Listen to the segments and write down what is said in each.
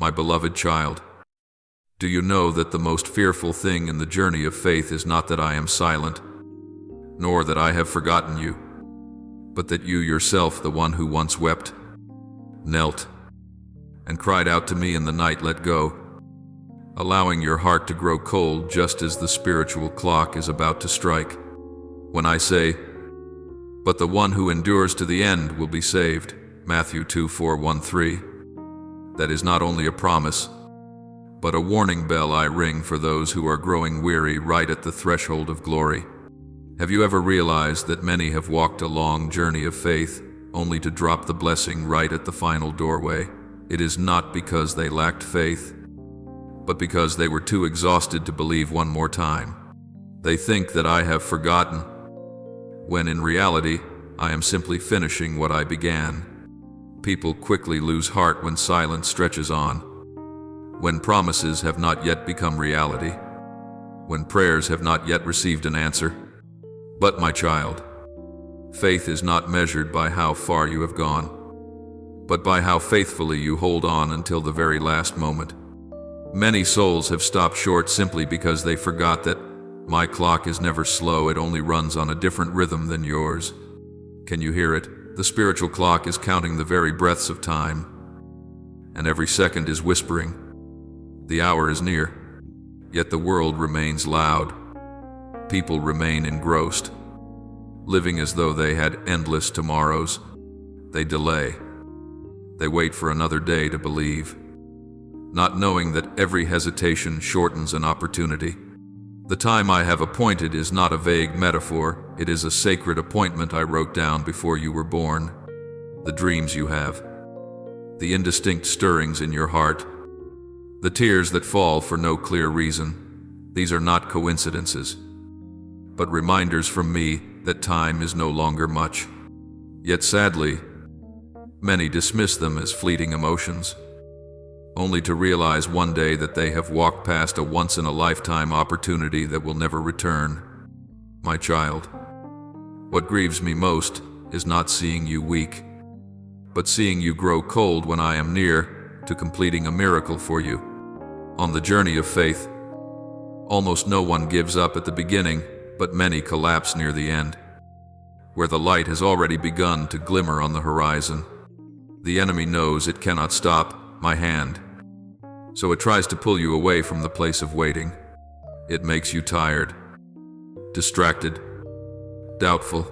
my beloved child. Do you know that the most fearful thing in the journey of faith is not that I am silent, nor that I have forgotten you, but that you yourself, the one who once wept, knelt, and cried out to me in the night, let go, allowing your heart to grow cold just as the spiritual clock is about to strike. When I say, but the one who endures to the end will be saved, Matthew 2:4-1-3, that is not only a promise, but a warning bell I ring for those who are growing weary right at the threshold of glory. Have you ever realized that many have walked a long journey of faith only to drop the blessing right at the final doorway? It is not because they lacked faith, but because they were too exhausted to believe one more time. They think that I have forgotten, when in reality, I am simply finishing what I began. People quickly lose heart when silence stretches on, when promises have not yet become reality, when prayers have not yet received an answer. But my child, faith is not measured by how far you have gone, but by how faithfully you hold on until the very last moment. Many souls have stopped short simply because they forgot that my clock is never slow, it only runs on a different rhythm than yours. Can you hear it? The spiritual clock is counting the very breaths of time, and every second is whispering, the hour is near. Yet the world remains loud. People remain engrossed, living as though they had endless tomorrows. They delay. They wait for another day to believe, not knowing that every hesitation shortens an opportunity. The time I have appointed is not a vague metaphor, it is a sacred appointment I wrote down before you were born. The dreams you have, the indistinct stirrings in your heart, the tears that fall for no clear reason, these are not coincidences, but reminders from me that time is no longer much. Yet sadly, many dismiss them as fleeting emotions, only to realize one day that they have walked past a once-in-a-lifetime opportunity that will never return. My child, what grieves me most is not seeing you weak, but seeing you grow cold when I am near to completing a miracle for you. On the journey of faith, almost no one gives up at the beginning, but many collapse near the end, where the light has already begun to glimmer on the horizon. The enemy knows it cannot stop my hand, so it tries to pull you away from the place of waiting. It makes you tired, distracted, doubtful,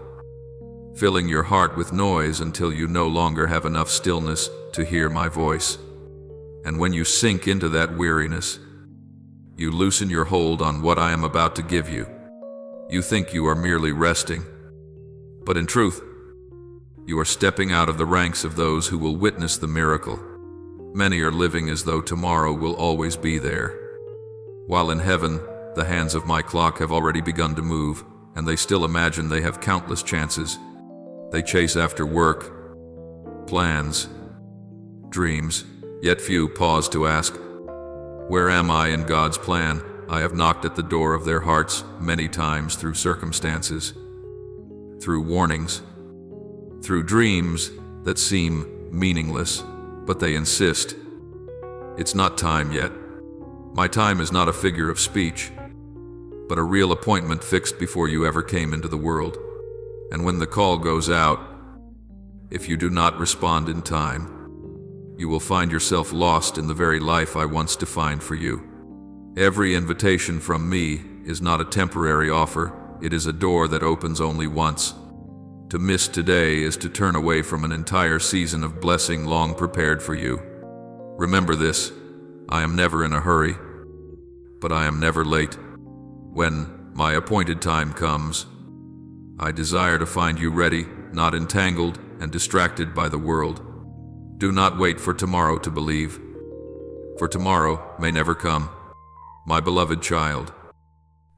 filling your heart with noise until you no longer have enough stillness to hear my voice. And when you sink into that weariness, you loosen your hold on what I am about to give you. You think you are merely resting, but in truth, you are stepping out of the ranks of those who will witness the miracle. Many are living as though tomorrow will always be there, while in heaven, the hands of my clock have already begun to move, and they still imagine they have countless chances. They chase after work, plans, dreams, yet few pause to ask, where am I in God's plan? I have knocked at the door of their hearts many times through circumstances, through warnings, through dreams that seem meaningless, but they insist. It's not time yet. My time is not a figure of speech, but a real appointment fixed before you ever came into the world. And when the call goes out, if you do not respond in time, you will find yourself lost in the very life I once defined for you. Every invitation from me is not a temporary offer, it is a door that opens only once. To miss today is to turn away from an entire season of blessing long prepared for you. Remember this, I am never in a hurry, but I am never late. When my appointed time comes, I desire to find you ready, not entangled and distracted by the world. Do not wait for tomorrow to believe, for tomorrow may never come. My beloved child,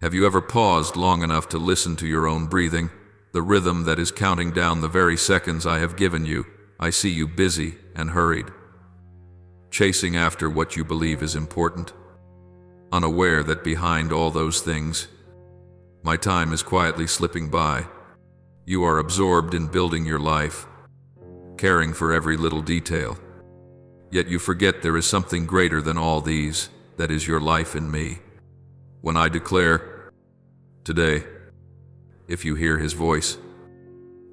have you ever paused long enough to listen to your own breathing, the rhythm that is counting down the very seconds I have given you? I see you busy and hurried, chasing after what you believe is important, unaware that behind all those things, my time is quietly slipping by. You are absorbed in building your life, caring for every little detail, Yet you forget there is something greater than all these, that is your life in me. When I declare, today, if you hear his voice,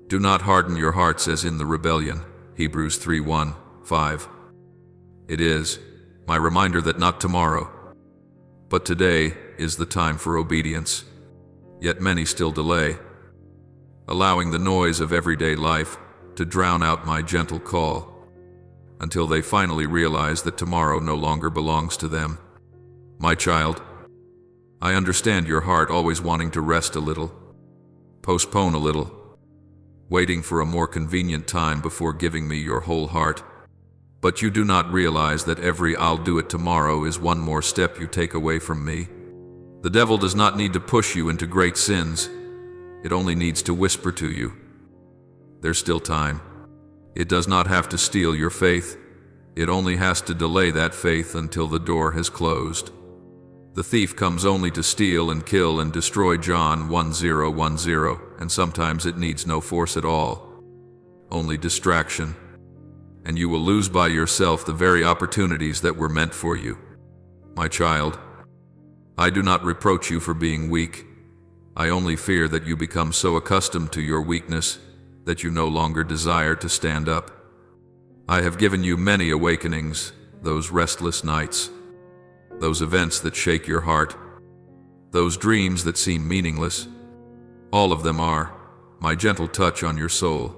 do not harden your hearts as in the rebellion. Hebrews 3:1-5. It is my reminder that not tomorrow, but today is the time for obedience. Yet many still delay, allowing the noise of everyday life to drown out my gentle call, until they finally realize that tomorrow no longer belongs to them. My child, I understand your heart always wanting to rest a little, postpone a little, waiting for a more convenient time before giving me your whole heart. But you do not realize that every "I'll do it tomorrow" is one more step you take away from me. The devil does not need to push you into great sins. It only needs to whisper to you, there's still time. It does not have to steal your faith. It only has to delay that faith until the door has closed. The thief comes only to steal and kill and destroy, John 10:10, and sometimes it needs no force at all, only distraction. And you will lose by yourself the very opportunities that were meant for you. My child, I do not reproach you for being weak. I only fear that you become so accustomed to your weakness that you no longer desire to stand up. I have given you many awakenings, those restless nights, those events that shake your heart, those dreams that seem meaningless. All of them are my gentle touch on your soul,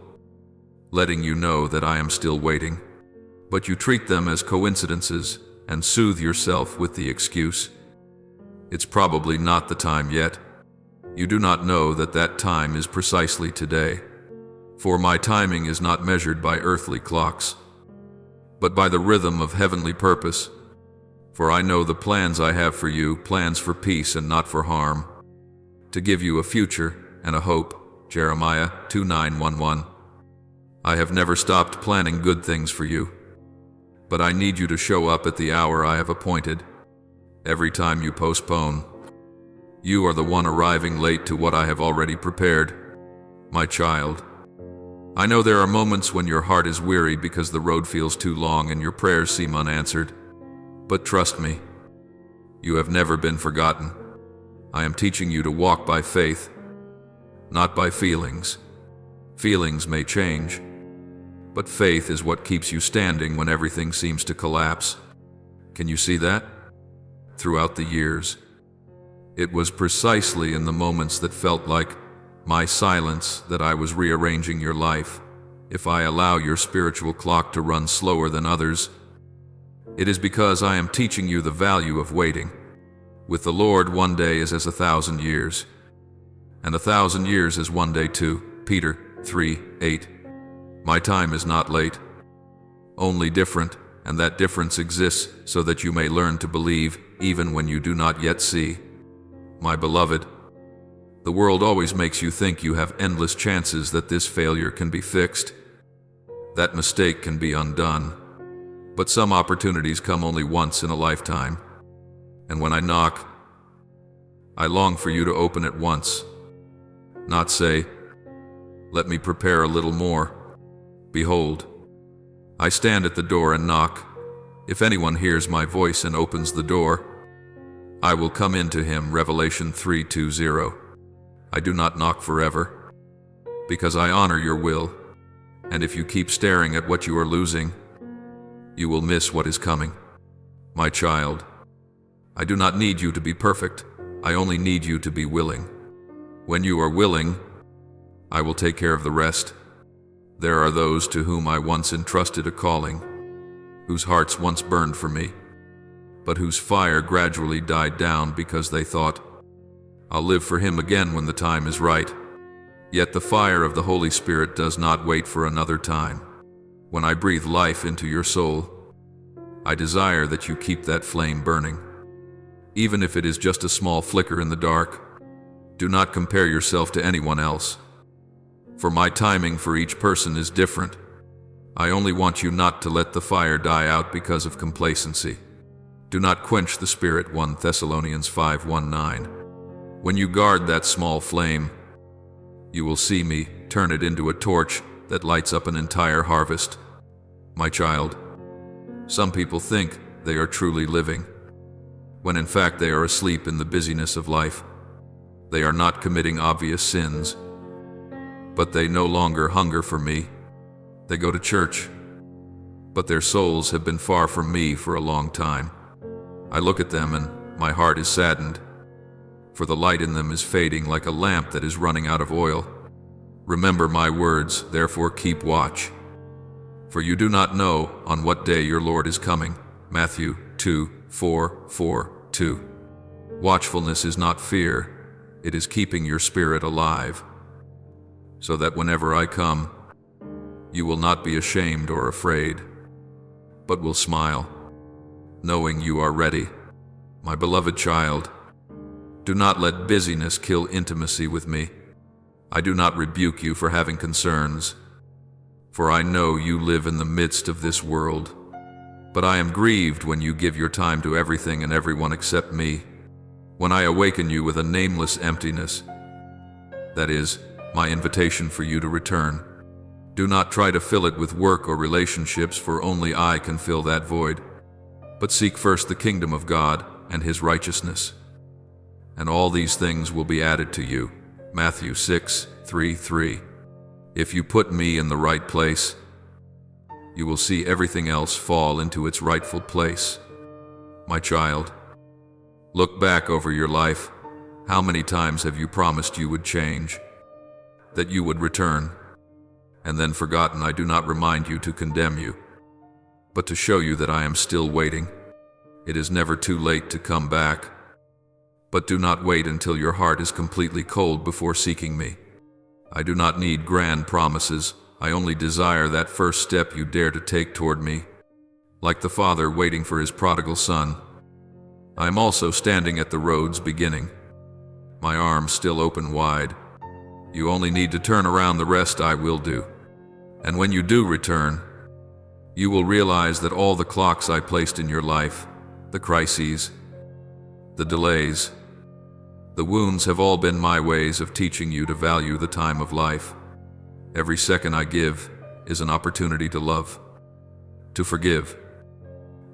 letting you know that I am still waiting. But you treat them as coincidences and soothe yourself with the excuse, it's probably not the time yet. You do not know that that time is precisely today. For my timing is not measured by earthly clocks, but by the rhythm of heavenly purpose. For I know the plans I have for you, plans for peace and not for harm, to give you a future and a hope. Jeremiah 2:9-11. I have never stopped planning good things for you, but I need you to show up at the hour I have appointed. Every time you postpone, you are the one arriving late to what I have already prepared. My child, I know there are moments when your heart is weary because the road feels too long and your prayers seem unanswered. But trust me, you have never been forgotten. I am teaching you to walk by faith, not by feelings. Feelings may change, but faith is what keeps you standing when everything seems to collapse. Can you see that? Throughout the years, it was precisely in the moments that felt like my silence that I was rearranging your life. If I allow your spiritual clock to run slower than others, it is because I am teaching you the value of waiting. With the Lord, one day is as 1,000 years, and 1,000 years is one day too. Peter 3:8. My time is not late, only different, and that difference exists so that you may learn to believe even when you do not yet see. My beloved, the world always makes you think you have endless chances that this failure can be fixed, that mistake can be undone. But some opportunities come only once in a lifetime. And when I knock, I long for you to open at once, not say, let me prepare a little more. Behold, I stand at the door and knock. If anyone hears my voice and opens the door, I will come into him. Revelation 3:20. I do not knock forever, because I honor your will, and if you keep staring at what you are losing, you will miss what is coming. My child, I do not need you to be perfect, I only need you to be willing. When you are willing, I will take care of the rest. There are those to whom I once entrusted a calling, whose hearts once burned for me, but whose fire gradually died down because they thought, I'll live for him again when the time is right. Yet the fire of the Holy Spirit does not wait for another time. When I breathe life into your soul, I desire that you keep that flame burning. Even if it is just a small flicker in the dark, do not compare yourself to anyone else. For my timing for each person is different. I only want you not to let the fire die out because of complacency. Do not quench the Spirit. 1 Thessalonians 5:19. When you guard that small flame, you will see me turn it into a torch that lights up an entire harvest. My child, Some people think they are truly living, when in fact they are asleep in the busyness of life. They are not committing obvious sins, but they no longer hunger for me. They go to church, but their souls have been far from me for a long time. I look at them and my heart is saddened, for the light in them is fading like a lamp that is running out of oil. Remember my words, therefore keep watch, for you do not know on what day your Lord is coming. Matthew 2:4-4-2. Watchfulness is not fear, it is keeping your spirit alive, so that whenever I come, you will not be ashamed or afraid, but will smile, knowing you are ready. My beloved child, do not let busyness kill intimacy with me. I do not rebuke you for having concerns, for I know you live in the midst of this world. But I am grieved when you give your time to everything and everyone except me, when I awaken you with a nameless emptiness. That is, my invitation for you to return. Do not try to fill it with work or relationships, for only I can fill that void. But seek first the kingdom of God and His righteousness, and all these things will be added to you. Matthew 6:3-3. If you put me in the right place, you will see everything else fall into its rightful place. My child, look back over your life. How many times have you promised you would change, that you would return, and then forgotten? I do not remind you to condemn you, but to show you that I am still waiting. It is never too late to come back, but do not wait until your heart is completely cold before seeking me. I do not need grand promises. I only desire that first step you dare to take toward me, like the father waiting for his prodigal son. I am also standing at the road's beginning, my arms still open wide. You only need to turn around, the rest I will do. And when you do return, you will realize that all the clocks I placed in your life, the crises, the delays, the wounds have all been my ways of teaching you to value the time of life. Every second I give is an opportunity to love, to forgive,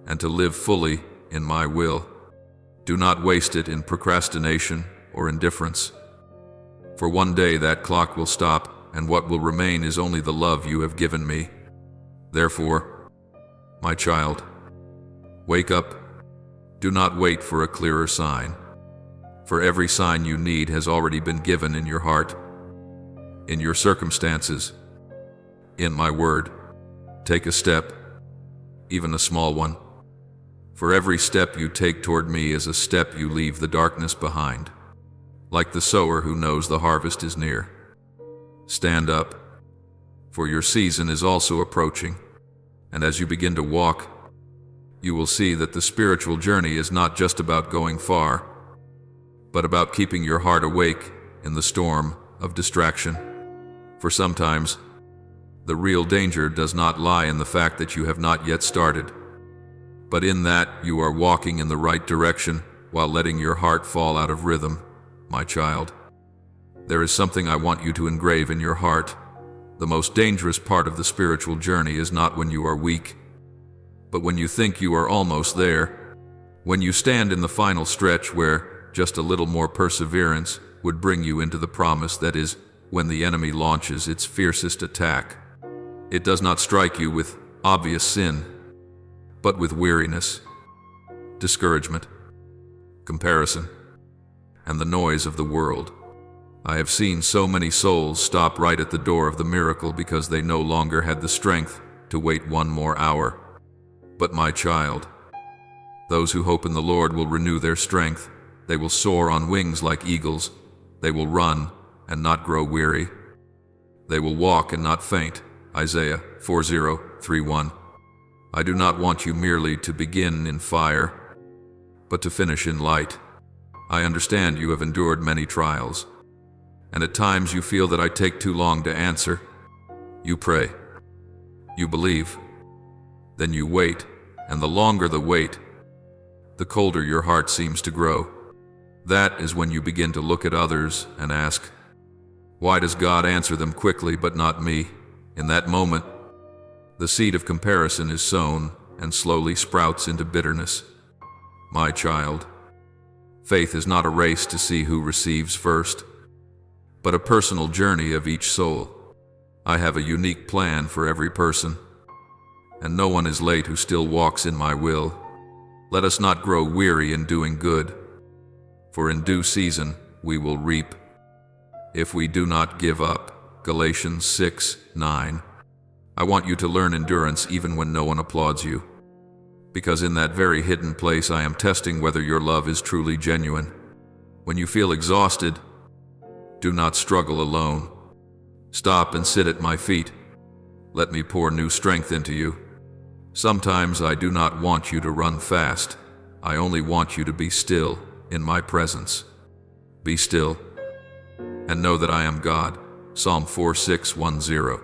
and to live fully in my will. Do not waste it in procrastination or indifference, for one day that clock will stop, and what will remain is only the love you have given me. Therefore, my child, wake up. Do not wait for a clearer sign, for every sign you need has already been given in your heart, in your circumstances, in my word. Take a step, even a small one, for every step you take toward me is a step you leave the darkness behind, like the sower who knows the harvest is near. Stand up, for your season is also approaching, and as you begin to walk, you will see that the spiritual journey is not just about going far, but about keeping your heart awake in the storm of distraction. For sometimes, the real danger does not lie in the fact that you have not yet started, but in that you are walking in the right direction while letting your heart fall out of rhythm. My child, there is something I want you to engrave in your heart. The most dangerous part of the spiritual journey is not when you are weak, but when you think you are almost there, when you stand in the final stretch where just a little more perseverance would bring you into the promise. That is, when the enemy launches its fiercest attack. It does not strike you with obvious sin, but with weariness, discouragement, comparison, and the noise of the world. I have seen so many souls stop right at the door of the miracle because they no longer had the strength to wait one more hour. But my child, those who hope in the Lord will renew their strength. They will soar on wings like eagles. They will run and not grow weary. They will walk and not faint. Isaiah 40:3-1. I do not want you merely to begin in fire, but to finish in light. I understand you have endured many trials, and at times you feel that I take too long to answer. You pray, you believe, then you wait, and the longer the wait, the colder your heart seems to grow. That is when you begin to look at others and ask, why does God answer them quickly but not me? In that moment, the seed of comparison is sown, and slowly sprouts into bitterness. My child, faith is not a race to see who receives first, but a personal journey of each soul. I have a unique plan for every person, and no one is late who still walks in my will. Let us not grow weary in doing good, for in due season we will reap, if we do not give up. Galatians 6:9. I want you to learn endurance even when no one applauds you, because in that very hidden place I am testing whether your love is truly genuine. When you feel exhausted, do not struggle alone. Stop and sit at my feet. Let me pour new strength into you. Sometimes I do not want you to run fast. I only want you to be still in my presence. Be still and know that I am God. Psalm 4:6-10.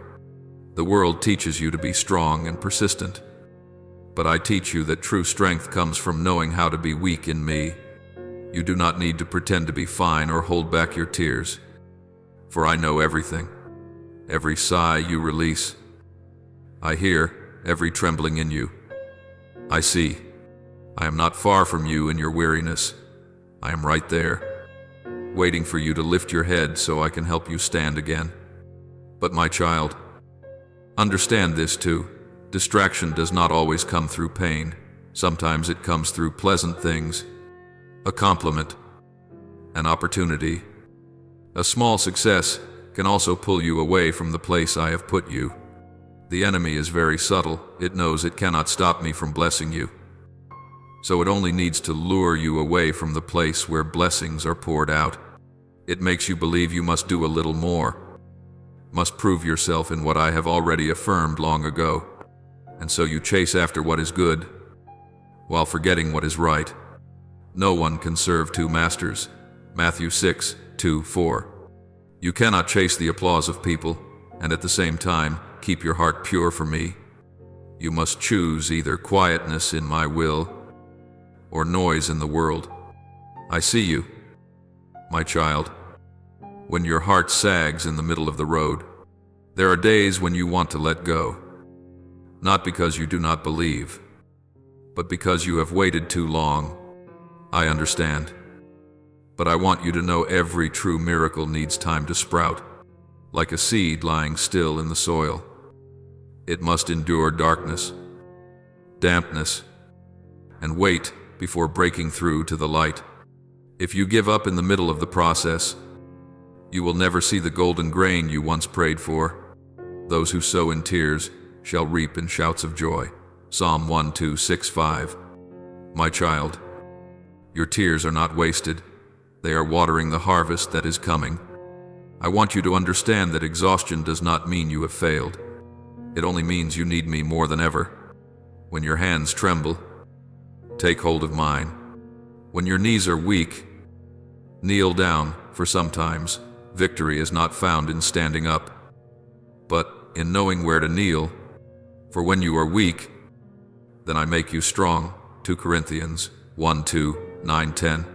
The world teaches you to be strong and persistent, but I teach you that true strength comes from knowing how to be weak in me. You do not need to pretend to be fine or hold back your tears, for I know everything. Every sigh you release, I hear every trembling in you. I see. I am not far from you in your weariness. I am right there, waiting for you to lift your head so I can help you stand again. But my child, understand this too. Distraction does not always come through pain. Sometimes it comes through pleasant things. A compliment, an opportunity, a small success can also pull you away from the place I have put you. The enemy is very subtle. It knows it cannot stop me from blessing you. So it only needs to lure you away from the place where blessings are poured out. It makes you believe you must do a little more, must prove yourself in what I have already affirmed long ago. And so you chase after what is good, while forgetting what is right. No one can serve two masters. Matthew 6:2-4. You cannot chase the applause of people, and at the same time, keep your heart pure for me. You must choose either quietness in my will or noise in the world. I see you, my child, when your heart sags in the middle of the road. There are days when you want to let go, not because you do not believe, but because you have waited too long. I understand, but I want you to know every true miracle needs time to sprout, like a seed lying still in the soil. It must endure darkness, dampness, and wait before breaking through to the light. If you give up in the middle of the process, you will never see the golden grain you once prayed for. Those who sow in tears shall reap in shouts of joy. Psalm 1:2-6-5. My child, your tears are not wasted. They are watering the harvest that is coming. I want you to understand that exhaustion does not mean you have failed. It only means you need me more than ever. When your hands tremble, take hold of mine. When your knees are weak, kneel down, for sometimes victory is not found in standing up, but in knowing where to kneel. For when you are weak, then I make you strong. 2 Corinthians 1:2-9-10.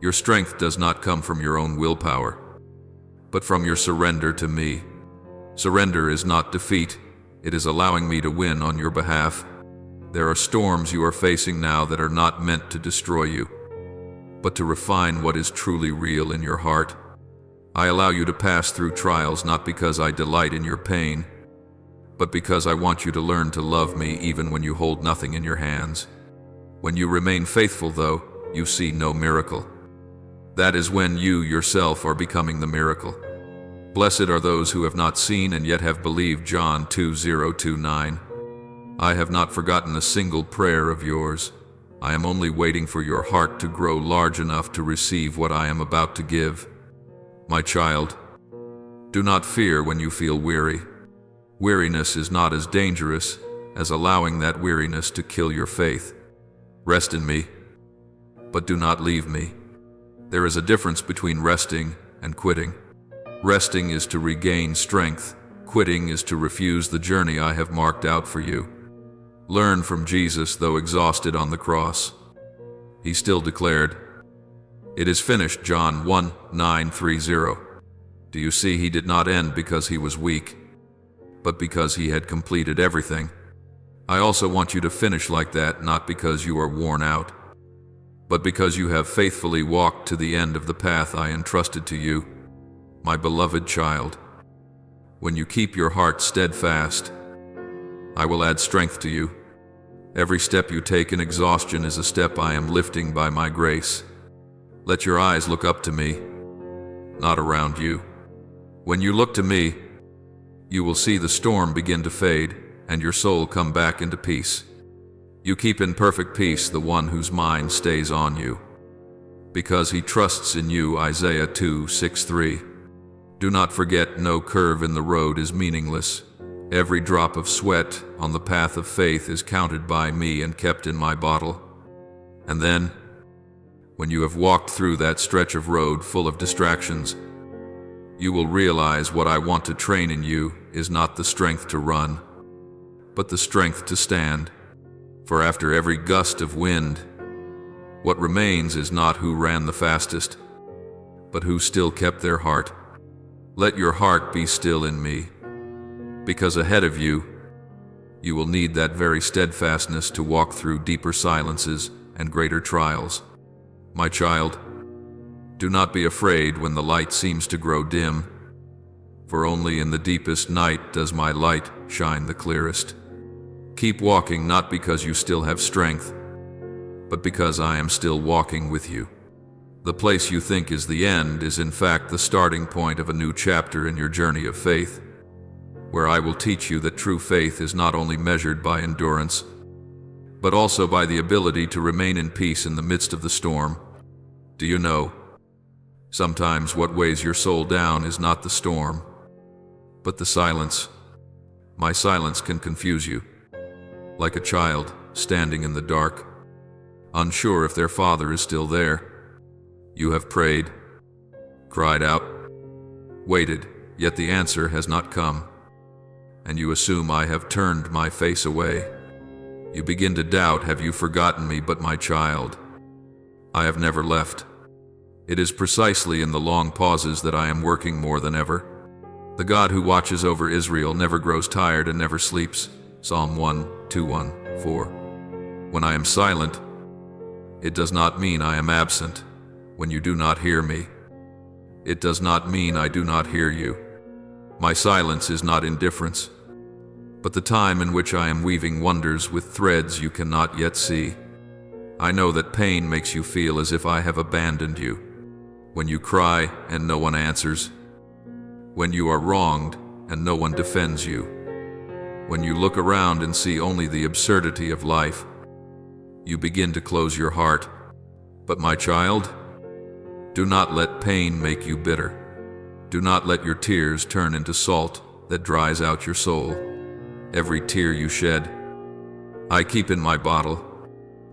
Your strength does not come from your own willpower, but from your surrender to me. Surrender is not defeat. It is allowing me to win on your behalf. There are storms you are facing now that are not meant to destroy you, but to refine what is truly real in your heart. I allow you to pass through trials not because I delight in your pain, but because I want you to learn to love me even when you hold nothing in your hands. When you remain faithful, though, you see no miracle. That is when you yourself are becoming the miracle. Blessed are those who have not seen and yet have believed. John 2:0-9. I have not forgotten a single prayer of yours. I am only waiting for your heart to grow large enough to receive what I am about to give. My child, do not fear when you feel weary. Weariness is not as dangerous as allowing that weariness to kill your faith. Rest in me, but do not leave me. There is a difference between resting and quitting. Resting is to regain strength. Quitting is to refuse the journey I have marked out for you. Learn from Jesus, though exhausted on the cross. He still declared, "It is finished." John 1:9-30. Do you see, he did not end because he was weak, but because he had completed everything. I also want you to finish like that, not because you are worn out, but because you have faithfully walked to the end of the path I entrusted to you, my beloved child. When you keep your heart steadfast, I will add strength to you. Every step you take in exhaustion is a step I am lifting by my grace. Let your eyes look up to me, not around you. When you look to me, you will see the storm begin to fade and your soul come back into peace. You keep in perfect peace the one whose mind stays on you, because he trusts in you. Isaiah 2:6-3. Do not forget, no curve in the road is meaningless. Every drop of sweat on the path of faith is counted by me and kept in my bottle. And then, when you have walked through that stretch of road full of distractions, you will realize what I want to train in you is not the strength to run, but the strength to stand. For after every gust of wind, what remains is not who ran the fastest, but who still kept their heart. Let your heart be still in me, because ahead of you, you will need that very steadfastness to walk through deeper silences and greater trials. My child, do not be afraid when the light seems to grow dim, for only in the deepest night does my light shine the clearest. Keep walking, not because you still have strength, but because I am still walking with you. The place you think is the end is in fact the starting point of a new chapter in your journey of faith, where I will teach you that true faith is not only measured by endurance, but also by the ability to remain in peace in the midst of the storm. Do you know, sometimes what weighs your soul down is not the storm, but the silence. My silence can confuse you, like a child standing in the dark, unsure if their father is still there. You have prayed, cried out, waited, yet the answer has not come, and you assume I have turned my face away. You begin to doubt, have you forgotten me? But my child, I have never left. It is precisely in the long pauses that I am working more than ever. The God who watches over Israel never grows tired and never sleeps. Psalm 1:2-1-4. When I am silent, it does not mean I am absent. When you do not hear me, it does not mean I do not hear you. My silence is not indifference, but the time in which I am weaving wonders with threads you cannot yet see. I know that pain makes you feel as if I have abandoned you. When you cry and no one answers, when you are wronged and no one defends you, when you look around and see only the absurdity of life, you begin to close your heart. But my child, do not let pain make you bitter. Do not let your tears turn into salt that dries out your soul. Every tear you shed, I keep in my bottle.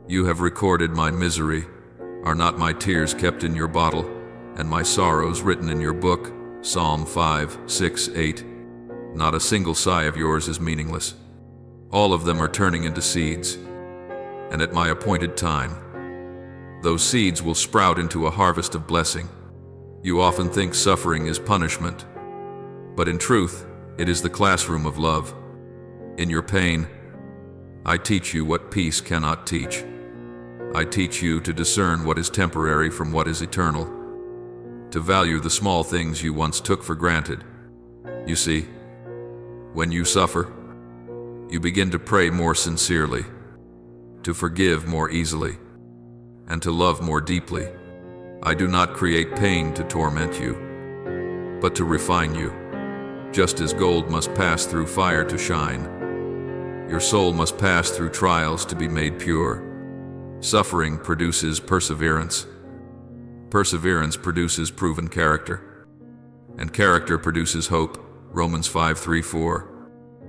You have recorded my misery. Are not my tears kept in your bottle, and my sorrows written in your book? Psalm 5:6-8. Not a single sigh of yours is meaningless. All of them are turning into seeds, and at my appointed time, those seeds will sprout into a harvest of blessing. You often think suffering is punishment, but in truth, it is the classroom of love. In your pain, I teach you what peace cannot teach. I teach you to discern what is temporary from what is eternal, to value the small things you once took for granted. You see, when you suffer, you begin to pray more sincerely, to forgive more easily, and to love more deeply. I do not create pain to torment you, but to refine you. Just as gold must pass through fire to shine, your soul must pass through trials to be made pure. Suffering produces perseverance. Perseverance produces proven character, and character produces hope. Romans 5:3-4.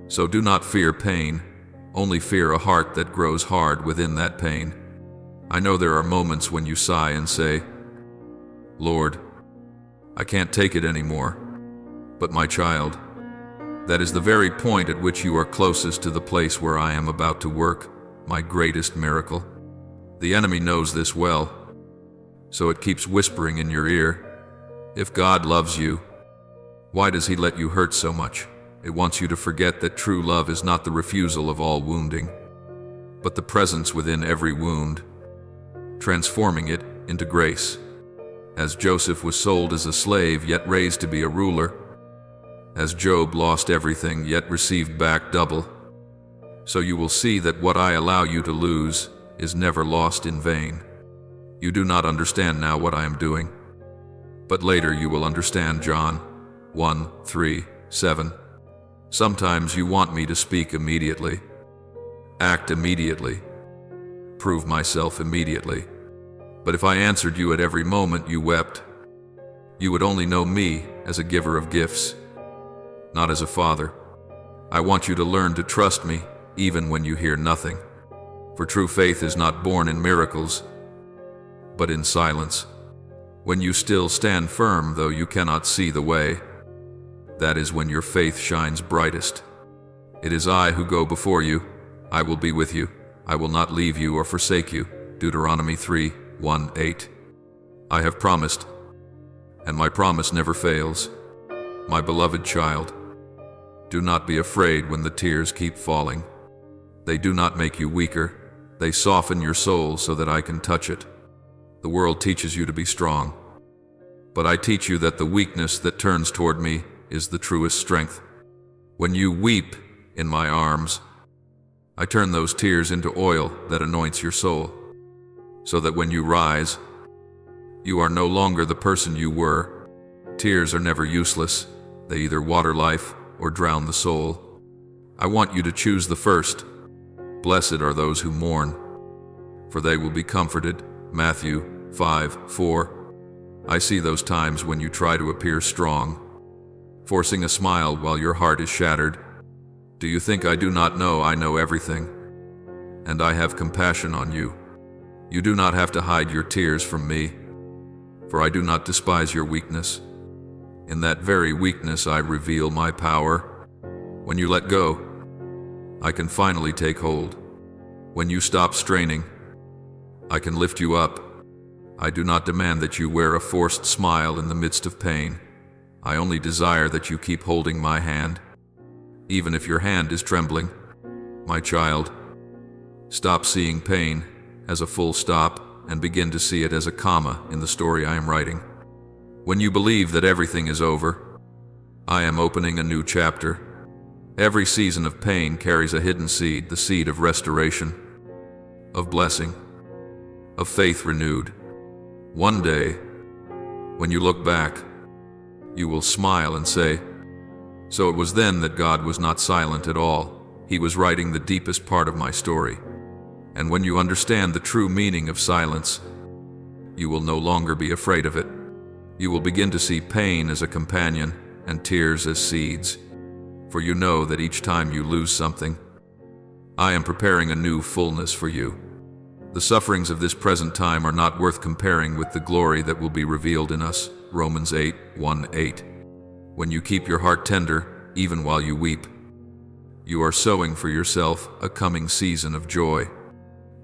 So do not fear pain, only fear a heart that grows hard within that pain. I know there are moments when you sigh and say, Lord, I can't take it anymore. But my child, that is the very point at which you are closest to the place where I am about to work my greatest miracle. The enemy knows this well, so it keeps whispering in your ear, if God loves you, why does he let you hurt so much? It wants you to forget that true love is not the refusal of all wounding, but the presence within every wound, transforming it into grace. As Joseph was sold as a slave, yet raised to be a ruler. As Job lost everything, yet received back double. So you will see that what I allow you to lose is never lost in vain. You do not understand now what I am doing, but later you will understand. John 1:3-7. Sometimes you want me to speak immediately, act immediately, prove myself immediately. But if I answered you at every moment you wept, you would only know me as a giver of gifts, not as a father. I want you to learn to trust me even when you hear nothing. For true faith is not born in miracles, but in silence. When you still stand firm though you cannot see the way, that is when your faith shines brightest. It is I who go before you. I will be with you. I will not leave you or forsake you. Deuteronomy 3:1-8. I have promised, and my promise never fails. My beloved child, do not be afraid when the tears keep falling. They do not make you weaker. They soften your soul so that I can touch it. The world teaches you to be strong, but I teach you that the weakness that turns toward me is the truest strength. When you weep in my arms, I turn those tears into oil that anoints your soul, so that when you rise, you are no longer the person you were. Tears are never useless. They either water life or drown the soul. I want you to choose the first. Blessed are those who mourn, for they will be comforted. Matthew 5:4. I see those times when you try to appear strong, forcing a smile while your heart is shattered. Do you think I do not know? I know everything, and I have compassion on you. You do not have to hide your tears from me, for I do not despise your weakness. In that very weakness I reveal my power. When you let go, I can finally take hold. When you stop straining, I can lift you up. I do not demand that you wear a forced smile in the midst of pain. I only desire that you keep holding my hand, even if your hand is trembling. My child, stop seeing pain as a full stop and begin to see it as a comma in the story I am writing. When you believe that everything is over, I am opening a new chapter. Every season of pain carries a hidden seed, the seed of restoration, of blessing, of faith renewed. One day, when you look back, you will smile and say, so it was then that God was not silent at all. He was writing the deepest part of my story. And when you understand the true meaning of silence, you will no longer be afraid of it. You will begin to see pain as a companion and tears as seeds. For you know that each time you lose something, I am preparing a new fullness for you. The sufferings of this present time are not worth comparing with the glory that will be revealed in us. Romans 8:1-8. When you keep your heart tender, even while you weep, you are sowing for yourself a coming season of joy.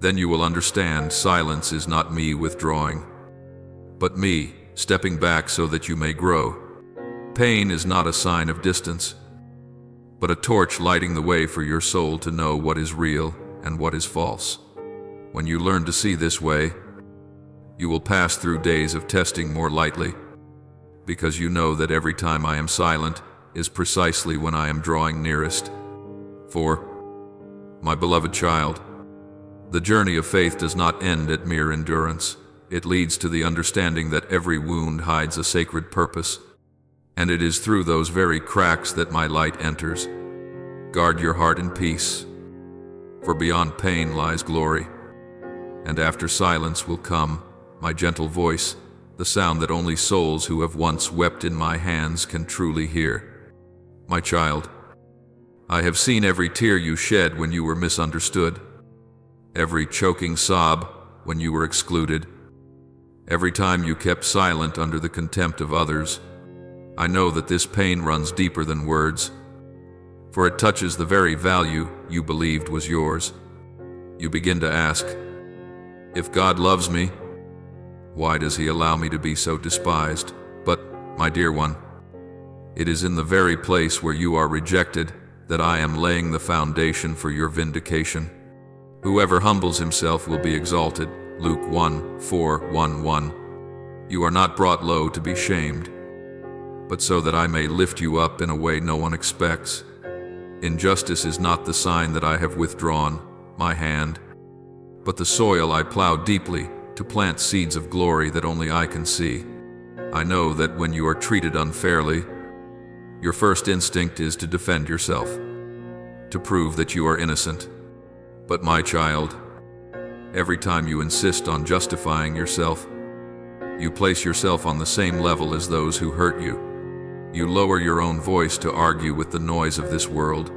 Then you will understand silence is not me withdrawing, but me stepping back so that you may grow. Pain is not a sign of distance, but a torch lighting the way for your soul to know what is real and what is false. When you learn to see this way, you will pass through days of testing more lightly, because you know that every time I am silent is precisely when I am drawing nearest. For, my beloved child, the journey of faith does not end at mere endurance. It leads to the understanding that every wound hides a sacred purpose, and it is through those very cracks that my light enters. Guard your heart in peace, for beyond pain lies glory. And after silence will come my gentle voice, the sound that only souls who have once wept in my hands can truly hear. My child, I have seen every tear you shed when you were misunderstood, every choking sob when you were excluded, every time you kept silent under the contempt of others. I know that this pain runs deeper than words, for it touches the very value you believed was yours. You begin to ask, if God loves me, why does He allow me to be so despised? But, my dear one, It is in the very place where you are rejected that I am laying the foundation for your vindication. Whoever humbles himself will be exalted. Luke 1:4-1:1. You are not brought low to be shamed, but so that I may lift you up in a way no one expects. Injustice is not the sign that I have withdrawn my hand, but the soil I plow deeply to plant seeds of glory that only I can see. I know that when you are treated unfairly, your first instinct is to defend yourself, to prove that you are innocent. But my child, every time you insist on justifying yourself, you place yourself on the same level as those who hurt you. You lower your own voice to argue with the noise of this world.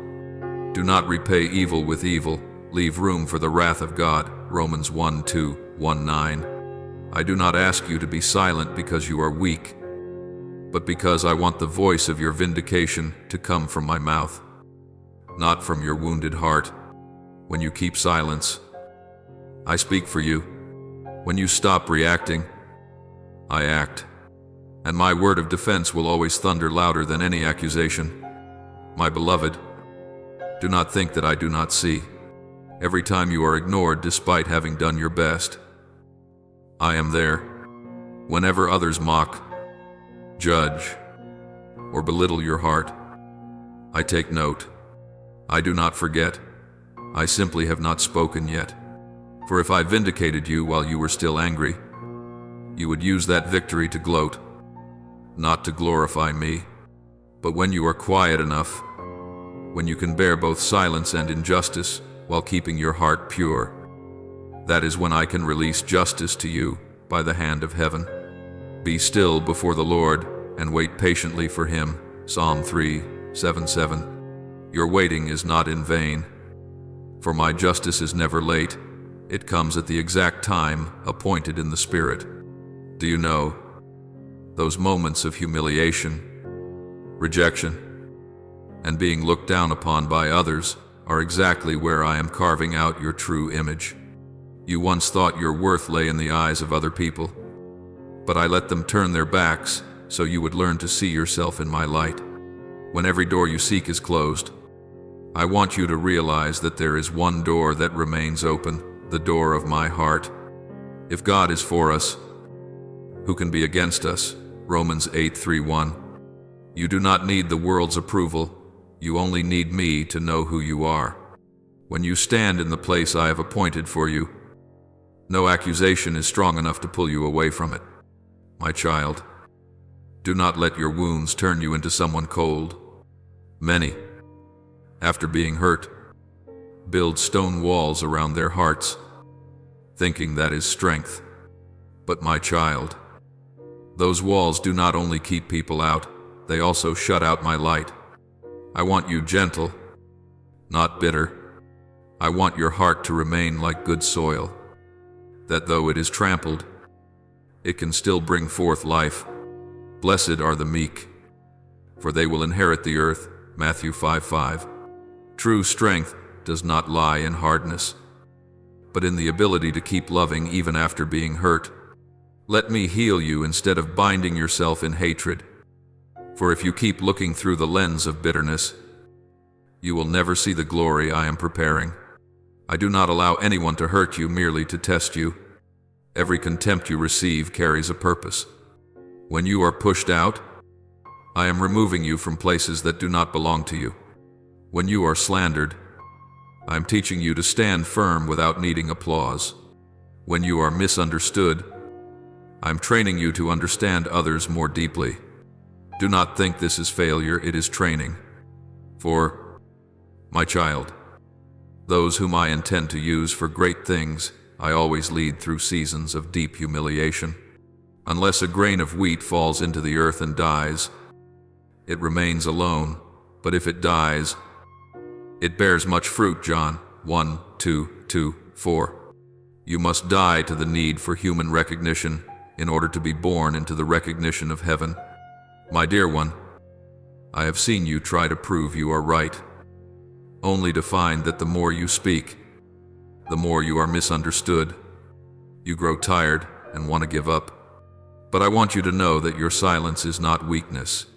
Do not repay evil with evil. Leave room for the wrath of God. Romans 1:2-1:9. I do not ask you to be silent because you are weak, but because I want the voice of your vindication to come from my mouth, not from your wounded heart. When you keep silence, I speak for you. When you stop reacting, I act. And my word of defense will always thunder louder than any accusation. My beloved, do not think that I do not see. Every time you are ignored despite having done your best, I am there. Whenever others mock, judge, or belittle your heart, I take note. I do not forget. I simply have not spoken yet. For if I vindicated you while you were still angry, you would use that victory to gloat, not to glorify me. But when you are quiet enough, when you can bear both silence and injustice while keeping your heart pure, that is when I can release justice to you by the hand of heaven. Be still before the Lord and wait patiently for him. Psalm 3:7-7. Your waiting is not in vain, for my justice is never late. It comes at the exact time appointed in the Spirit. Do you know, those moments of humiliation, rejection, and being looked down upon by others are exactly where I am carving out your true image. You once thought your worth lay in the eyes of other people, but I let them turn their backs so you would learn to see yourself in my light. When every door you seek is closed, I want you to realize that there is one door that remains open, the door of my heart. If God is for us, who can be against us? Romans 8:3-1. You do not need the world's approval. You only need me to know who you are. When you stand in the place I have appointed for you, no accusation is strong enough to pull you away from it. My child, do not let your wounds turn you into someone cold. Many, after being hurt, build stone walls around their hearts, thinking that is strength. But my child, those walls do not only keep people out, they also shut out my light. I want you gentle, not bitter. I want your heart to remain like good soil, that though it is trampled, it can still bring forth life. Blessed are the meek, for they will inherit the earth. Matthew 5:5. True strength does not lie in hardness, but in the ability to keep loving even after being hurt. Let me heal you instead of binding yourself in hatred. For if you keep looking through the lens of bitterness, you will never see the glory I am preparing. I do not allow anyone to hurt you merely to test you. Every contempt you receive carries a purpose. When you are pushed out, I am removing you from places that do not belong to you. When you are slandered, I am teaching you to stand firm without needing applause. When you are misunderstood, I am training you to understand others more deeply. Do not think this is failure, it is training. For, my child, those whom I intend to use for great things, I always lead through seasons of deep humiliation. Unless a grain of wheat falls into the earth and dies, it remains alone, but if it dies, it bears much fruit. John 1:2-4. You must die to the need for human recognition in order to be born into the recognition of heaven. My dear one, I have seen you try to prove you are right, only to find that the more you speak, the more you are misunderstood. You grow tired and want to give up. But I want you to know that your silence is not weakness.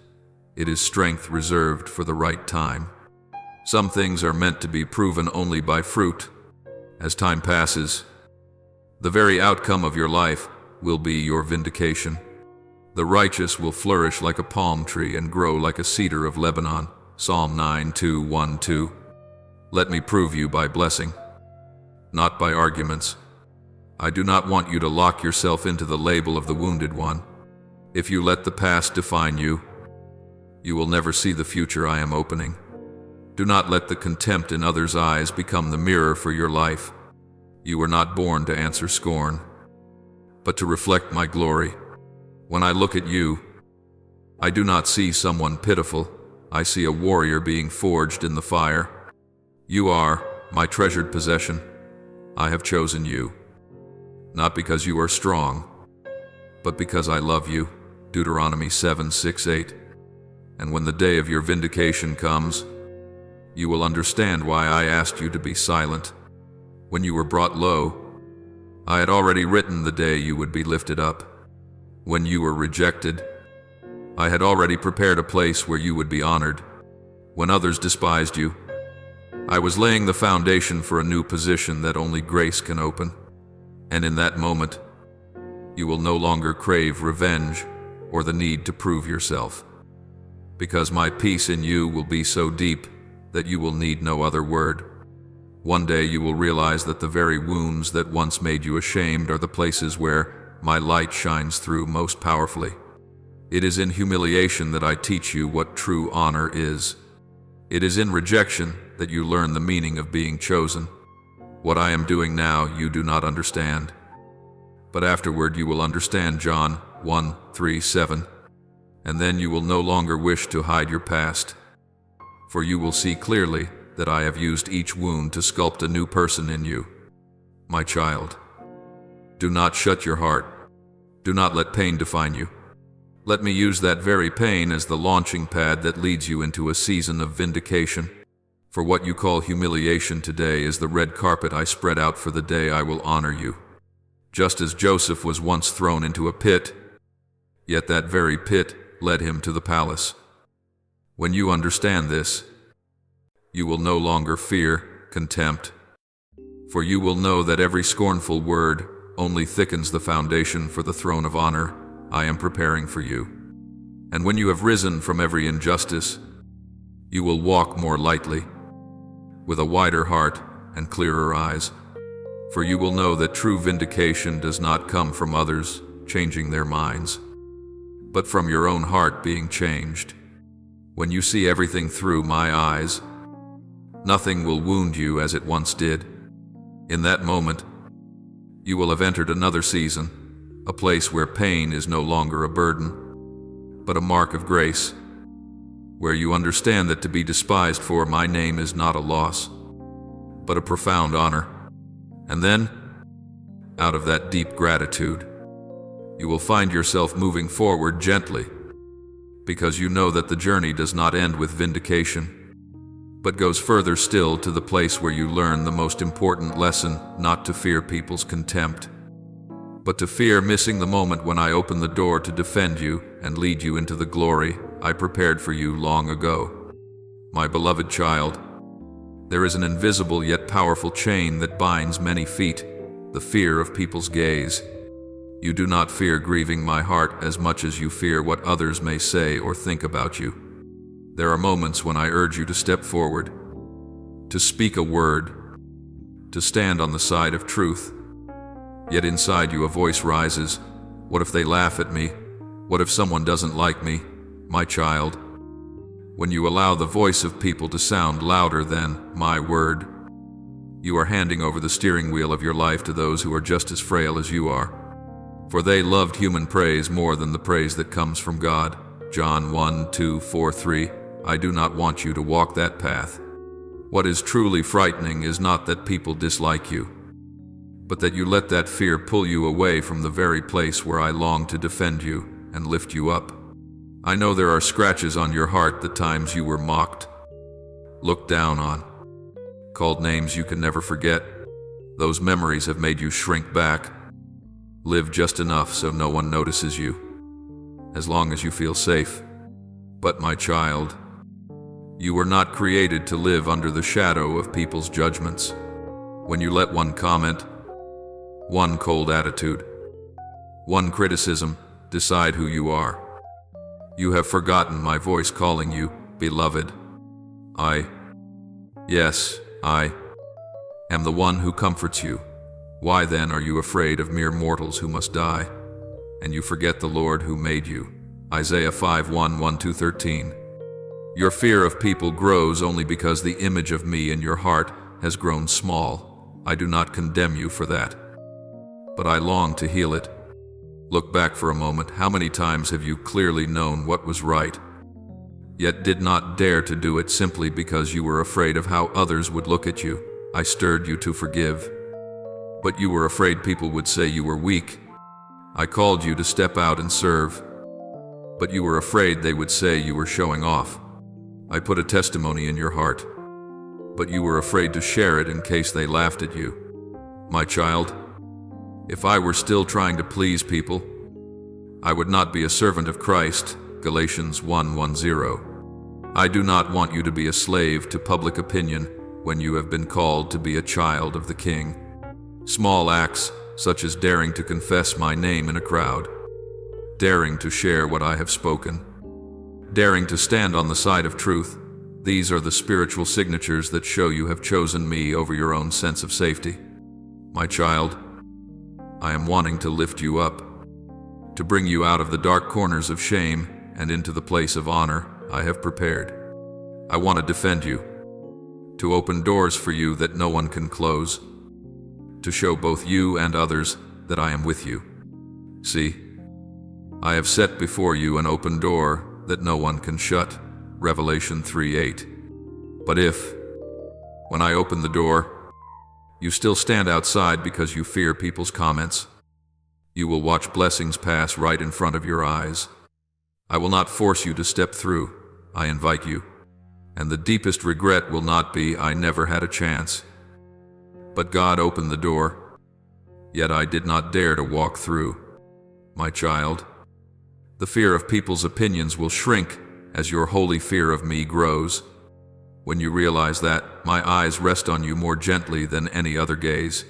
It is strength reserved for the right time. Some things are meant to be proven only by fruit. As time passes, the very outcome of your life will be your vindication. The righteous will flourish like a palm tree and grow like a cedar of Lebanon. Psalm 9:2-1-2. Let me prove you by blessing, not by arguments. I do not want you to lock yourself into the label of the wounded one. If you let the past define you, you will never see the future I am opening. Do not let the contempt in others' eyes become the mirror for your life. You were not born to answer scorn, but to reflect my glory. When I look at you, I do not see someone pitiful. I see a warrior being forged in the fire. You are my treasured possession. I have chosen you, not because you are strong, but because I love you. Deuteronomy 7:6-8. And when the day of your vindication comes, you will understand why I asked you to be silent. When you were brought low, I had already written the day you would be lifted up. When you were rejected, I had already prepared a place where you would be honored. When others despised you, I was laying the foundation for a new position that only grace can open. And in that moment, you will no longer crave revenge or the need to prove yourself, because my peace in you will be so deep that you will need no other word. One day you will realize that the very wounds that once made you ashamed are the places where my light shines through most powerfully. It is in humiliation that I teach you what true honor is. It is in rejection that you learn the meaning of being chosen. What I am doing now you do not understand, but afterward you will understand. John 1:3-7. And then you will no longer wish to hide your past, for you will see clearly that I have used each wound to sculpt a new person in you. My child, do not shut your heart. Do not let pain define you. Let me use that very pain as the launching pad that leads you into a season of vindication. For what you call humiliation today is the red carpet I spread out for the day I will honor you. Just as Joseph was once thrown into a pit, yet that very pit led him to the palace. When you understand this, you will no longer fear contempt, for you will know that every scornful word only thickens the foundation for the throne of honor I am preparing for you. And when you have risen from every injustice, you will walk more lightly, with a wider heart and clearer eyes, for you will know that true vindication does not come from others changing their minds, but from your own heart being changed. When you see everything through my eyes, nothing will wound you as it once did. In that moment, you will have entered another season, a place where pain is no longer a burden, but a mark of grace, where you understand that to be despised for my name is not a loss, but a profound honor. And then, out of that deep gratitude, you will find yourself moving forward gently, because you know that the journey does not end with vindication, but goes further still to the place where you learn the most important lesson: not to fear people's contempt, but to fear missing the moment when I open the door to defend you and lead you into the glory I prepared for you long ago. My beloved child, there is an invisible yet powerful chain that binds many feet, the fear of people's gaze. You do not fear grieving my heart as much as you fear what others may say or think about you. There are moments when I urge you to step forward, to speak a word, to stand on the side of truth. Yet inside you a voice rises. What if they laugh at me? What if someone doesn't like me? My child, when you allow the voice of people to sound louder than my word, you are handing over the steering wheel of your life to those who are just as frail as you are. For they loved human praise more than the praise that comes from God. John 1:2-4-3. I do not want you to walk that path. What is truly frightening is not that people dislike you, but that you let that fear pull you away from the very place where I long to defend you and lift you up. I know there are scratches on your heart the times you were mocked, looked down on, called names you can never forget. Those memories have made you shrink back. Live just enough so no one notices you. As long as you feel safe, But my child, you were not created to live under the shadow of people's judgments. When you let one comment, one cold attitude, one criticism decide who you are, you have forgotten my voice calling you, beloved. Yes, I am the one who comforts you. Why then are you afraid of mere mortals who must die, and you forget the Lord who made you? Isaiah 5:1-13. Your fear of people grows only because the image of me in your heart has grown small. I do not condemn you for that, but I long to heal it. Look back for a moment. How many times have you clearly known what was right, yet did not dare to do it simply because you were afraid of how others would look at you? I stirred you to forgive, but you were afraid people would say you were weak. I called you to step out and serve, but you were afraid they would say you were showing off. I put a testimony in your heart, but you were afraid to share it in case they laughed at you. My child, if I were still trying to please people, I would not be a servant of Christ. Galatians 1:10. I do not want you to be a slave to public opinion when you have been called to be a child of the King. Small acts, such as daring to confess my name in a crowd, daring to share what I have spoken, daring to stand on the side of truth, these are the spiritual signatures that show you have chosen me over your own sense of safety. My child, I am wanting to lift you up, to bring you out of the dark corners of shame and into the place of honor I have prepared. I want to defend you, to open doors for you that no one can close, to show both you and others that I am with you. See, I have set before you an open door that no one can shut. Revelation 3:8. But if, when I open the door, you still stand outside because you fear people's comments, you will watch blessings pass right in front of your eyes. I will not force you to step through. I invite you. And the deepest regret will not be I never had a chance. But God opened the door, yet I did not dare to walk through. My child, the fear of people's opinions will shrink as your holy fear of me grows. When you realize that my eyes rest on you more gently than any other gaze,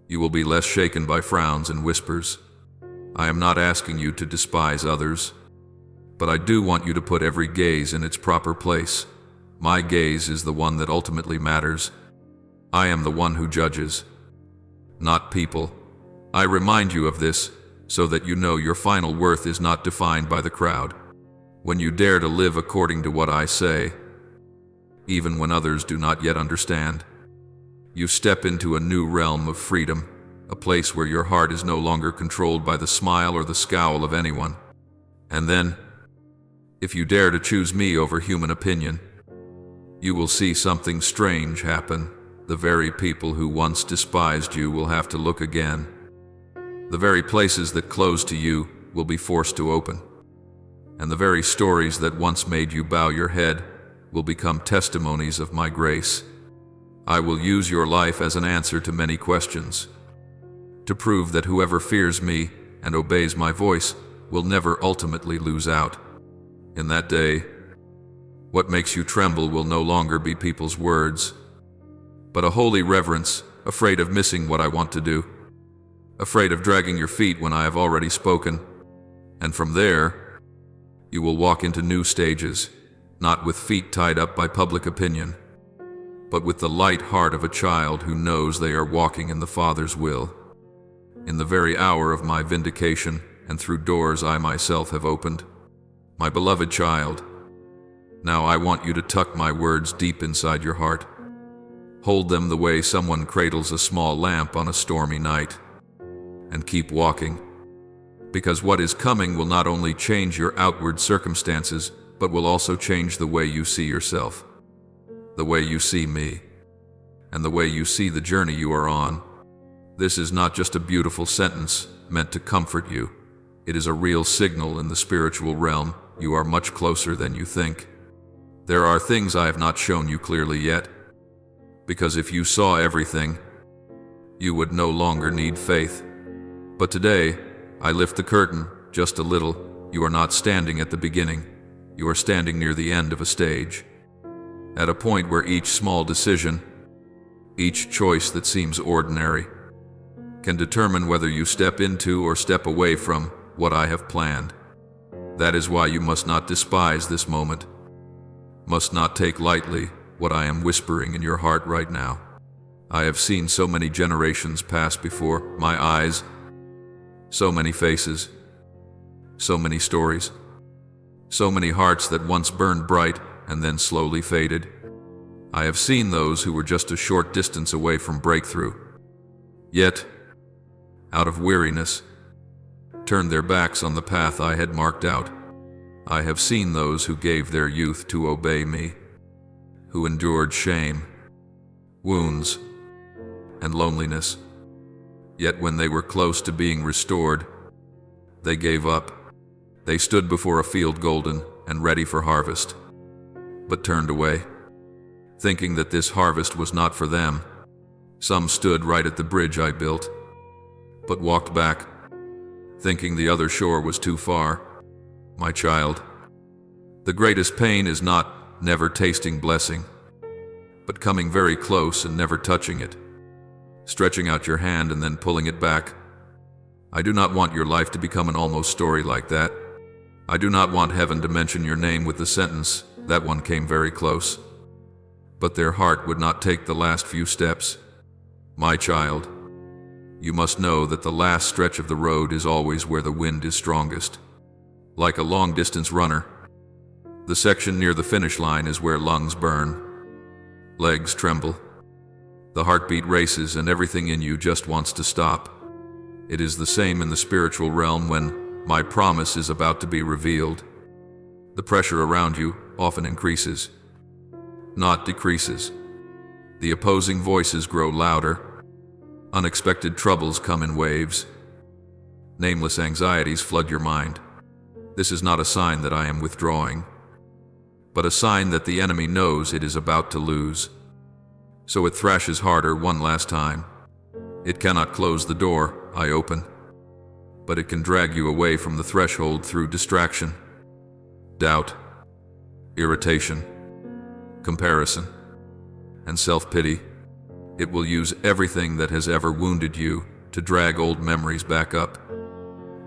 you will be less shaken by frowns and whispers. I am not asking you to despise others, but I do want you to put every gaze in its proper place. My gaze is the one that ultimately matters. I am the one who judges, not people. I remind you of this so that you know your final worth is not defined by the crowd. When you dare to live according to what I say, even when others do not yet understand, you step into a new realm of freedom, a place where your heart is no longer controlled by the smile or the scowl of anyone. And then, if you dare to choose me over human opinion, you will see something strange happen. The very people who once despised you will have to look again. The very places that closed to you will be forced to open. And the very stories that once made you bow your head will become testimonies of my grace. I will use your life as an answer to many questions, to prove that whoever fears me and obeys my voice will never ultimately lose out. In that day, what makes you tremble will no longer be people's words, but a holy reverence, afraid of missing what I want to do, afraid of dragging your feet when I have already spoken. And from there, you will walk into new stages, not with feet tied up by public opinion, but with the light heart of a child who knows they are walking in the Father's will. In the very hour of my vindication and through doors I myself have opened. My beloved child, now I want you to tuck my words deep inside your heart. Hold them the way someone cradles a small lamp on a stormy night, and keep walking, because what is coming will not only change your outward circumstances, but will also change the way you see yourself, the way you see me, and the way you see the journey you are on. This is not just a beautiful sentence meant to comfort you. It is a real signal in the spiritual realm. You are much closer than you think. There are things I have not shown you clearly yet, because if you saw everything, you would no longer need faith. But today, I lift the curtain just a little. You are not standing at the beginning. You are standing near the end of a stage, at a point where each small decision, each choice that seems ordinary, can determine whether you step into or step away from what I have planned. That is why you must not despise this moment, must not take lightly what I am whispering in your heart right now. I have seen so many generations pass before my eyes, so many faces, so many stories, so many hearts that once burned bright and then slowly faded. I have seen those who were just a short distance away from breakthrough, yet, out of weariness, turned their backs on the path I had marked out. I have seen those who gave their youth to obey me, who endured shame, wounds, and loneliness. Yet when they were close to being restored, they gave up. They stood before a field golden and ready for harvest, but turned away, thinking that this harvest was not for them. Some stood right at the bridge I built, but walked back, thinking the other shore was too far. My child, the greatest pain is not never tasting blessing, but coming very close and never touching it, stretching out your hand and then pulling it back. I do not want your life to become an almost story like that. I do not want heaven to mention your name with the sentence, "That one came very close." But their heart would not take the last few steps. My child, you must know that the last stretch of the road is always where the wind is strongest. Like a long-distance runner, the section near the finish line is where lungs burn, legs tremble, the heartbeat races, and everything in you just wants to stop. It is the same in the spiritual realm when my promise is about to be revealed. The pressure around you often increases, not decreases. The opposing voices grow louder. Unexpected troubles come in waves. Nameless anxieties flood your mind. This is not a sign that I am withdrawing, but a sign that the enemy knows it is about to lose. So it thrashes harder one last time. It cannot close the door I open, but it can drag you away from the threshold through distraction, doubt, irritation, comparison, and self-pity. It will use everything that has ever wounded you to drag old memories back up,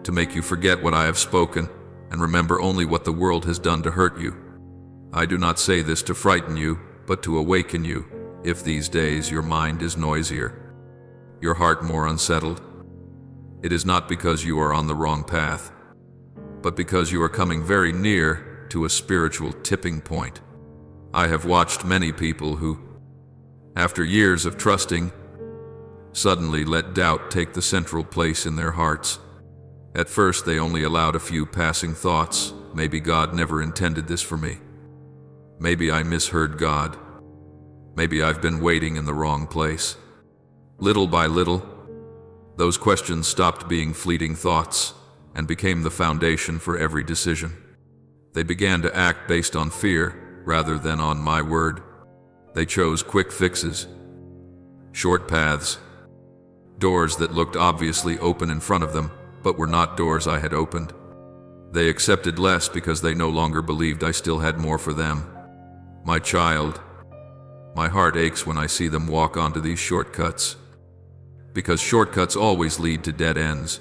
to make you forget what I have spoken and remember only what the world has done to hurt you. I do not say this to frighten you, but to awaken you, if these days your mind is noisier, your heart more unsettled. It is not because you are on the wrong path, but because you are coming very near to a spiritual tipping point. I have watched many people who, after years of trusting, suddenly let doubt take the central place in their hearts. At first they only allowed a few passing thoughts. Maybe God never intended this for me. Maybe I misheard God. Maybe I've been waiting in the wrong place. Little by little, those questions stopped being fleeting thoughts and became the foundation for every decision. They began to act based on fear rather than on my word. They chose quick fixes, short paths, doors that looked obviously open in front of them, but were not doors I had opened. They accepted less because they no longer believed I still had more for them. My child, my heart aches when I see them walk onto these shortcuts, because shortcuts always lead to dead ends,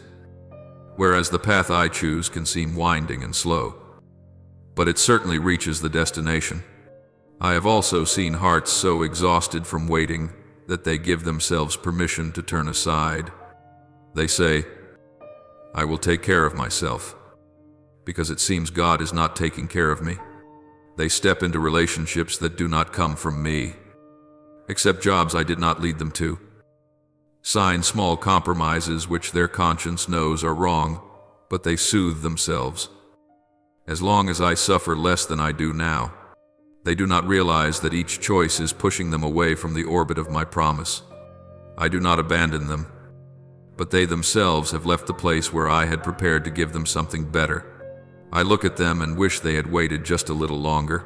whereas the path I choose can seem winding and slow, but it certainly reaches the destination. I have also seen hearts so exhausted from waiting that they give themselves permission to turn aside. They say, "I will take care of myself," because it seems God is not taking care of me. They step into relationships that do not come from me, accept jobs I did not lead them to, sign small compromises which their conscience knows are wrong, but they soothe themselves. As long as I suffer less than I do now, they do not realize that each choice is pushing them away from the orbit of my promise. I do not abandon them, but they themselves have left the place where I had prepared to give them something better. I look at them and wish they had waited just a little longer,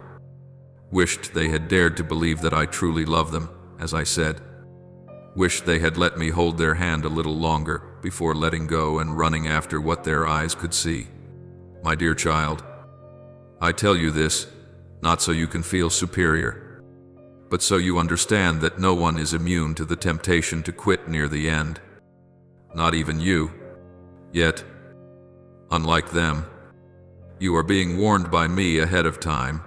wished they had dared to believe that I truly love them, as I said, wished they had let me hold their hand a little longer before letting go and running after what their eyes could see. My dear child, I tell you this, not so you can feel superior, but so you understand that no one is immune to the temptation to quit near the end. Not even you. Yet, unlike them, you are being warned by me ahead of time.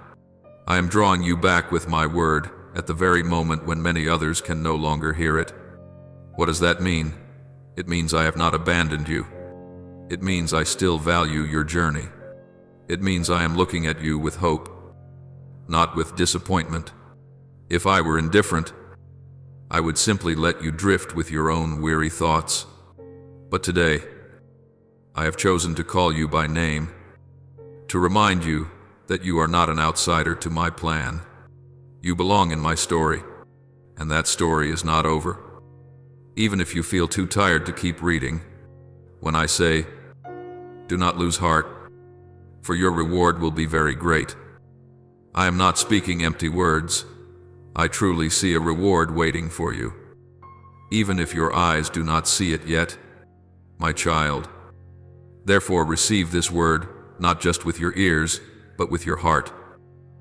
I am drawing you back with my word at the very moment when many others can no longer hear it. What does that mean? It means I have not abandoned you. It means I still value your journey. It means I am looking at you with hope, not with disappointment. If I were indifferent, I would simply let you drift with your own weary thoughts. But today, I have chosen to call you by name, to remind you that you are not an outsider to my plan. You belong in my story, and that story is not over. Even if you feel too tired to keep reading, when I say, do not lose heart, for your reward will be very great. I am not speaking empty words. I truly see a reward waiting for you, even if your eyes do not see it yet, my child. Therefore receive this word, not just with your ears, but with your heart.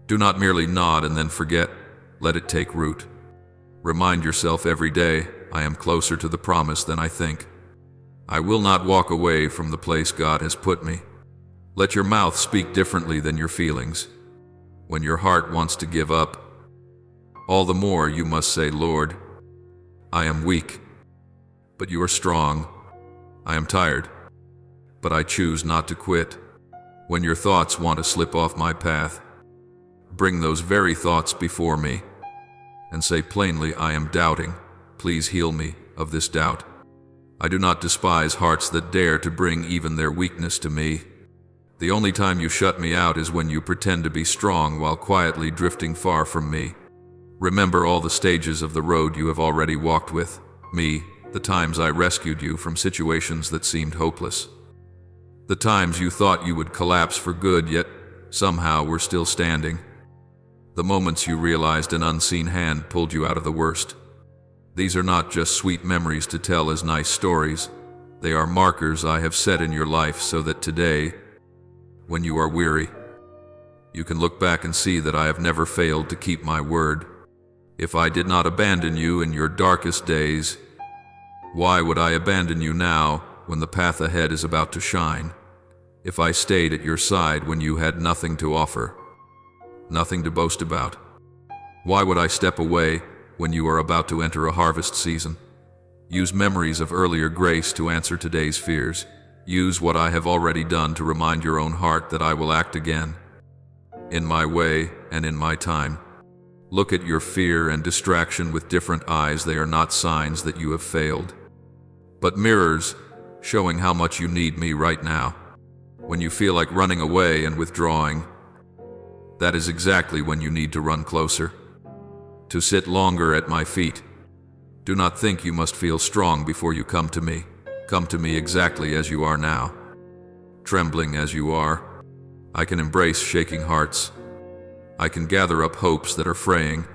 Do not merely nod and then forget. Let it take root. Remind yourself every day, I am closer to the promise than I think. I will not walk away from the place God has put me. Let your mouth speak differently than your feelings. When your heart wants to give up, all the more you must say, Lord, I am weak, but you are strong. I am tired, but I choose not to quit. When your thoughts want to slip off my path, bring those very thoughts before me and say plainly, I am doubting. Please heal me of this doubt. I do not despise hearts that dare to bring even their weakness to me. The only time you shut me out is when you pretend to be strong while quietly drifting far from me. Remember all the stages of the road you have already walked with me, the times I rescued you from situations that seemed hopeless. The times you thought you would collapse for good, yet somehow were still standing. The moments you realized an unseen hand pulled you out of the worst. These are not just sweet memories to tell as nice stories. They are markers I have set in your life so that today, when you are weary, you can look back and see that I have never failed to keep my word. If I did not abandon you in your darkest days, why would I abandon you now when the path ahead is about to shine? If I stayed at your side when you had nothing to offer, nothing to boast about, why would I step away when you are about to enter a harvest season? Use memories of earlier grace to answer today's fears. Use what I have already done to remind your own heart that I will act again, in my way and in my time. Look at your fear and distraction with different eyes. They are not signs that you have failed, but mirrors showing how much you need me right now. When you feel like running away and withdrawing, that is exactly when you need to run closer, to sit longer at my feet. Do not think you must feel strong before you come to me. Come to me exactly as you are now. Trembling as you are, I can embrace shaking hearts. I can gather up hopes that are fraying.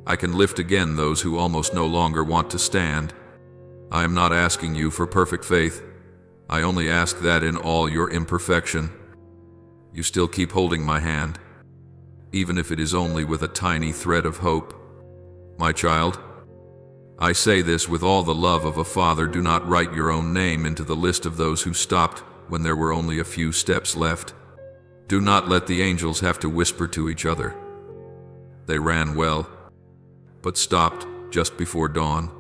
I can lift again those who almost no longer want to stand. I am not asking you for perfect faith. I only ask that in all your imperfection, you still keep holding my hand, even if it is only with a tiny thread of hope. My child, I say this with all the love of a father. Do not write your own name into the list of those who stopped when there were only a few steps left. Do not let the angels have to whisper to each other. They ran well, but stopped just before dawn.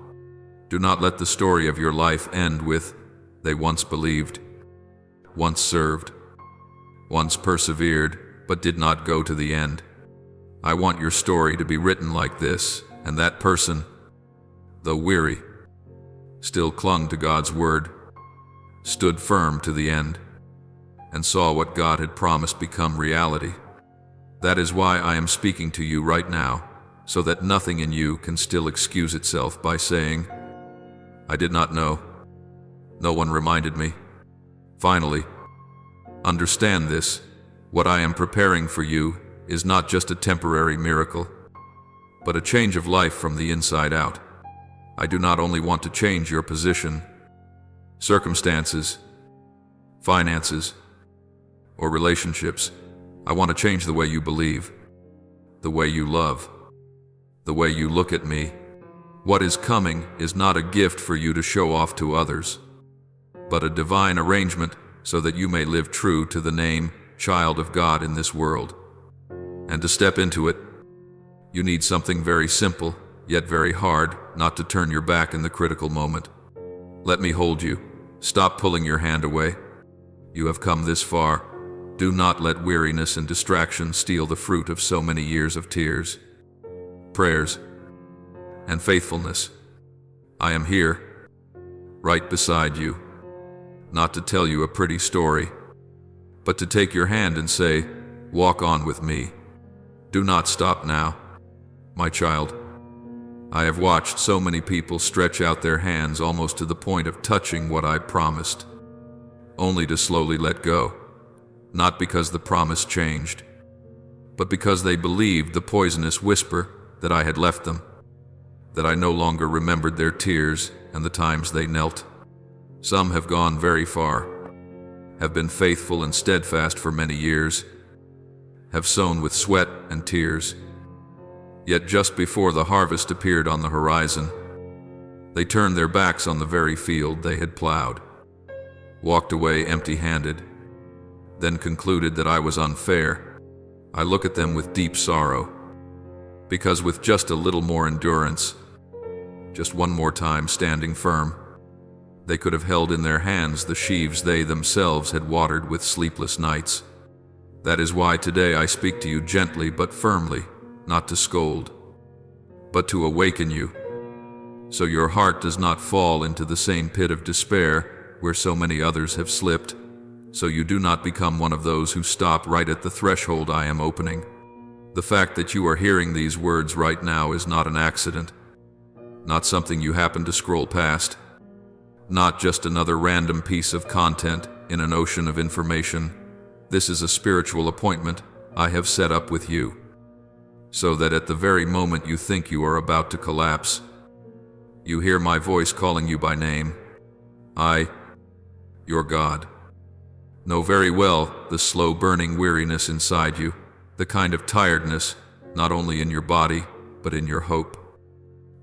Do not let the story of your life end with, they once believed, once served, once persevered, but did not go to the end. I want your story to be written like this, and that person, though weary, still clung to God's word, stood firm to the end, and saw what God had promised become reality. That is why I am speaking to you right now, so that nothing in you can still excuse itself by saying, I did not know. No one reminded me. Finally, understand this. What I am preparing for you is not just a temporary miracle, but a change of life from the inside out. I do not only want to change your position, circumstances, finances, or relationships. I want to change the way you believe, the way you love, the way you look at me. What is coming is not a gift for you to show off to others, but a divine arrangement so that you may live true to the name child of God in this world. And to step into it, you need something very simple, yet very hard, not to turn your back in the critical moment. Let me hold you. Stop pulling your hand away. You have come this far. Do not let weariness and distraction steal the fruit of so many years of tears, prayers, and faithfulness. I am here, right beside you, not to tell you a pretty story, but to take your hand and say, walk on with me. Do not stop now, my child. I have watched so many people stretch out their hands almost to the point of touching what I promised, only to slowly let go, not because the promise changed, but because they believed the poisonous whisper that I had left them, that I no longer remembered their tears and the times they knelt. Some have gone very far, have been faithful and steadfast for many years, have sown with sweat and tears. Yet just before the harvest appeared on the horizon, they turned their backs on the very field they had plowed, walked away empty-handed, then concluded that I was unfair. I look at them with deep sorrow, because with just a little more endurance, just one more time standing firm, they could have held in their hands the sheaves they themselves had watered with sleepless nights. That is why today I speak to you gently but firmly, not to scold, but to awaken you, so your heart does not fall into the same pit of despair where so many others have slipped, so you do not become one of those who stop right at the threshold I am opening. The fact that you are hearing these words right now is not an accident, not something you happen to scroll past, not just another random piece of content in an ocean of information. This is a spiritual appointment I have set up with you, so that at the very moment you think you are about to collapse, you hear my voice calling you by name. I, your God, know very well the slow burning weariness inside you, the kind of tiredness, not only in your body, but in your hope,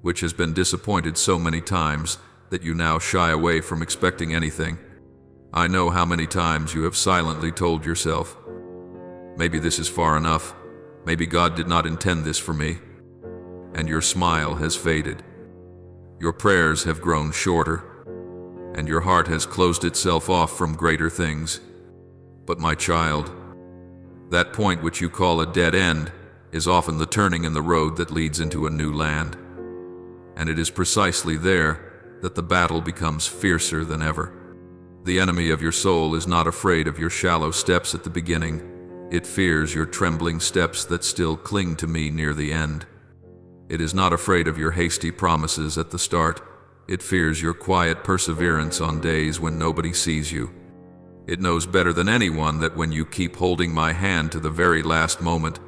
which has been disappointed so many times that you now shy away from expecting anything. I know how many times you have silently told yourself, maybe this is far enough, maybe God did not intend this for me, and your smile has faded. Your prayers have grown shorter, and your heart has closed itself off from greater things. But my child, that point which you call a dead end is often the turning in the road that leads into a new land. And it is precisely there that the battle becomes fiercer than ever. The enemy of your soul is not afraid of your shallow steps at the beginning. It fears your trembling steps that still cling to me near the end. It is not afraid of your hasty promises at the start. It fears your quiet perseverance on days when nobody sees you. It knows better than anyone that when you keep holding my hand to the very last moment,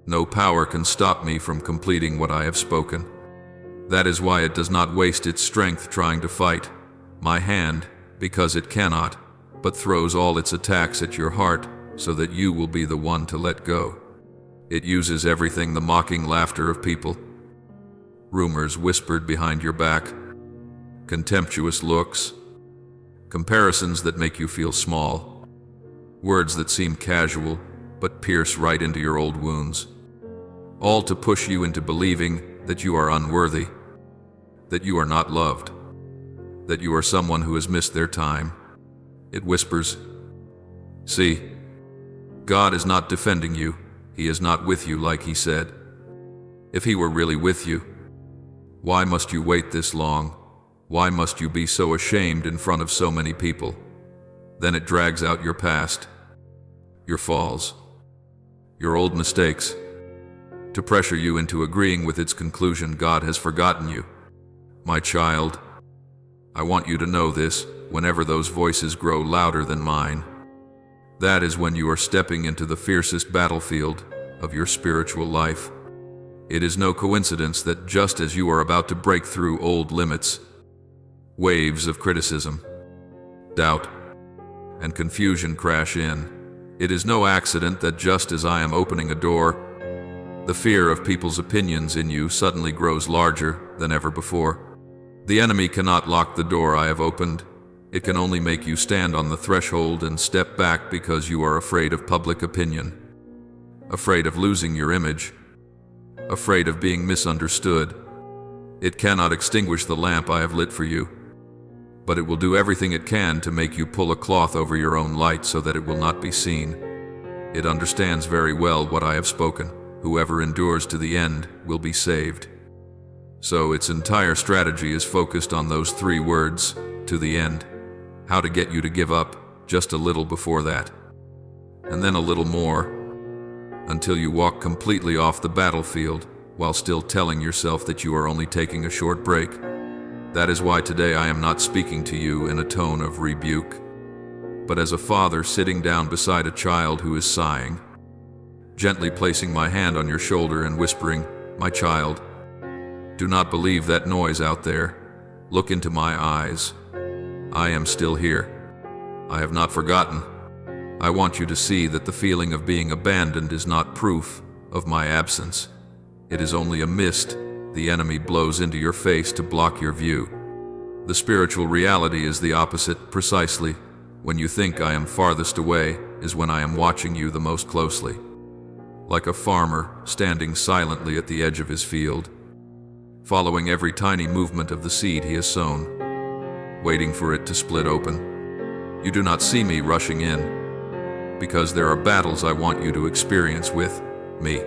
no power can stop me from completing what I have spoken. That is why it does not waste its strength trying to fight my hand, because it cannot, but throws all its attacks at your heart so that you will be the one to let go. It uses everything: the mocking laughter of people, rumors whispered behind your back, contemptuous looks, comparisons that make you feel small, words that seem casual but pierce right into your old wounds, all to push you into believing that you are unworthy, that you are not loved, that you are someone who has missed their time. It whispers, "See, God is not defending you. He is not with you like he said. If he were really with you, why must you wait this long? Why must you be so ashamed in front of so many people?" Then it drags out your past, your falls, your old mistakes, to pressure you into agreeing with its conclusion: God has forgotten you. My child, I want you to know this: whenever those voices grow louder than mine, that is when you are stepping into the fiercest battlefield of your spiritual life. It is no coincidence that just as you are about to break through old limits, waves of criticism, doubt, and confusion crash in, It is no accident that just as I am opening a door, the fear of people's opinions in you suddenly grows larger than ever before. The enemy cannot lock the door I have opened. It can only make you stand on the threshold and step back because you are afraid of public opinion, afraid of losing your image, afraid of being misunderstood. It cannot extinguish the lamp I have lit for you, but it will do everything it can to make you pull a cloth over your own light so that it will not be seen. It understands very well what I have spoken. Whoever endures to the end will be saved. So its entire strategy is focused on those 3 words, to the end. How to get you to give up just a little before that, and then a little more, until you walk completely off the battlefield while still telling yourself that you are only taking a short break. That is why today I am not speaking to you in a tone of rebuke, but as a father sitting down beside a child who is sighing, gently placing my hand on your shoulder and whispering, "My child, do not believe that noise out there. Look into my eyes. I am still here. I have not forgotten. I want you to see that the feeling of being abandoned is not proof of my absence. It is only a mist the enemy blows into your face to block your view. The spiritual reality is the opposite precisely. When you think I am farthest away is when I am watching you the most closely. Like a farmer standing silently at the edge of his field, following every tiny movement of the seed he has sown, waiting for it to split open. You do not see me rushing in, because there are battles I want you to experience with me.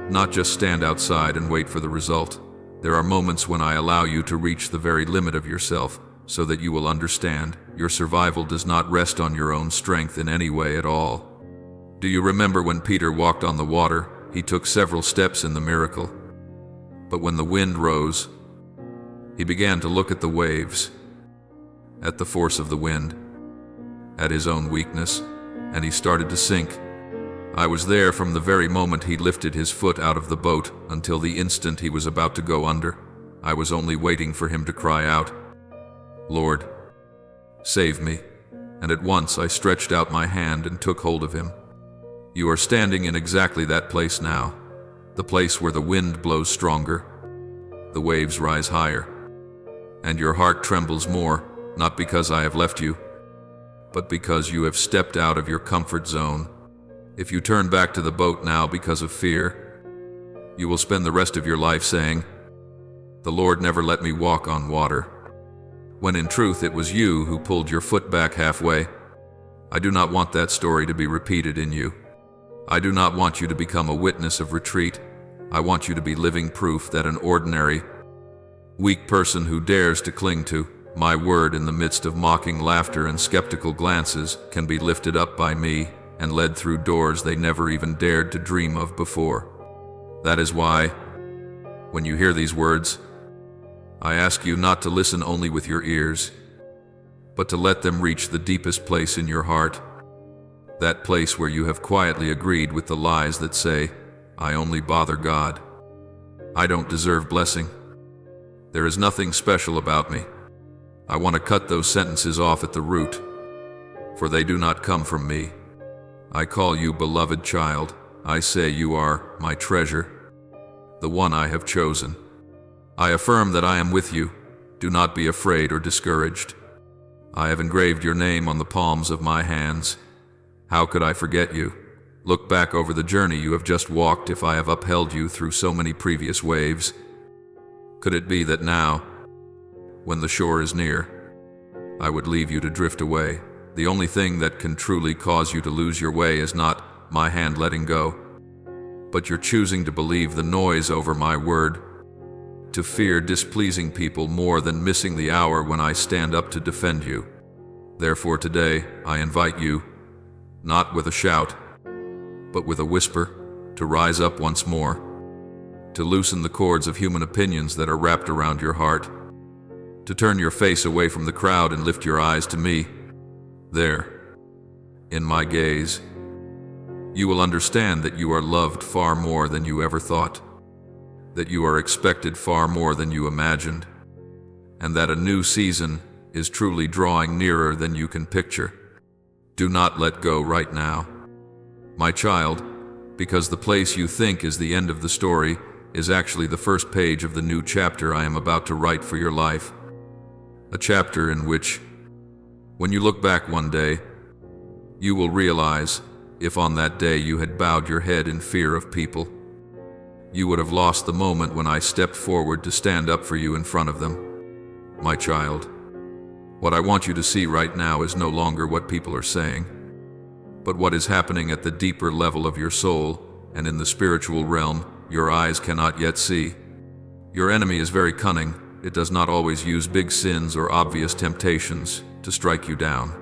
Not just stand outside and wait for the result. There are moments when I allow you to reach the very limit of yourself, so that you will understand your survival does not rest on your own strength in any way at all. Do you remember when Peter walked on the water? He took several steps in the miracle. But when the wind rose, he began to look at the waves, at the force of the wind, at his own weakness, and he started to sink. I was there from the very moment he lifted his foot out of the boat until the instant he was about to go under. I was only waiting for him to cry out, "Lord, save me." And at once I stretched out my hand and took hold of him. You are standing in exactly that place now, the place where the wind blows stronger, the waves rise higher, and your heart trembles more, not because I have left you, but because you have stepped out of your comfort zone. If you turn back to the boat now because of fear, you will spend the rest of your life saying, "The Lord never let me walk on water," when in truth it was you who pulled your foot back halfway. I do not want that story to be repeated in you. I do not want you to become a witness of retreat. I want you to be living proof that an ordinary, weak person who dares to cling to my word in the midst of mocking laughter and skeptical glances can be lifted up by me and led through doors they never even dared to dream of before. That is why, when you hear these words, I ask you not to listen only with your ears, but to let them reach the deepest place in your heart, that place where you have quietly agreed with the lies that say, "I only bother God. I don't deserve blessing. There is nothing special about me." I want to cut those sentences off at the root, for they do not come from me. I call you beloved child. I say you are my treasure, the one I have chosen. I affirm that I am with you. Do not be afraid or discouraged. I have engraved your name on the palms of my hands. How could I forget you? Look back over the journey you have just walked if I have upheld you through so many previous waves. Could it be that now, when the shore is near, I would leave you to drift away? The only thing that can truly cause you to lose your way is not my hand letting go, but your choosing to believe the noise over my word, to fear displeasing people more than missing the hour when I stand up to defend you. Therefore today, I invite you, not with a shout, but with a whisper, to rise up once more, to loosen the cords of human opinions that are wrapped around your heart, to turn your face away from the crowd and lift your eyes to me. There, in my gaze, you will understand that you are loved far more than you ever thought, that you are expected far more than you imagined, and that a new season is truly drawing nearer than you can picture. Do not let go right now. My child, because the place you think is the end of the story is actually the first page of the new chapter I am about to write for your life. A chapter in which, when you look back one day, you will realize, if on that day you had bowed your head in fear of people, you would have lost the moment when I stepped forward to stand up for you in front of them. My child, what I want you to see right now is no longer what people are saying, but what is happening at the deeper level of your soul and in the spiritual realm your eyes cannot yet see. Your enemy is very cunning. It does not always use big sins or obvious temptations to strike you down,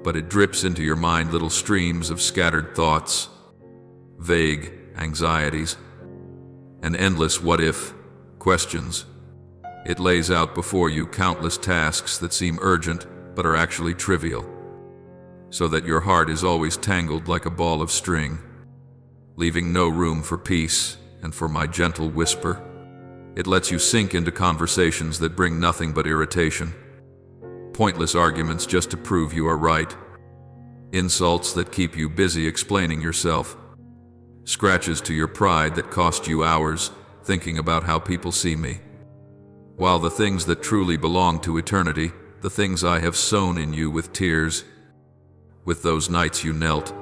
but it drips into your mind little streams of scattered thoughts, vague anxieties, and endless what-if questions. It lays out before you countless tasks that seem urgent but are actually trivial, so that your heart is always tangled like a ball of string, leaving no room for peace and for my gentle whisper. It lets you sink into conversations that bring nothing but irritation, pointless arguments just to prove you are right, insults that keep you busy explaining yourself, scratches to your pride that cost you hours thinking about how people see me. While the things that truly belong to eternity, the things I have sown in you with tears, with those nights you knelt,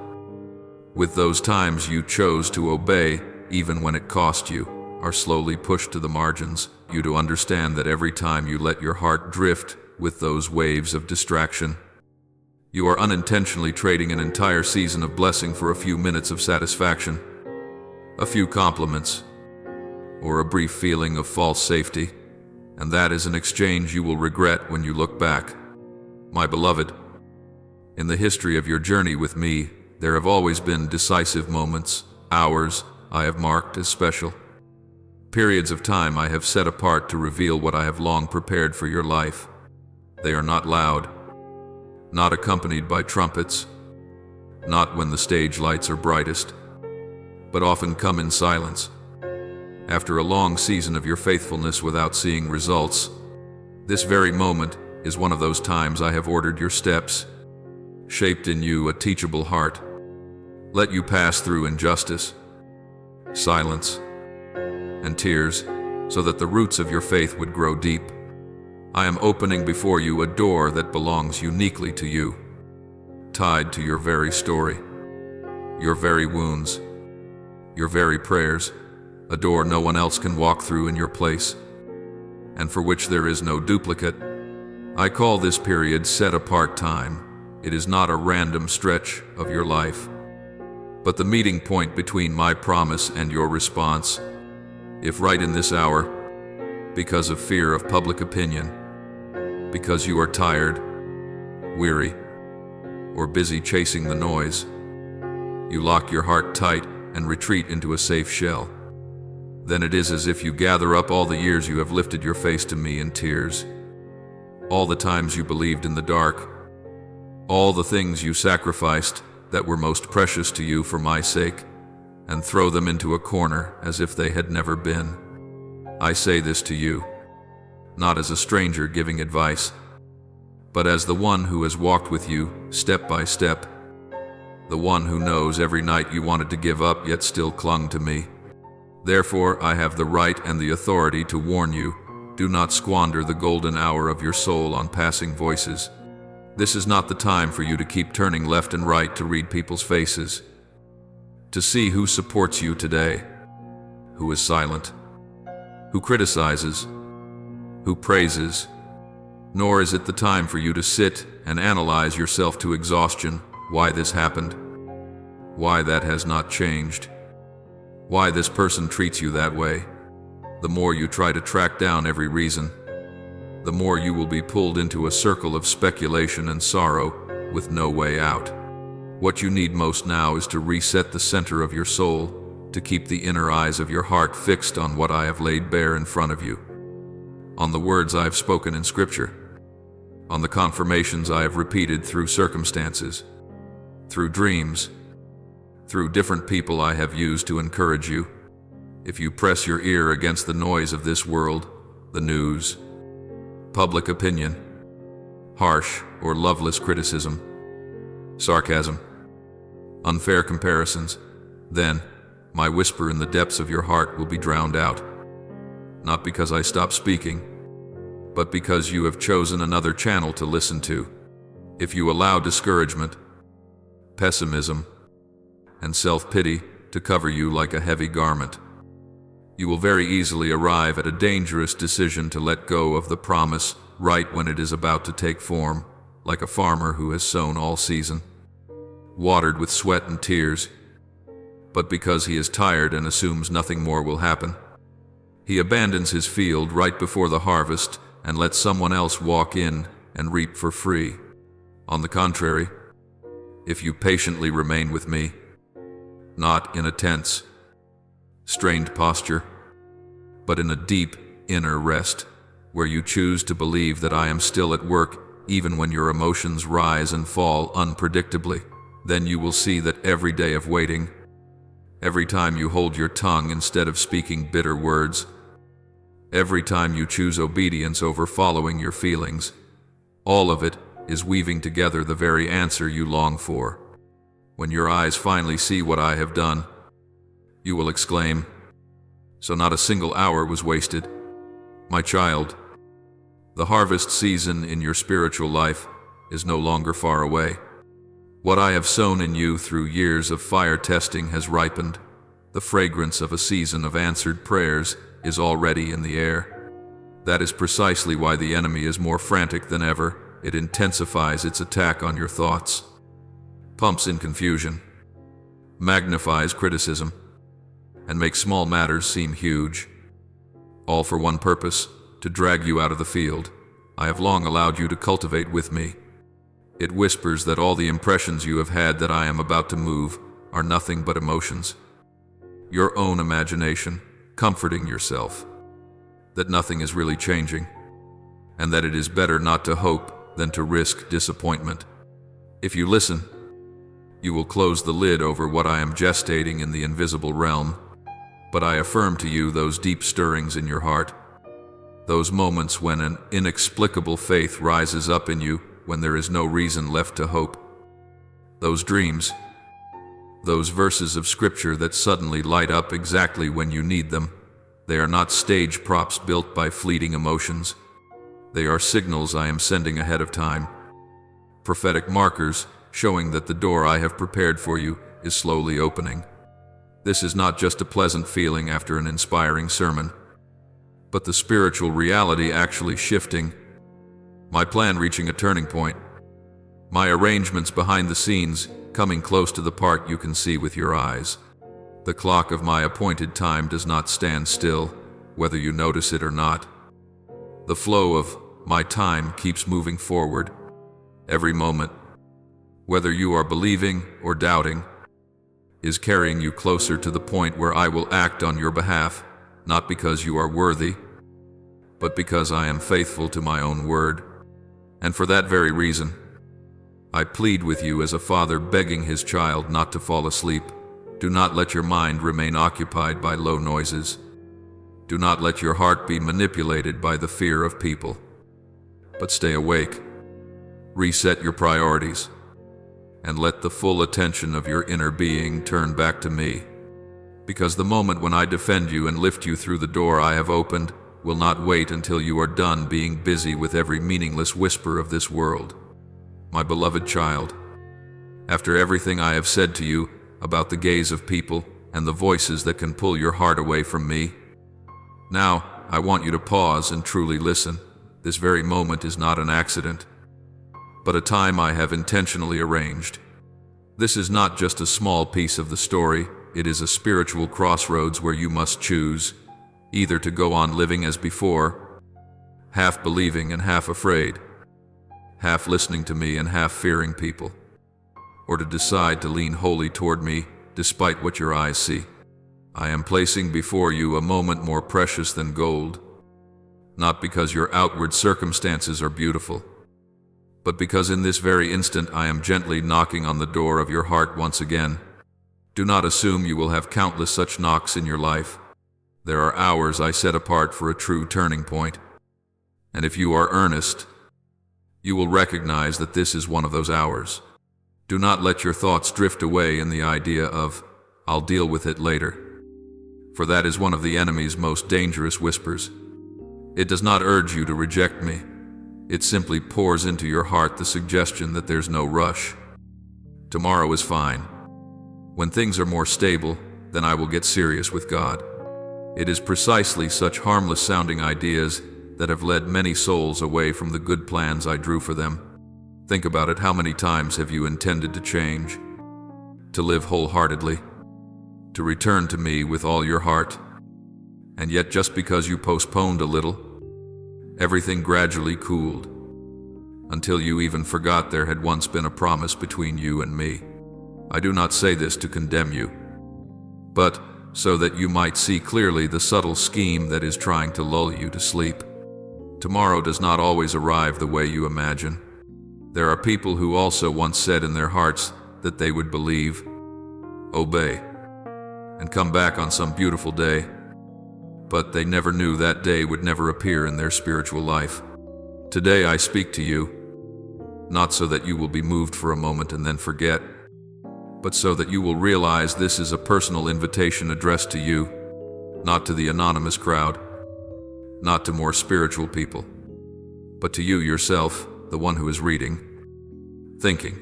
with those times you chose to obey even when it cost you, are slowly pushed to the margins. You to understand that every time you let your heart drift with those waves of distraction, you are unintentionally trading an entire season of blessing for a few minutes of satisfaction, a few compliments, or a brief feeling of false safety, and that is an exchange you will regret when you look back. My beloved, in the history of your journey with me, there have always been decisive moments, hours I have marked as special, periods of time I have set apart to reveal what I have long prepared for your life. They are not loud, not accompanied by trumpets, not when the stage lights are brightest, but often come in silence. After a long season of your faithfulness without seeing results, this very moment is one of those times I have ordered your steps, shaped in you a teachable heart, let you pass through injustice, silence, and tears, so that the roots of your faith would grow deep. I am opening before you a door that belongs uniquely to you, tied to your very story, your very wounds, your very prayers, a door no one else can walk through in your place, and for which there is no duplicate. I call this period set-apart time. It is not a random stretch of your life, but the meeting point between my promise and your response. If right in this hour, because of fear of public opinion, because you are tired, weary, or busy chasing the noise, you lock your heart tight and retreat into a safe shell, then it is as if you gather up all the years you have lifted your face to me in tears, all the times you believed in the dark, all the things you sacrificed that were most precious to you for my sake, and throw them into a corner as if they had never been. I say this to you, not as a stranger giving advice, but as the one who has walked with you step by step, the one who knows every night you wanted to give up yet still clung to me. Therefore, I have the right and the authority to warn you, do not squander the golden hour of your soul on passing voices. This is not the time for you to keep turning left and right to read people's faces, to see who supports you today, who is silent, who criticizes, who praises. Nor is it the time for you to sit and analyze yourself to exhaustion, why this happened, why that has not changed, why this person treats you that way. The more you try to track down every reason, the more you will be pulled into a circle of speculation and sorrow with no way out. What you need most now is to reset the center of your soul, to keep the inner eyes of your heart fixed on what I have laid bare in front of you, on the words I have spoken in Scripture, on the confirmations I have repeated through circumstances, through dreams, through different people I have used to encourage you. If you press your ear against the noise of this world, the news, public opinion, harsh or loveless criticism, sarcasm, unfair comparisons, then my whisper in the depths of your heart will be drowned out. Not because I stop speaking, but because you have chosen another channel to listen to. If you allow discouragement, pessimism, and self-pity to cover you like a heavy garment, you will very easily arrive at a dangerous decision to let go of the promise right when it is about to take form, like a farmer who has sown all season, watered with sweat and tears, but because he is tired and assumes nothing more will happen, he abandons his field right before the harvest and lets someone else walk in and reap for free. On the contrary, if you patiently remain with me, not in a tense, strained posture, but in a deep inner rest, where you choose to believe that I am still at work even when your emotions rise and fall unpredictably, then you will see that every day of waiting, every time you hold your tongue instead of speaking bitter words, every time you choose obedience over following your feelings, all of it is weaving together the very answer you long for. When your eyes finally see what I have done, you will exclaim, "So not a single hour was wasted." My child, the harvest season in your spiritual life is no longer far away. What I have sown in you through years of fire testing has ripened. The fragrance of a season of answered prayers is already in the air. That is precisely why the enemy is more frantic than ever. It intensifies its attack on your thoughts, pumps in confusion, magnifies criticism, and makes small matters seem huge. All for one purpose, to drag you out of the field I have long allowed you to cultivate with me. It whispers that all the impressions you have had that I am about to move are nothing but emotions. Your own imagination, comforting yourself that nothing is really changing, and that it is better not to hope than to risk disappointment. If you listen, you will close the lid over what I am gestating in the invisible realm, but I affirm to you those deep stirrings in your heart, those moments when an inexplicable faith rises up in you when there is no reason left to hope, those dreams, those verses of scripture that suddenly light up exactly when you need them. They are not stage props built by fleeting emotions. They are signals I am sending ahead of time, prophetic markers showing that the door I have prepared for you is slowly opening. This is not just a pleasant feeling after an inspiring sermon, but the spiritual reality actually shifting, my plan reaching a turning point, my arrangements behind the scenes coming close to the part you can see with your eyes. The clock of my appointed time does not stand still, whether you notice it or not. The flow of my time keeps moving forward. Every moment, whether you are believing or doubting, is carrying you closer to the point where I will act on your behalf, not because you are worthy, but because I am faithful to my own word. And for that very reason, I plead with you as a father begging his child not to fall asleep. Do not let your mind remain occupied by low noises. Do not let your heart be manipulated by the fear of people, but stay awake. Reset your priorities, and let the full attention of your inner being turn back to me. Because the moment when I defend you and lift you through the door I have opened will not wait until you are done being busy with every meaningless whisper of this world. My beloved child, after everything I have said to you about the gaze of people and the voices that can pull your heart away from me, now I want you to pause and truly listen. This very moment is not an accident, but a time I have intentionally arranged. This is not just a small piece of the story, it is a spiritual crossroads where you must choose, either to go on living as before, half believing and half afraid, half listening to me and half fearing people, or to decide to lean wholly toward me despite what your eyes see. I am placing before you a moment more precious than gold, not because your outward circumstances are beautiful, but because in this very instant I am gently knocking on the door of your heart once again. Do not assume you will have countless such knocks in your life. There are hours I set apart for a true turning point, and if you are earnest, you will recognize that this is one of those hours. Do not let your thoughts drift away in the idea of, "I'll deal with it later," for that is one of the enemy's most dangerous whispers. It does not urge you to reject me. It simply pours into your heart the suggestion that there's no rush. Tomorrow is fine. When things are more stable, then I will get serious with God. It is precisely such harmless-sounding ideas that have led many souls away from the good plans I drew for them. Think about it. How many times have you intended to change, to live wholeheartedly, to return to me with all your heart? And yet, just because you postponed a little, everything gradually cooled, until you even forgot there had once been a promise between you and me. I do not say this to condemn you, but so that you might see clearly the subtle scheme that is trying to lull you to sleep. Tomorrow does not always arrive the way you imagine. There are people who also once said in their hearts that they would believe, obey, and come back on some beautiful day, but they never knew that day would never appear in their spiritual life. Today I speak to you, not so that you will be moved for a moment and then forget, but so that you will realize this is a personal invitation addressed to you, not to the anonymous crowd, not to more spiritual people, but to you yourself, the one who is reading, thinking,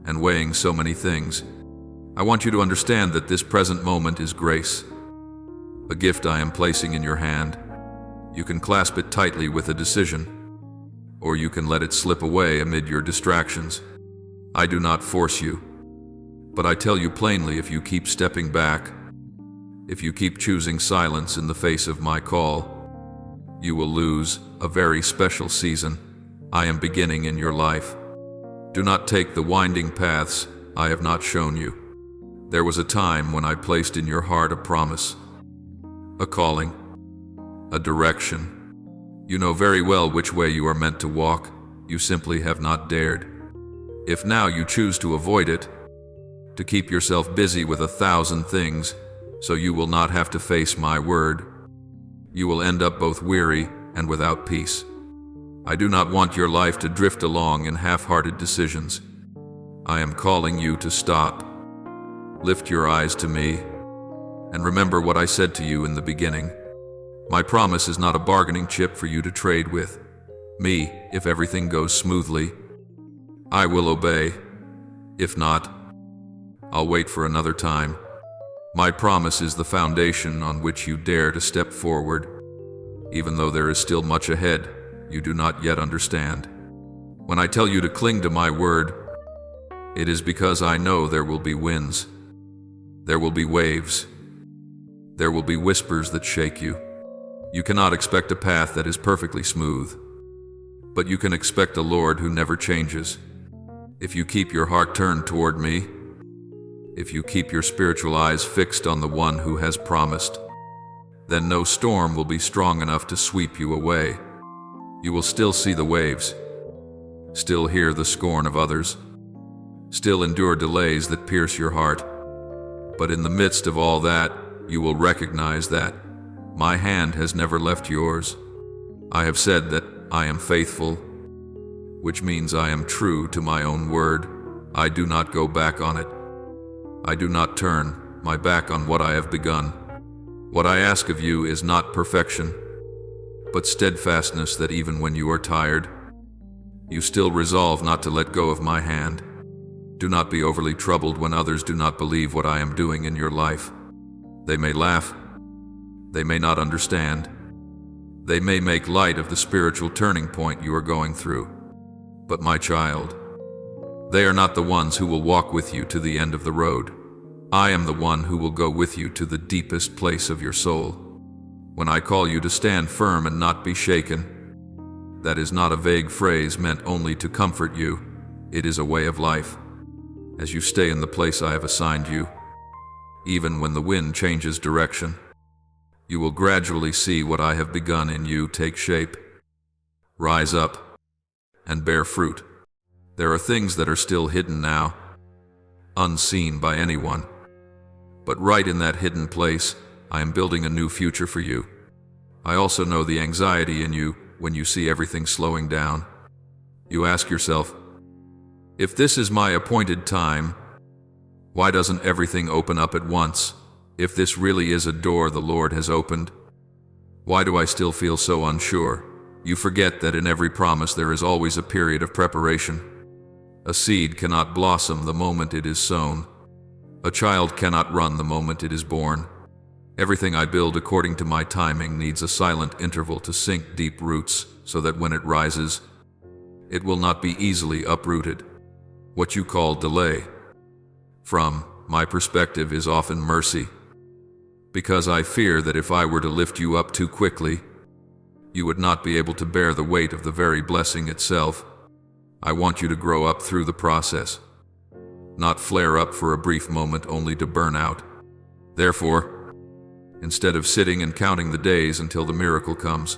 and weighing so many things. I want you to understand that this present moment is grace, a gift I am placing in your hand. You can clasp it tightly with a decision, or you can let it slip away amid your distractions. I do not force you, but I tell you plainly, if you keep stepping back, if you keep choosing silence in the face of my call, you will lose a very special season I am beginning in your life. Do not take the winding paths I have not shown you. There was a time when I placed in your heart a promise, a calling, a direction. You know very well which way you are meant to walk, you simply have not dared. If now you choose to avoid it, to keep yourself busy with 1,000 things, so you will not have to face my word, you will end up both weary and without peace. I do not want your life to drift along in half-hearted decisions. I am calling you to stop. Lift your eyes to me, and remember what I said to you in the beginning. My promise is not a bargaining chip for you to trade with. Me, if everything goes smoothly, I will obey. If not, I'll wait for another time. My promise is the foundation on which you dare to step forward, even though there is still much ahead you do not yet understand. When I tell you to cling to my word, it is because I know there will be winds, there will be waves, there will be whispers that shake you. You cannot expect a path that is perfectly smooth, but you can expect a Lord who never changes. If you keep your heart turned toward me, if you keep your spiritual eyes fixed on the one who has promised, then no storm will be strong enough to sweep you away. You will still see the waves, still hear the scorn of others, still endure delays that pierce your heart. But in the midst of all that, you will recognize that my hand has never left yours. I have said that I am faithful, which means I am true to my own word. I do not go back on it. I do not turn my back on what I have begun. What I ask of you is not perfection, but steadfastness, that even when you are tired, you still resolve not to let go of my hand. Do not be overly troubled when others do not believe what I am doing in your life. They may laugh, they may not understand, they may make light of the spiritual turning point you are going through. But my child, they are not the ones who will walk with you to the end of the road. I am the one who will go with you to the deepest place of your soul. When I call you to stand firm and not be shaken, that is not a vague phrase meant only to comfort you. It is a way of life. As you stay in the place I have assigned you, even when the wind changes direction, you will gradually see what I have begun in you take shape, rise up, and bear fruit. There are things that are still hidden now, unseen by anyone. But right in that hidden place, I am building a new future for you. I also know the anxiety in you when you see everything slowing down. You ask yourself, If this is my appointed time, why doesn't everything open up at once? If this really is a door the Lord has opened, why do I still feel so unsure? You forget that in every promise there is always a period of preparation. A seed cannot blossom the moment it is sown. A child cannot run the moment it is born. Everything I build according to my timing needs a silent interval to sink deep roots, so that when it rises, it will not be easily uprooted. What you call delay, from my perspective, is often mercy, because I fear that if I were to lift you up too quickly, you would not be able to bear the weight of the very blessing itself. I want you to grow up through the process, not flare up for a brief moment only to burn out. Therefore, instead of sitting and counting the days until the miracle comes,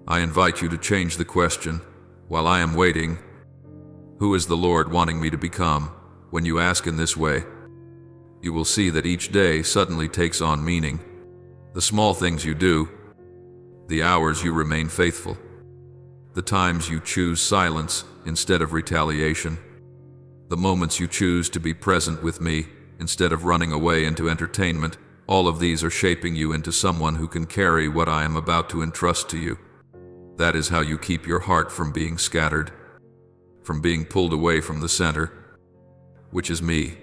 I invite you to change the question. While I am waiting, who is the Lord wanting me to become? When you ask in this way, you will see that each day suddenly takes on meaning. The small things you do, the hours you remain faithful, the times you choose silence instead of retaliation, the moments you choose to be present with me instead of running away into entertainment, all of these are shaping you into someone who can carry what I am about to entrust to you. That is how you keep your heart from being scattered, from being pulled away from the center, which is me.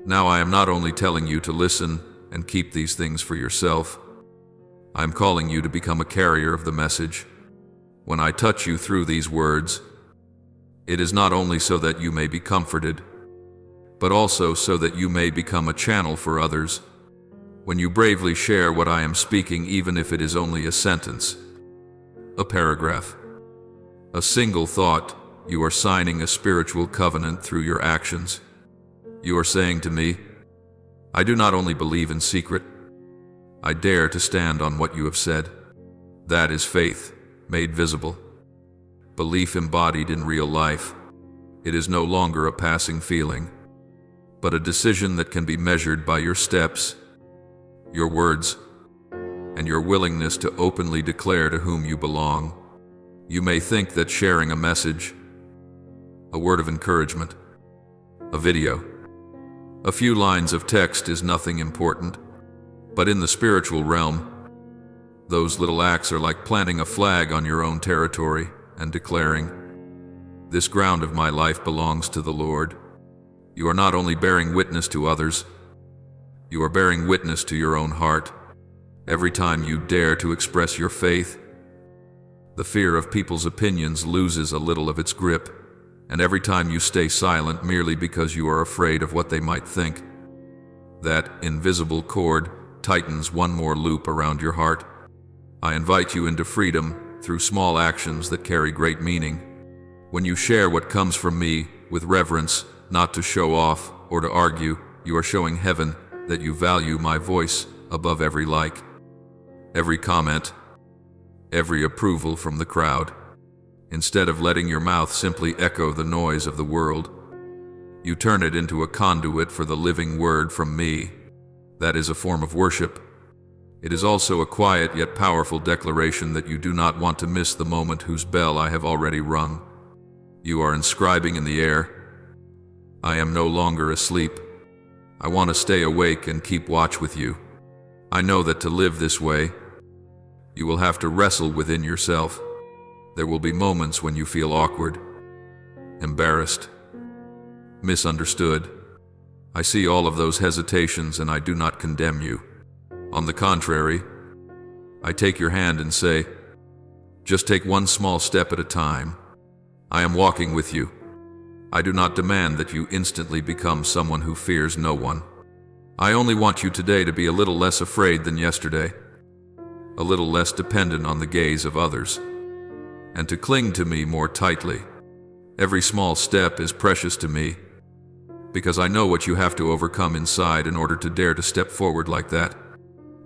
Now I am not only telling you to listen and keep these things for yourself, I am calling you to become a carrier of the message. When I touch you through these words, it is not only so that you may be comforted, but also so that you may become a channel for others. When you bravely share what I am speaking, even if it is only a sentence, a paragraph, a single thought, you are signing a spiritual covenant through your actions. You are saying to me, I do not only believe in secret, I dare to stand on what you have said. That is faith made visible, belief embodied in real life. It is no longer a passing feeling, but a decision that can be measured by your steps, your words, and your willingness to openly declare to whom you belong. You may think that sharing a message, a word of encouragement, a video, a few lines of text is nothing important, but in the spiritual realm, those little acts are like planting a flag on your own territory and declaring, "This ground of my life belongs to the Lord." You are not only bearing witness to others, you are bearing witness to your own heart. Every time you dare to express your faith, the fear of people's opinions loses a little of its grip, and every time you stay silent merely because you are afraid of what they might think, that invisible cord tightens one more loop around your heart. I invite you into freedom through small actions that carry great meaning. When you share what comes from me with reverence, not to show off or to argue, you are showing heaven that you value my voice above every like, every comment, every approval from the crowd. Instead of letting your mouth simply echo the noise of the world, you turn it into a conduit for the living word from me. That is a form of worship. It is also a quiet yet powerful declaration that you do not want to miss the moment whose bell I have already rung. You are inscribing in the air, I am no longer asleep. I want to stay awake and keep watch with you. I know that to live this way, you will have to wrestle within yourself. There will be moments when you feel awkward, embarrassed, misunderstood. I see all of those hesitations and I do not condemn you. On the contrary, I take your hand and say, just take one small step at a time. I am walking with you. I do not demand that you instantly become someone who fears no one. I only want you today to be a little less afraid than yesterday, a little less dependent on the gaze of others, and to cling to me more tightly. Every small step is precious to me, because I know what you have to overcome inside in order to dare to step forward like that.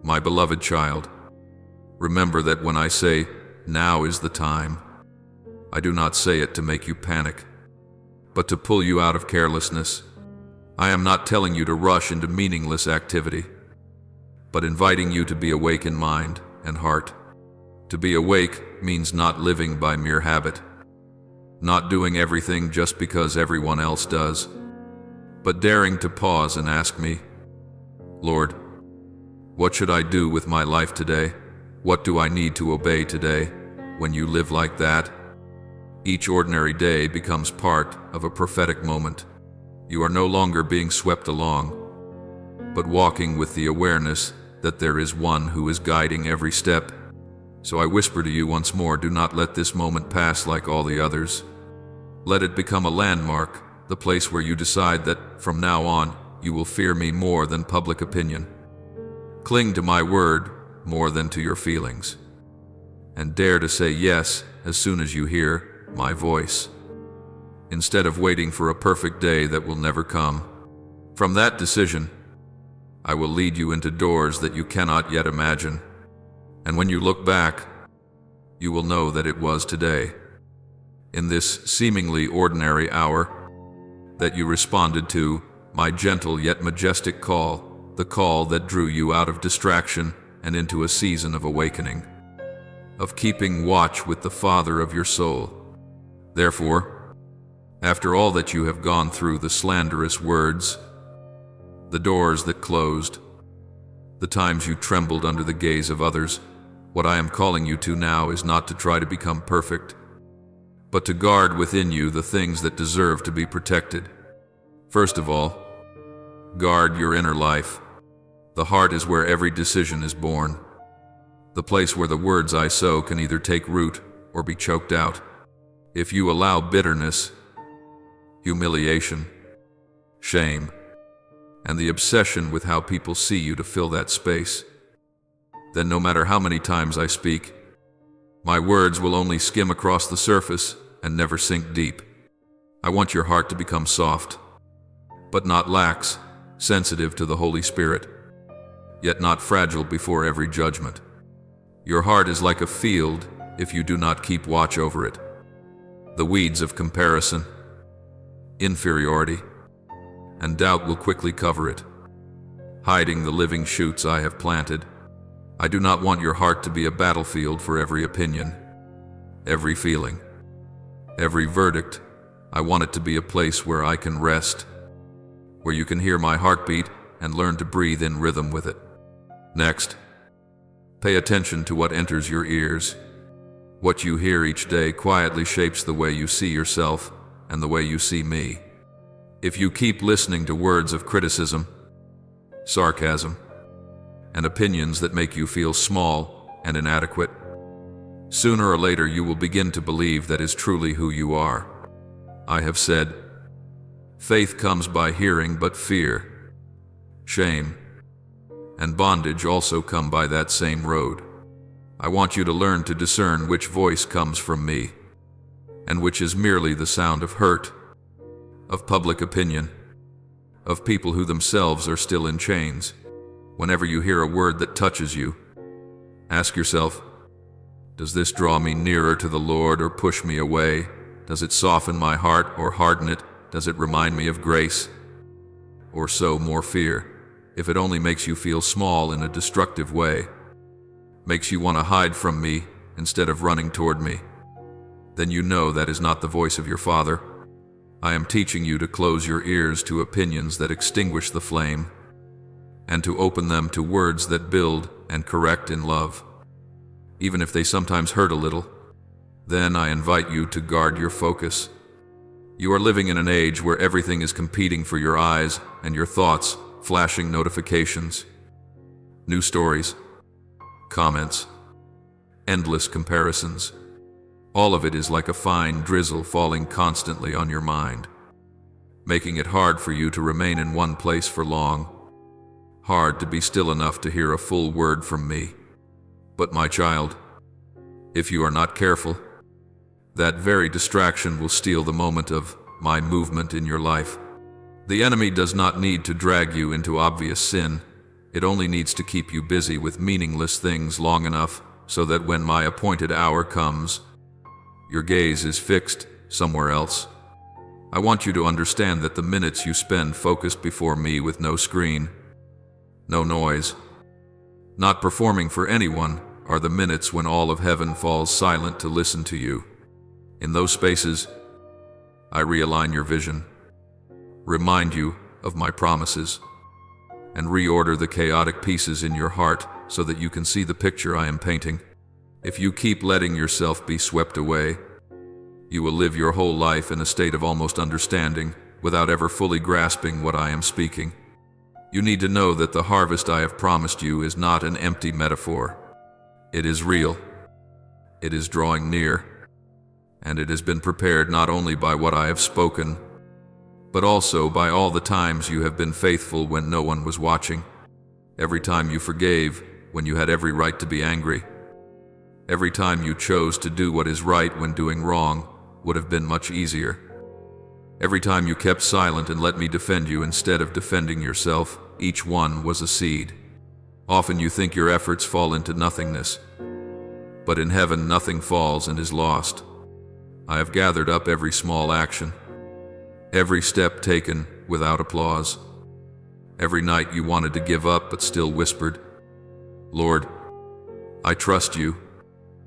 My beloved child, remember that when I say, now is the time, I do not say it to make you panic, but to pull you out of carelessness. I am not telling you to rush into meaningless activity, but inviting you to be awake in mind and heart. To be awake means not living by mere habit, not doing everything just because everyone else does, but daring to pause and ask me, Lord, what should I do with my life today? What do I need to obey today? When you live like that, each ordinary day becomes part of a prophetic moment. You are no longer being swept along, but walking with the awareness that there is one who is guiding every step. So I whisper to you once more, do not let this moment pass like all the others. Let it become a landmark, the place where you decide that, from now on, you will fear me more than public opinion. Cling to my word more than to your feelings. And dare to say yes as soon as you hear my voice, instead of waiting for a perfect day that will never come. From that decision, I will lead you into doors that you cannot yet imagine. And when you look back, you will know that it was today, in this seemingly ordinary hour, that you responded to my gentle yet majestic call, the call that drew you out of distraction and into a season of awakening, of keeping watch with the Father of your soul. Therefore, after all that you have gone through, the slanderous words, the doors that closed, the times you trembled under the gaze of others, what I am calling you to now is not to try to become perfect, but to guard within you the things that deserve to be protected. First of all, guard your inner life. The heart is where every decision is born, the place where the words I sow can either take root or be choked out. If you allow bitterness, humiliation, shame, and the obsession with how people see you to fill that space, then no matter how many times I speak, my words will only skim across the surface and never sink deep. I want your heart to become soft, but not lax, sensitive to the Holy Spirit, yet not fragile before every judgment. Your heart is like a field if you do not keep watch over it. The weeds of comparison, inferiority, and doubt will quickly cover it, hiding the living shoots I have planted. I do not want your heart to be a battlefield for every opinion, every feeling, every verdict. I want it to be a place where I can rest, where you can hear my heartbeat and learn to breathe in rhythm with it. Next, pay attention to what enters your ears. What you hear each day quietly shapes the way you see yourself and the way you see me. If you keep listening to words of criticism, sarcasm, and opinions that make you feel small and inadequate, sooner or later you will begin to believe that is truly who you are. I have said, faith comes by hearing, but fear, shame, and bondage also come by that same road. I want you to learn to discern which voice comes from me, and which is merely the sound of hurt, of public opinion, of people who themselves are still in chains. Whenever you hear a word that touches you, ask yourself, does this draw me nearer to the Lord or push me away? Does it soften my heart or harden it? Does it remind me of grace or sow more fear? If it only makes you feel small in a destructive way, makes you want to hide from me instead of running toward me, then you know that is not the voice of your Father. I am teaching you to close your ears to opinions that extinguish the flame, and to open them to words that build and correct in love, even if they sometimes hurt a little. Then I invite you to guard your focus. You are living in an age where everything is competing for your eyes and your thoughts, flashing notifications, new stories, comments, endless comparisons. All of it is like a fine drizzle falling constantly on your mind, making it hard for you to remain in one place for long, hard to be still enough to hear a full word from me. But my child, if you are not careful, that very distraction will steal the moment of my movement in your life. The enemy does not need to drag you into obvious sin. It only needs to keep you busy with meaningless things long enough so that when my appointed hour comes, your gaze is fixed somewhere else. I want you to understand that the minutes you spend focused before me with no screen, no noise, not performing for anyone, are the minutes when all of heaven falls silent to listen to you. In those spaces, I realign your vision, remind you of my promises, and reorder the chaotic pieces in your heart so that you can see the picture I am painting. If you keep letting yourself be swept away, you will live your whole life in a state of almost understanding without ever fully grasping what I am speaking. You need to know that the harvest I have promised you is not an empty metaphor. It is real. It is drawing near. And it has been prepared not only by what I have spoken, but also by all the times you have been faithful when no one was watching. Every time you forgave when you had every right to be angry. Every time you chose to do what is right when doing wrong would have been much easier. Every time you kept silent and let me defend you instead of defending yourself, each one was a seed. Often you think your efforts fall into nothingness, but in heaven nothing falls and is lost. I have gathered up every small action, every step taken without applause. Every night you wanted to give up but still whispered, "Lord, I trust you."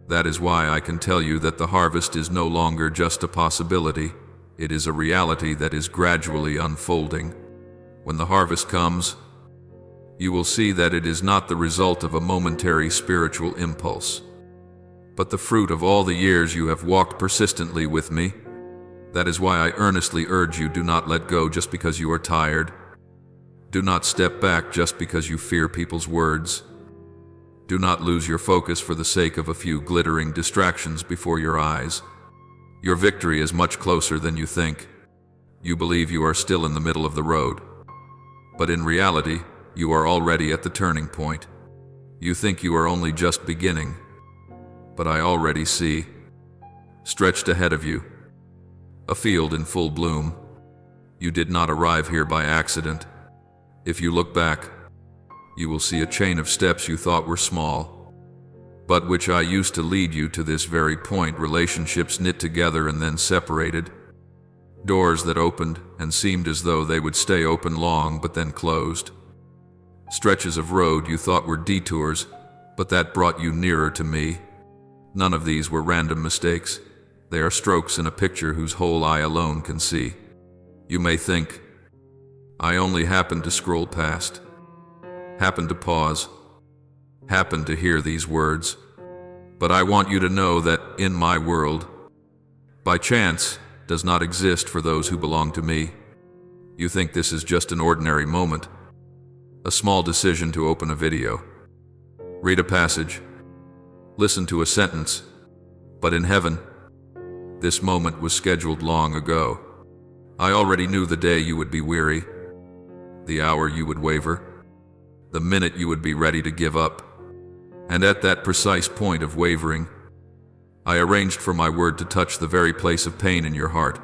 That is why I can tell you that the harvest is no longer just a possibility. It is a reality that is gradually unfolding. When the harvest comes, you will see that it is not the result of a momentary spiritual impulse, but the fruit of all the years you have walked persistently with me. That is why I earnestly urge you, do not let go just because you are tired. Do not step back just because you fear people's words. Do not lose your focus for the sake of a few glittering distractions before your eyes. Your victory is much closer than you think. You believe you are still in the middle of the road, but in reality, you are already at the turning point. You think you are only just beginning, but I already see, stretched ahead of you, a field in full bloom. You did not arrive here by accident. If you look back, you will see a chain of steps you thought were small, but which I used to lead you to this very point. Relationships knit together and then separated. Doors that opened and seemed as though they would stay open long but then closed. Stretches of road you thought were detours, but that brought you nearer to me. None of these were random mistakes. They are strokes in a picture whose whole I alone can see. You may think, I only happened to scroll past, happened to pause, happened to hear these words. But I want you to know that in my world, by chance does not exist for those who belong to me. You think this is just an ordinary moment, a small decision to open a video, read a passage, listen to a sentence, but in heaven, this moment was scheduled long ago. I already knew the day you would be weary, the hour you would waver, the minute you would be ready to give up. And at that precise point of wavering, I arranged for my word to touch the very place of pain in your heart.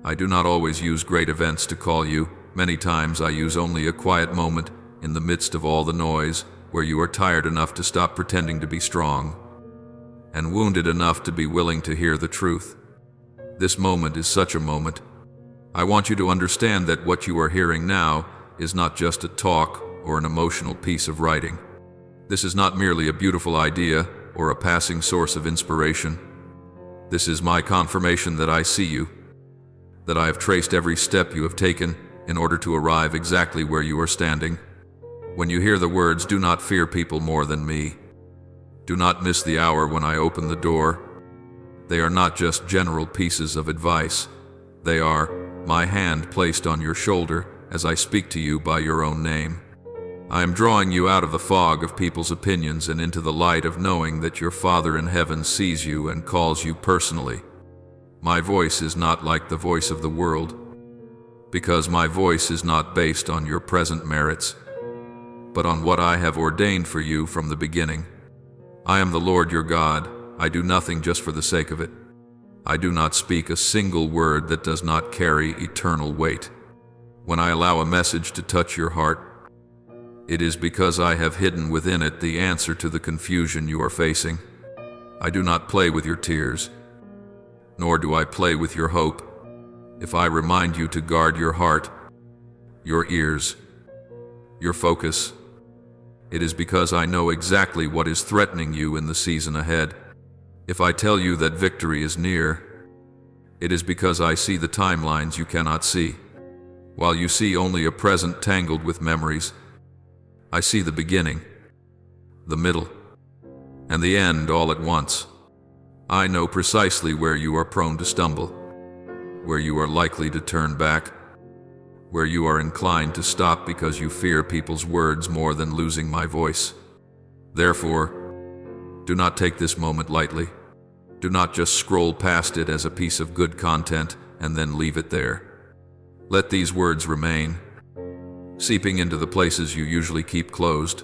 I do not always use great events to call you. Many times I use only a quiet moment in the midst of all the noise, where you are tired enough to stop pretending to be strong, and wounded enough to be willing to hear the truth. This moment is such a moment. I want you to understand that what you are hearing now is not just a talk or an emotional piece of writing. This is not merely a beautiful idea or a passing source of inspiration. This is my confirmation that I see you, that I have traced every step you have taken in order to arrive exactly where you are standing. When you hear the words, "Do not fear people more than me," do not miss the hour when I open the door. They are not just general pieces of advice. They are my hand placed on your shoulder as I speak to you by your own name. I am drawing you out of the fog of people's opinions and into the light of knowing that your Father in heaven sees you and calls you personally. My voice is not like the voice of the world, because my voice is not based on your present merits, but on what I have ordained for you from the beginning. I am the Lord your God. I do nothing just for the sake of it. I do not speak a single word that does not carry eternal weight. When I allow a message to touch your heart, it is because I have hidden within it the answer to the confusion you are facing. I do not play with your tears, nor do I play with your hope. If I remind you to guard your heart, your ears, your focus, it is because I know exactly what is threatening you in the season ahead. If I tell you that victory is near, It is because I see the timelines you cannot see. While you see only a present tangled with memories, I see the beginning, the middle, and the end all at once. I know precisely where you are prone to stumble, where you are likely to turn back, where you are inclined to stop because you fear people's words more than losing my voice. Therefore, do not take this moment lightly. Do not just scroll past it as a piece of good content and then leave it there. Let these words remain, seeping into the places you usually keep closed.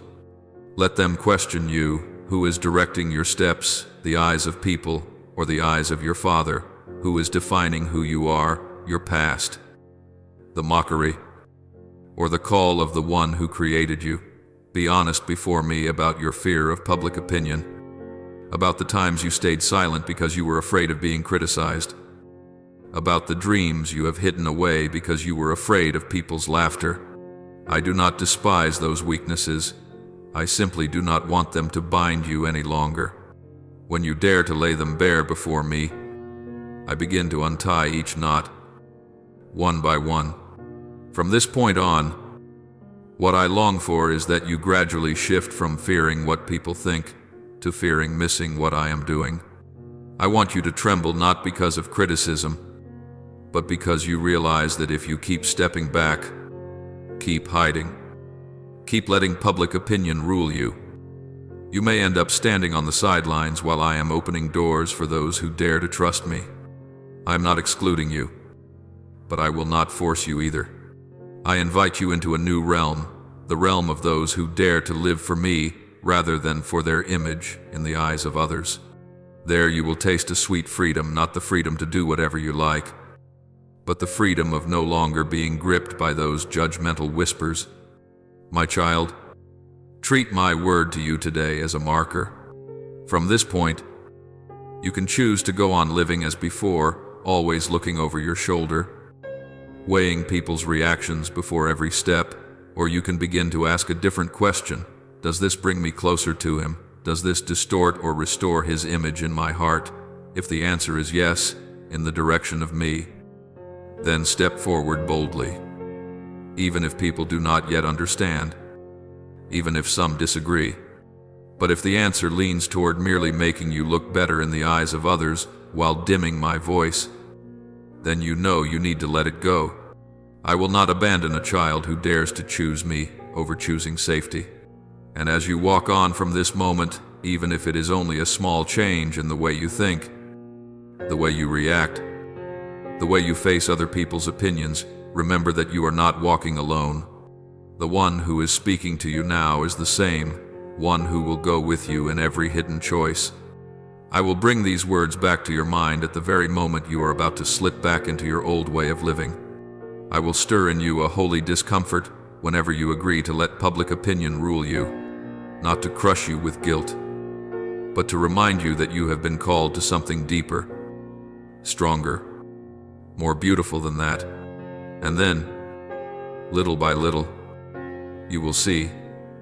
Let them question you. Who is directing your steps, the eyes of people or the eyes of your Father? Who is defining who you are, your past, the mockery, or the call of the one who created you? Be honest before me about your fear of public opinion, about the times you stayed silent because you were afraid of being criticized, about the dreams you have hidden away because you were afraid of people's laughter. I do not despise those weaknesses. I simply do not want them to bind you any longer. When you dare to lay them bare before me, I begin to untie each knot, one by one. From this point on, what I long for is that you gradually shift from fearing what people think to fearing missing what I am doing. I want you to tremble not because of criticism, but because you realize that if you keep stepping back, keep hiding, keep letting public opinion rule you, you may end up standing on the sidelines while I am opening doors for those who dare to trust me. I am not excluding you, but I will not force you either. I invite you into a new realm, the realm of those who dare to live for me rather than for their image in the eyes of others. There you will taste a sweet freedom, not the freedom to do whatever you like, but the freedom of no longer being gripped by those judgmental whispers. My child, treat my word to you today as a marker. From this point, you can choose to go on living as before, always looking over your shoulder, weighing people's reactions before every step, or you can begin to ask a different question. Does this bring me closer to him? Does this distort or restore his image in my heart? If the answer is yes, in the direction of me, then step forward boldly. Even if people do not yet understand, even if some disagree. But if the answer leans toward merely making you look better in the eyes of others while dimming my voice, then you know you need to let it go. I will not abandon a child who dares to choose me over choosing safety. And as you walk on from this moment, even if it is only a small change in the way you think, the way you react, the way you face other people's opinions, remember that you are not walking alone. The one who is speaking to you now is the same, one who will go with you in every hidden choice. I will bring these words back to your mind at the very moment you are about to slip back into your old way of living. I will stir in you a holy discomfort whenever you agree to let public opinion rule you, not to crush you with guilt, but to remind you that you have been called to something deeper, stronger, more beautiful than that. And then, little by little, you will see,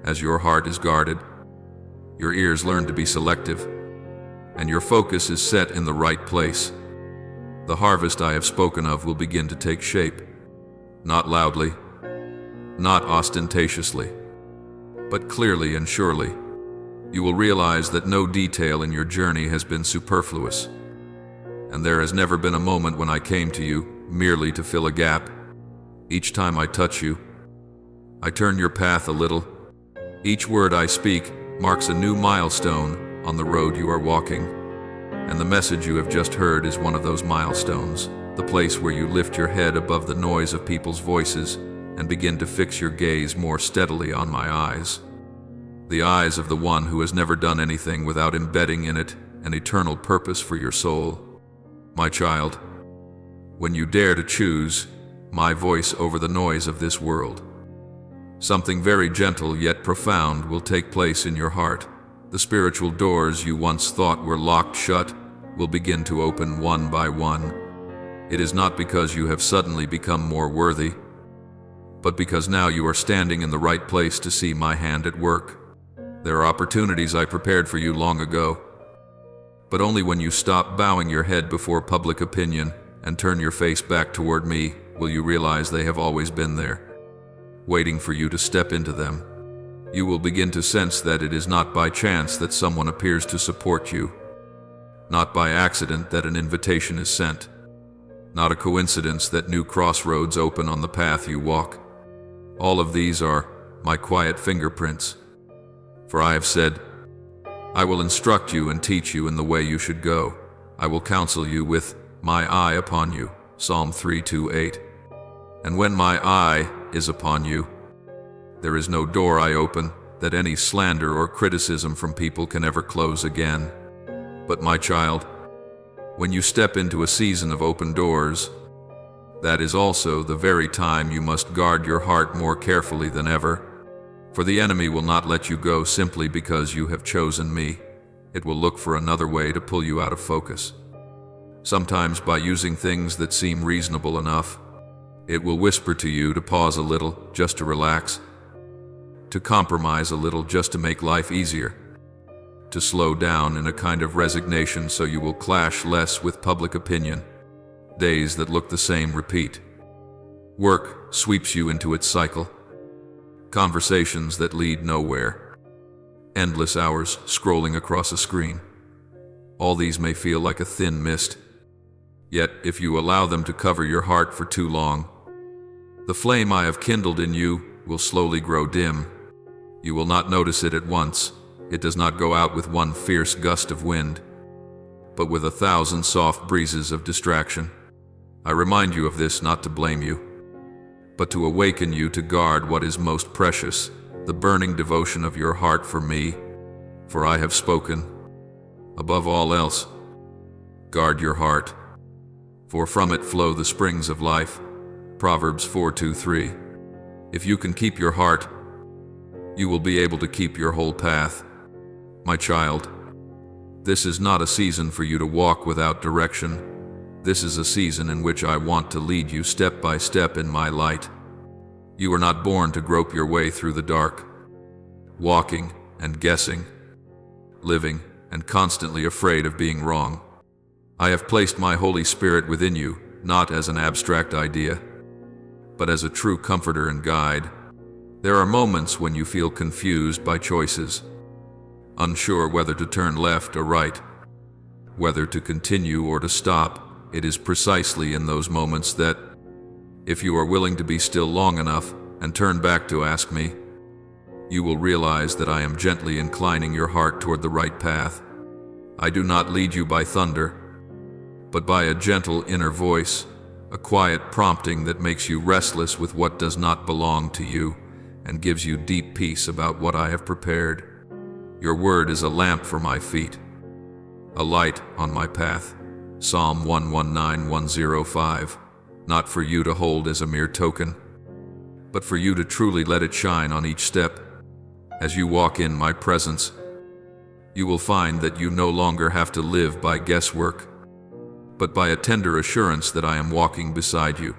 as your heart is guarded, your ears learn to be selective, and your focus is set in the right place. The harvest I have spoken of will begin to take shape, not loudly, not ostentatiously, but clearly and surely. You will realize that no detail in your journey has been superfluous, and there has never been a moment when I came to you merely to fill a gap. Each time I touch you, I turn your path a little. Each word I speak marks a new milestone on the road you are walking, and the message you have just heard is one of those milestones, the place where you lift your head above the noise of people's voices and begin to fix your gaze more steadily on my eyes, the eyes of the one who has never done anything without embedding in it an eternal purpose for your soul. My child, when you dare to choose my voice over the noise of this world, something very gentle yet profound will take place in your heart. The spiritual doors you once thought were locked shut will begin to open one by one. It is not because you have suddenly become more worthy, but because now you are standing in the right place to see my hand at work. There are opportunities I prepared for you long ago, but only when you stop bowing your head before public opinion and turn your face back toward me, will you realize they have always been there, waiting for you to step into them. You will begin to sense that it is not by chance that someone appears to support you, not by accident that an invitation is sent, not a coincidence that new crossroads open on the path you walk. All of these are my quiet fingerprints. For I have said, I will instruct you and teach you in the way you should go. I will counsel you with my eye upon you. Psalm 3:2-8. And when my eye is upon you, there is no door I open that any slander or criticism from people can ever close again. But my child, when you step into a season of open doors, that is also the very time you must guard your heart more carefully than ever. For the enemy will not let you go simply because you have chosen me. It will look for another way to pull you out of focus. Sometimes by using things that seem reasonable enough. It will whisper to you to pause a little, just to relax, to compromise a little just to make life easier, to slow down in a kind of resignation so you will clash less with public opinion. Days that look the same repeat. Work sweeps you into its cycle. Conversations that lead nowhere. Endless hours scrolling across a screen. All these may feel like a thin mist. Yet, if you allow them to cover your heart for too long, the flame I have kindled in you will slowly grow dim. You will not notice it at once. It does not go out with one fierce gust of wind, but with 1,000 soft breezes of distraction. I remind you of this not to blame you, but to awaken you to guard what is most precious, the burning devotion of your heart for me. For I have spoken. Above all else, guard your heart, for from it flow the springs of life. Proverbs 4:2-3. If you can keep your heart, you will be able to keep your whole path. My child, this is not a season for you to walk without direction. This is a season in which I want to lead you step by step in my light. You are not born to grope your way through the dark, walking and guessing, living and constantly afraid of being wrong. I have placed my Holy Spirit within you, not as an abstract idea, but as a true comforter and guide. There are moments when you feel confused by choices, unsure whether to turn left or right, whether to continue or to stop. It is precisely in those moments that, if you are willing to be still long enough and turn back to ask me, you will realize that I am gently inclining your heart toward the right path. I do not lead you by thunder, but by a gentle inner voice, a quiet prompting that makes you restless with what does not belong to you and gives you deep peace about what I have prepared. Your word is a lamp for my feet, a light on my path. Psalm 119:105. Not for you to hold as a mere token, but for you to truly let it shine on each step. As you walk in my presence, you will find that you no longer have to live by guesswork, but by a tender assurance that I am walking beside you.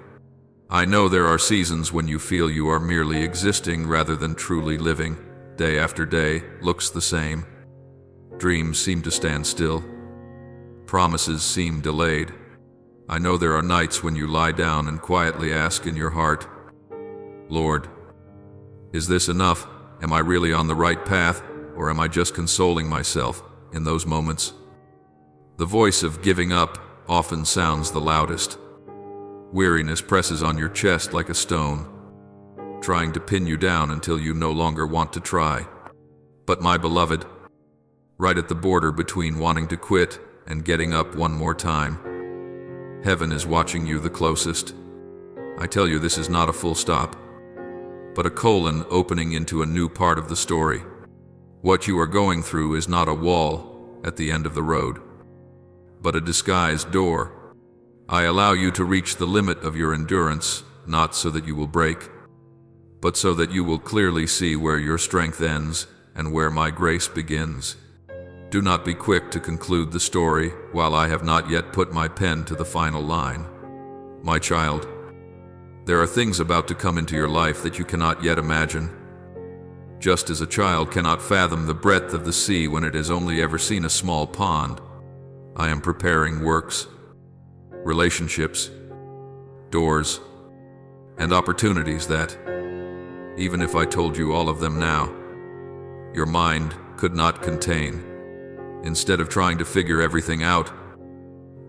I know there are seasons when you feel you are merely existing rather than truly living. Day after day looks the same. Dreams seem to stand still. Promises seem delayed. I know there are nights when you lie down and quietly ask in your heart, Lord, is this enough? Am I really on the right path, or am I just consoling myself in those moments? The voice of giving up often sounds the loudest. Weariness presses on your chest like a stone, trying to pin you down until you no longer want to try. But my beloved, right at the border between wanting to quit and getting up one more time, heaven is watching you the closest. I tell you, this is not a full stop, but a colon opening into a new part of the story. What you are going through is not a wall at the end of the road, but a disguised door. I allow you to reach the limit of your endurance, not so that you will break, but so that you will clearly see where your strength ends and where my grace begins. Do not be quick to conclude the story while I have not yet put my pen to the final line. My child, there are things about to come into your life that you cannot yet imagine. Just as a child cannot fathom the breadth of the sea when it has only ever seen a small pond, I am preparing works, relationships, doors, and opportunities that, even if I told you all of them now, your mind could not contain. Instead of trying to figure everything out,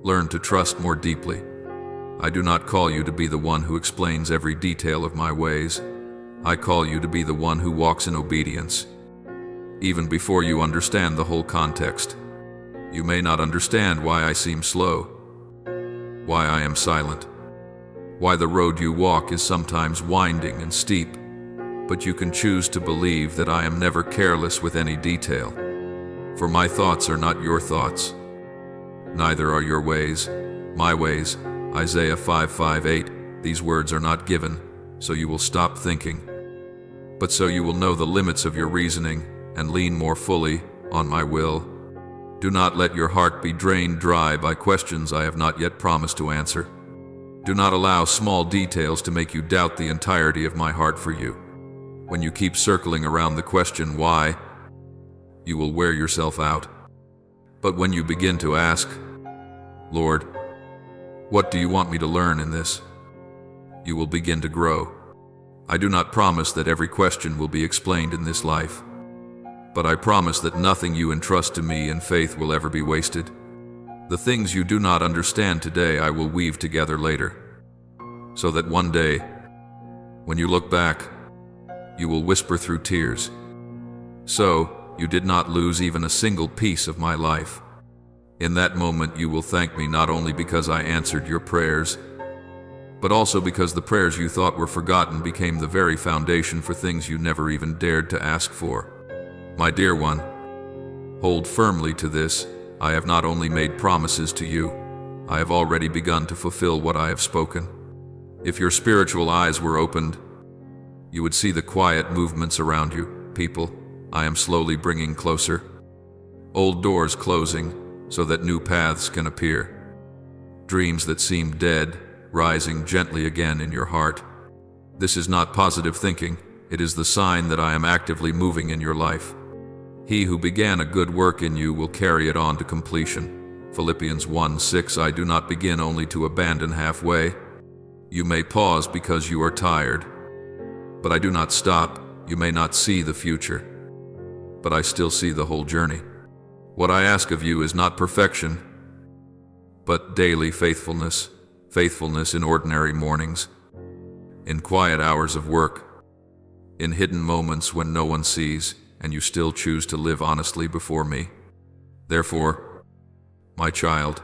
learn to trust more deeply. I do not call you to be the one who explains every detail of my ways. I call you to be the one who walks in obedience. Even before you understand the whole context, you may not understand why I seem slow, why I am silent, why the road you walk is sometimes winding and steep, but you can choose to believe that I am never careless with any detail. For my thoughts are not your thoughts, neither are your ways my ways. Isaiah 5:5-8. These words are not given so you will stop thinking, but so you will know the limits of your reasoning and lean more fully on my will. Do not let your heart be drained dry by questions I have not yet promised to answer. Do not allow small details to make you doubt the entirety of my heart for you. When you keep circling around the question why, you will wear yourself out. But when you begin to ask, Lord, what do you want me to learn in this? You will begin to grow. I do not promise that every question will be explained in this life, but I promise that nothing you entrust to me in faith will ever be wasted. The things you do not understand today I will weave together later, so that one day, when you look back, you will whisper through tears, "So, you did not lose even a single piece of my life." In that moment you will thank me not only because I answered your prayers, but also because the prayers you thought were forgotten became the very foundation for things you never even dared to ask for. My dear one, hold firmly to this. I have not only made promises to you, I have already begun to fulfill what I have spoken. If your spiritual eyes were opened, you would see the quiet movements around you. People, I am slowly bringing closer. Old doors closing so that new paths can appear. Dreams that seem dead, rising gently again in your heart. This is not positive thinking. It is the sign that I am actively moving in your life. He who began a good work in you will carry it on to completion. Philippians 1:6. I do not begin only to abandon halfway. You may pause because you are tired, but I do not stop. You may not see the future, but I still see the whole journey. What I ask of you is not perfection, but daily faithfulness. Faithfulness in ordinary mornings, in quiet hours of work, in hidden moments when no one sees, and you still choose to live honestly before me. Therefore, my child,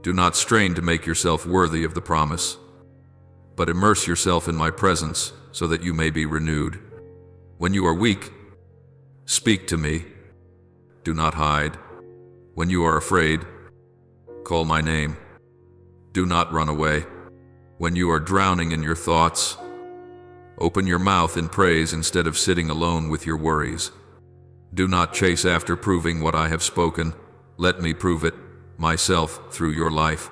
do not strain to make yourself worthy of the promise, but immerse yourself in my presence so that you may be renewed. When you are weak, speak to me. Do not hide. When you are afraid, call my name. Do not run away. When you are drowning in your thoughts, open your mouth in praise instead of sitting alone with your worries. Do not chase after proving what I have spoken. Let me prove it myself through your life.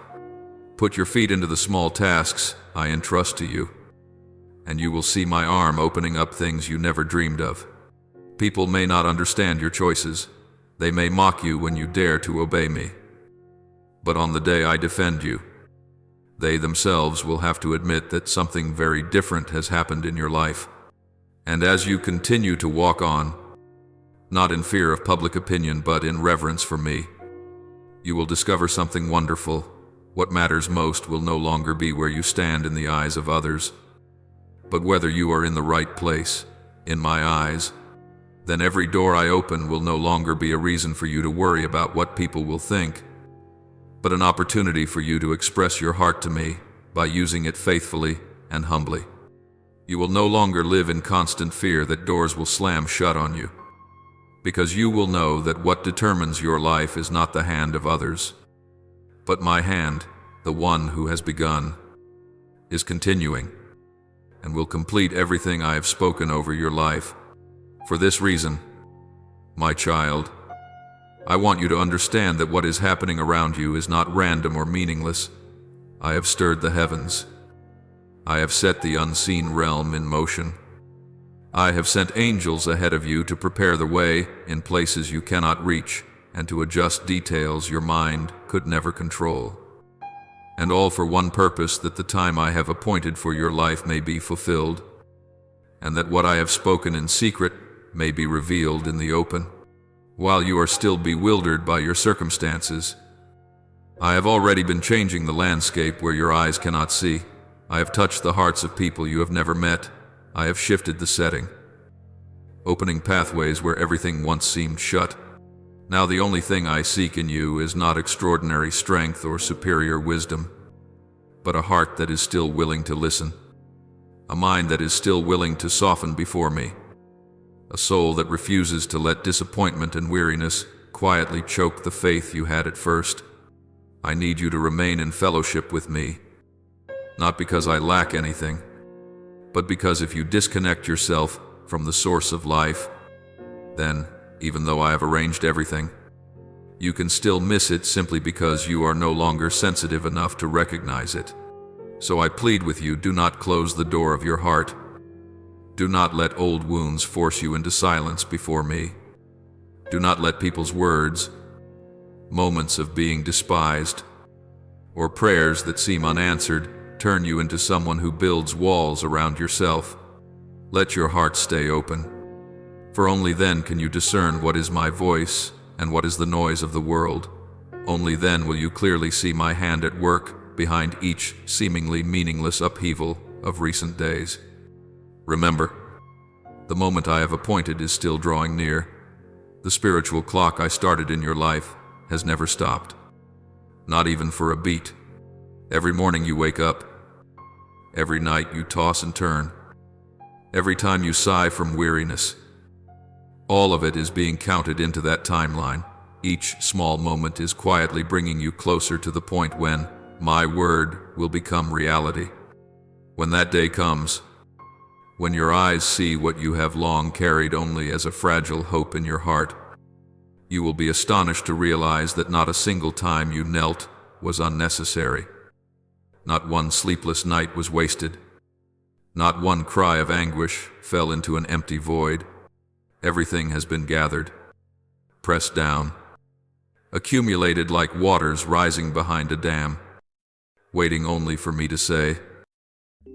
Put your feet into the small tasks I entrust to you, and you will see my arm opening up things you never dreamed of. People may not understand your choices. They may mock you when you dare to obey me. But on the day I defend you, they themselves will have to admit that something very different has happened in your life. And as you continue to walk on, not in fear of public opinion but in reverence for me, you will discover something wonderful. What matters most will no longer be where you stand in the eyes of others, but whether you are in the right place, in my eyes. Then every door I open will no longer be a reason for you to worry about what people will think, but an opportunity for you to express your heart to me by using it faithfully and humbly. You will no longer live in constant fear that doors will slam shut on you, because you will know that what determines your life is not the hand of others, but my hand, the one who has begun, is continuing, and will complete everything I have spoken over your life. For this reason, my child, I want you to understand that what is happening around you is not random or meaningless. I have stirred the heavens. I have set the unseen realm in motion. I have sent angels ahead of you to prepare the way in places you cannot reach and to adjust details your mind could never control. and all for one purpose, that the time I have appointed for your life may be fulfilled, and that what I have spoken in secret may be revealed in the open. While you are still bewildered by your circumstances, I have already been changing the landscape where your eyes cannot see. I have touched the hearts of people you have never met. I have shifted the setting, opening pathways where everything once seemed shut. Now the only thing I seek in you is not extraordinary strength or superior wisdom, but a heart that is still willing to listen, a mind that is still willing to soften before me, a soul that refuses to let disappointment and weariness quietly choke the faith you had at first. I need you to remain in fellowship with me, not because I lack anything, but because if you disconnect yourself from the source of life, then, even though I have arranged everything, you can still miss it simply because you are no longer sensitive enough to recognize it. So I plead with you, do not close the door of your heart. Do not let old wounds force you into silence before me. Do not let people's words, moments of being despised, or prayers that seem unanswered turn you into someone who builds walls around yourself. Let your heart stay open, for only then can you discern what is my voice and what is the noise of the world. Only then will you clearly see my hand at work behind each seemingly meaningless upheaval of recent days. Remember, the moment I have appointed is still drawing near. The spiritual clock I started in your life has never stopped, not even for a beat. Every morning you wake up, every night you toss and turn, every time you sigh from weariness, all of it is being counted into that timeline. Each small moment is quietly bringing you closer to the point when my word will become reality. When that day comes, when your eyes see what you have long carried only as a fragile hope in your heart, you will be astonished to realize that not a single time you knelt was unnecessary. Not one sleepless night was wasted. Not one cry of anguish fell into an empty void. Everything has been gathered, pressed down, accumulated like waters rising behind a dam, waiting only for me to say,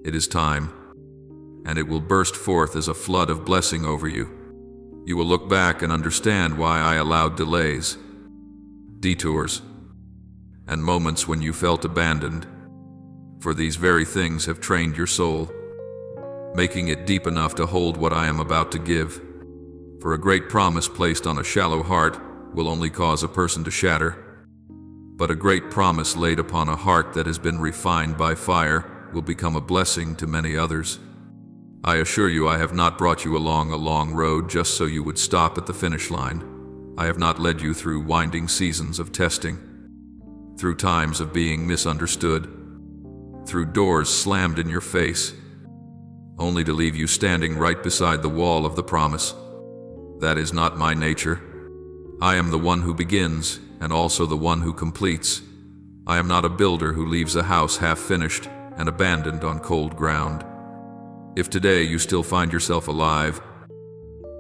it is time, and it will burst forth as a flood of blessing over you. You will look back and understand why I allowed delays, detours, and moments when you felt abandoned, for these very things have trained your soul, making it deep enough to hold what I am about to give. For a great promise placed on a shallow heart will only cause a person to shatter, but a great promise laid upon a heart that has been refined by fire will become a blessing to many others. I assure you I have not brought you along a long road just so you would stop at the finish line. I have not led you through winding seasons of testing, through times of being misunderstood, through doors slammed in your face, only to leave you standing right beside the wall of the promise. That is not my nature. I am the one who begins and also the one who completes. I am not a builder who leaves a house half finished and abandoned on cold ground. If today you still find yourself alive,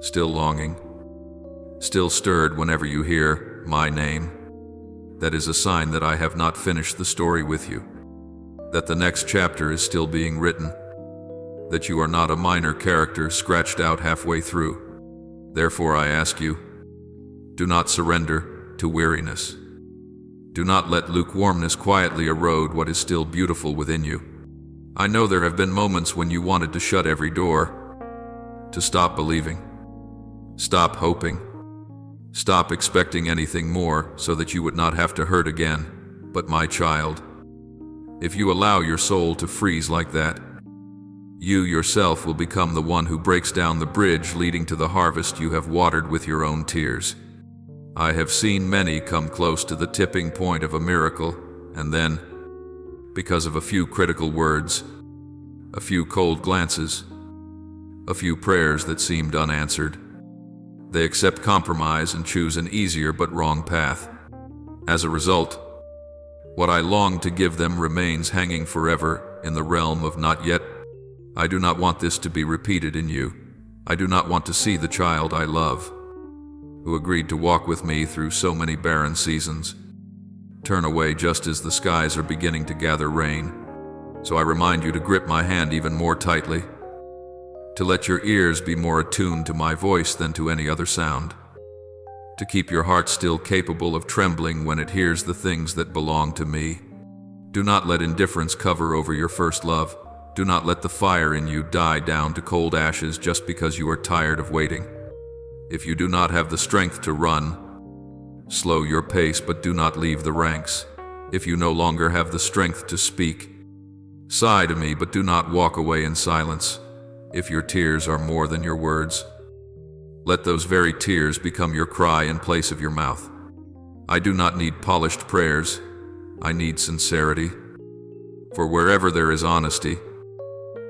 still longing, still stirred whenever you hear my name, that is a sign that I have not finished the story with you, that the next chapter is still being written, that you are not a minor character scratched out halfway through. Therefore I ask you, do not surrender to weariness. Do not let lukewarmness quietly erode what is still beautiful within you. I know there have been moments when you wanted to shut every door, to stop believing, stop hoping, stop expecting anything more so that you would not have to hurt again. But my child, if you allow your soul to freeze like that, you yourself will become the one who breaks down the bridge leading to the harvest you have watered with your own tears. I have seen many come close to the tipping point of a miracle, and then, because of a few critical words, a few cold glances, a few prayers that seemed unanswered, they accept compromise and choose an easier but wrong path. As a result, what I long to give them remains hanging forever in the realm of not yet. I do not want this to be repeated in you. I do not want to see the child I love, who agreed to walk with me through so many barren seasons, turn away just as the skies are beginning to gather rain. So I remind you to grip my hand even more tightly, to let your ears be more attuned to my voice than to any other sound, to keep your heart still capable of trembling when it hears the things that belong to me. Do not let indifference cover over your first love. Do not let the fire in you die down to cold ashes just because you are tired of waiting. If you do not have the strength to run, slow your pace, but do not leave the ranks. If you no longer have the strength to speak, sigh to me, but do not walk away in silence. If your tears are more than your words, let those very tears become your cry in place of your mouth. I do not need polished prayers. I need sincerity. For wherever there is honesty,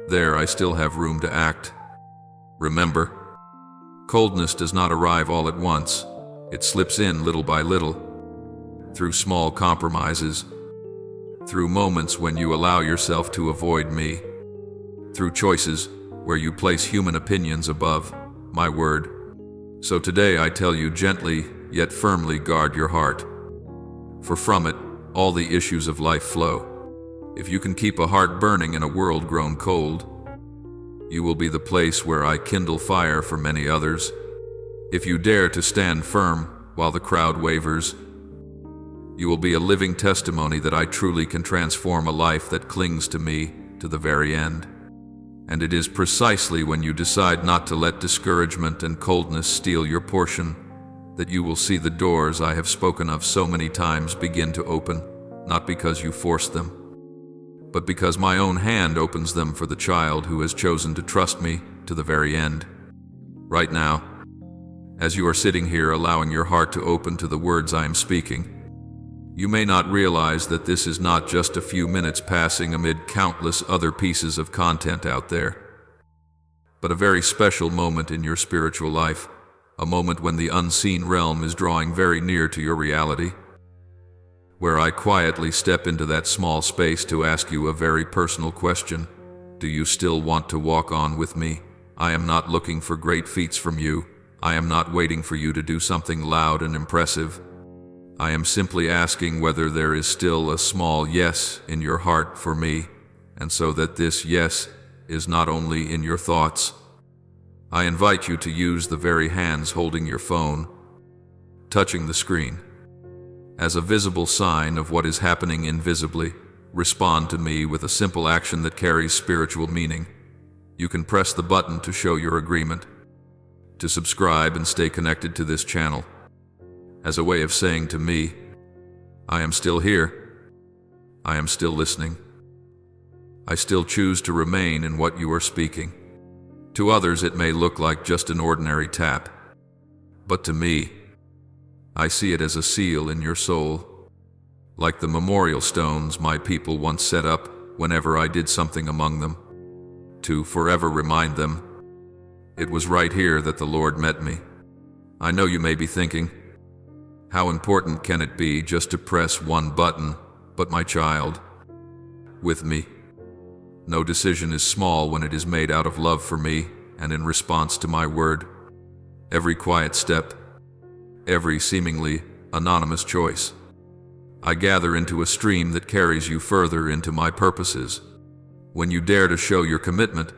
there I still have room to act. Remember, coldness does not arrive all at once. It slips in little by little, through small compromises, through moments when you allow yourself to avoid me, through choices where you place human opinions above my word. So today I tell you gently, yet firmly, guard your heart, for from it all the issues of life flow. If you can keep a heart burning in a world grown cold, you will be the place where I kindle fire for many others. If you dare to stand firm while the crowd wavers, you will be a living testimony that I truly can transform a life that clings to me to the very end. And it is precisely when you decide not to let discouragement and coldness steal your portion that you will see the doors I have spoken of so many times begin to open, not because you force them, but because my own hand opens them for the child who has chosen to trust me to the very end. Right now, as you are sitting here allowing your heart to open to the words I am speaking, you may not realize that this is not just a few minutes passing amid countless other pieces of content out there, but a very special moment in your spiritual life, a moment when the unseen realm is drawing very near to your reality, where I quietly step into that small space to ask you a very personal question. Do you still want to walk on with me? I am not looking for great feats from you. I am not waiting for you to do something loud and impressive. I am simply asking whether there is still a small yes in your heart for me, and so that this yes is not only in your thoughts. I invite you to use the very hands holding your phone, touching the screen, as a visible sign of what is happening invisibly. Respond to me with a simple action that carries spiritual meaning. You can press the button to show your agreement, to subscribe and stay connected to this channel, as a way of saying to me, I am still here. I am still listening. I still choose to remain in what you are speaking. To others it may look like just an ordinary tap, but to me, I see it as a seal in your soul, like the memorial stones my people once set up whenever I did something among them, to forever remind them, it was right here that the Lord met me. I know you may be thinking, how important can it be just to press one button? But my child, with me, no decision is small when it is made out of love for me and in response to my word. Every quiet step, every seemingly anonymous choice, I gather into a stream that carries you further into my purposes. When you dare to show your commitment,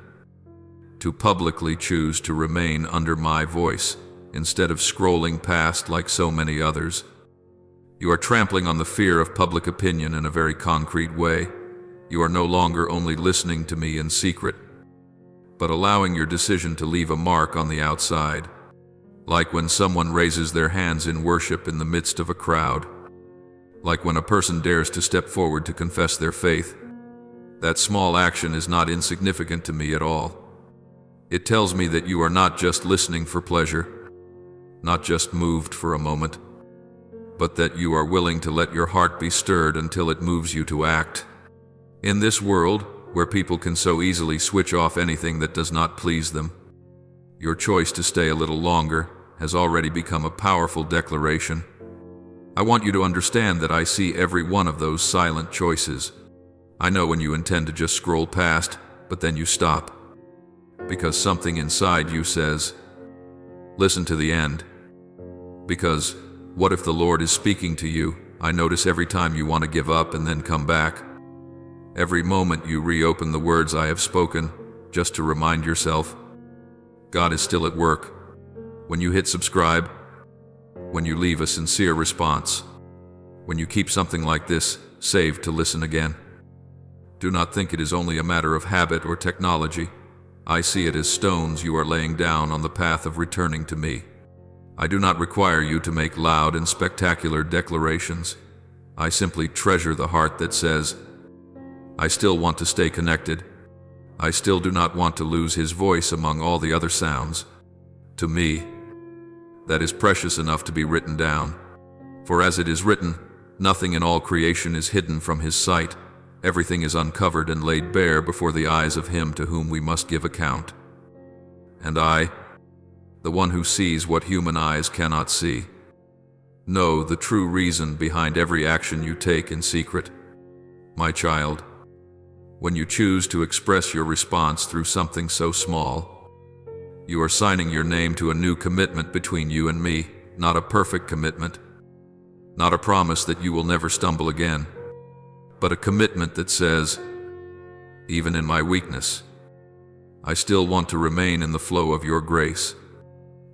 to publicly choose to remain under my voice, instead of scrolling past like so many others, you are trampling on the fear of public opinion in a very concrete way. You are no longer only listening to me in secret, but allowing your decision to leave a mark on the outside, like when someone raises their hands in worship in the midst of a crowd, like when a person dares to step forward to confess their faith. That small action is not insignificant to me at all. It tells me that you are not just listening for pleasure, not just moved for a moment, but that you are willing to let your heart be stirred until it moves you to act. In this world, where people can so easily switch off anything that does not please them, your choice to stay a little longer has already become a powerful declaration. I want you to understand that I see every one of those silent choices. I know when you intend to just scroll past, but then you stop, because something inside you says, listen to the end. Because what if the Lord is speaking to you I notice every time you want to give up and then come back. Every moment you reopen the words I have spoken, just to remind yourself, God is still at work. When you hit subscribe, when you leave a sincere response, when you keep something like this saved to listen again. Do not think it is only a matter of habit or technology. I see it as stones you are laying down on the path of returning to me. I do not require you to make loud and spectacular declarations. I simply treasure the heart that says, I still want to stay connected. I still do not want to lose his voice among all the other sounds. To me, that is precious enough to be written down. For as it is written, nothing in all creation is hidden from his sight. Everything is uncovered and laid bare before the eyes of him to whom we must give account. And I, the one who sees what human eyes cannot see, know the true reason behind every action you take in secret. My child, when you choose to express your response through something so small, you are signing your name to a new commitment between you and me, not a perfect commitment, not a promise that you will never stumble again, but a commitment that says, even in my weakness, I still want to remain in the flow of your grace.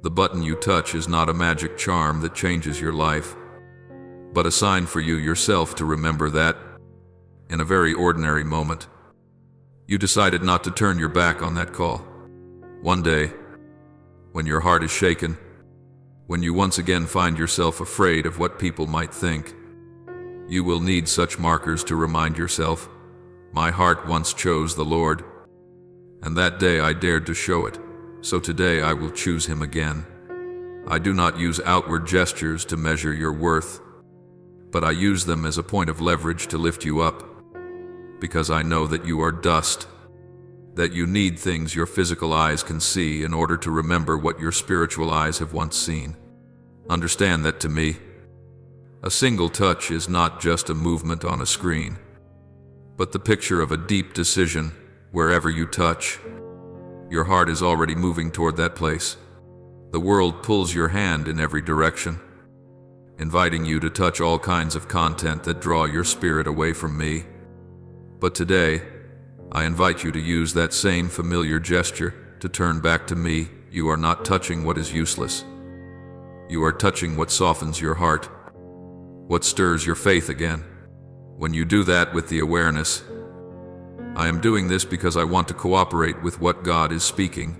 The button you touch is not a magic charm that changes your life, but a sign for you yourself to remember that, in a very ordinary moment, you decided not to turn your back on that call. One day, when your heart is shaken, when you once again find yourself afraid of what people might think, you will need such markers to remind yourself, my heart once chose the Lord, and that day I dared to show it, so today I will choose him again. I do not use outward gestures to measure your worth, but I use them as a point of leverage to lift you up, because I know that you are dust, that you need things your physical eyes can see in order to remember what your spiritual eyes have once seen. Understand that to me, a single touch is not just a movement on a screen, but the picture of a deep decision. Wherever you touch, your heart is already moving toward that place. The world pulls your hand in every direction, inviting you to touch all kinds of content that draw your spirit away from me. But today, I invite you to use that same familiar gesture to turn back to me. You are not touching what is useless. You are touching what softens your heart, what stirs your faith again. When you do that with the awareness, I am doing this because I want to cooperate with what God is speaking.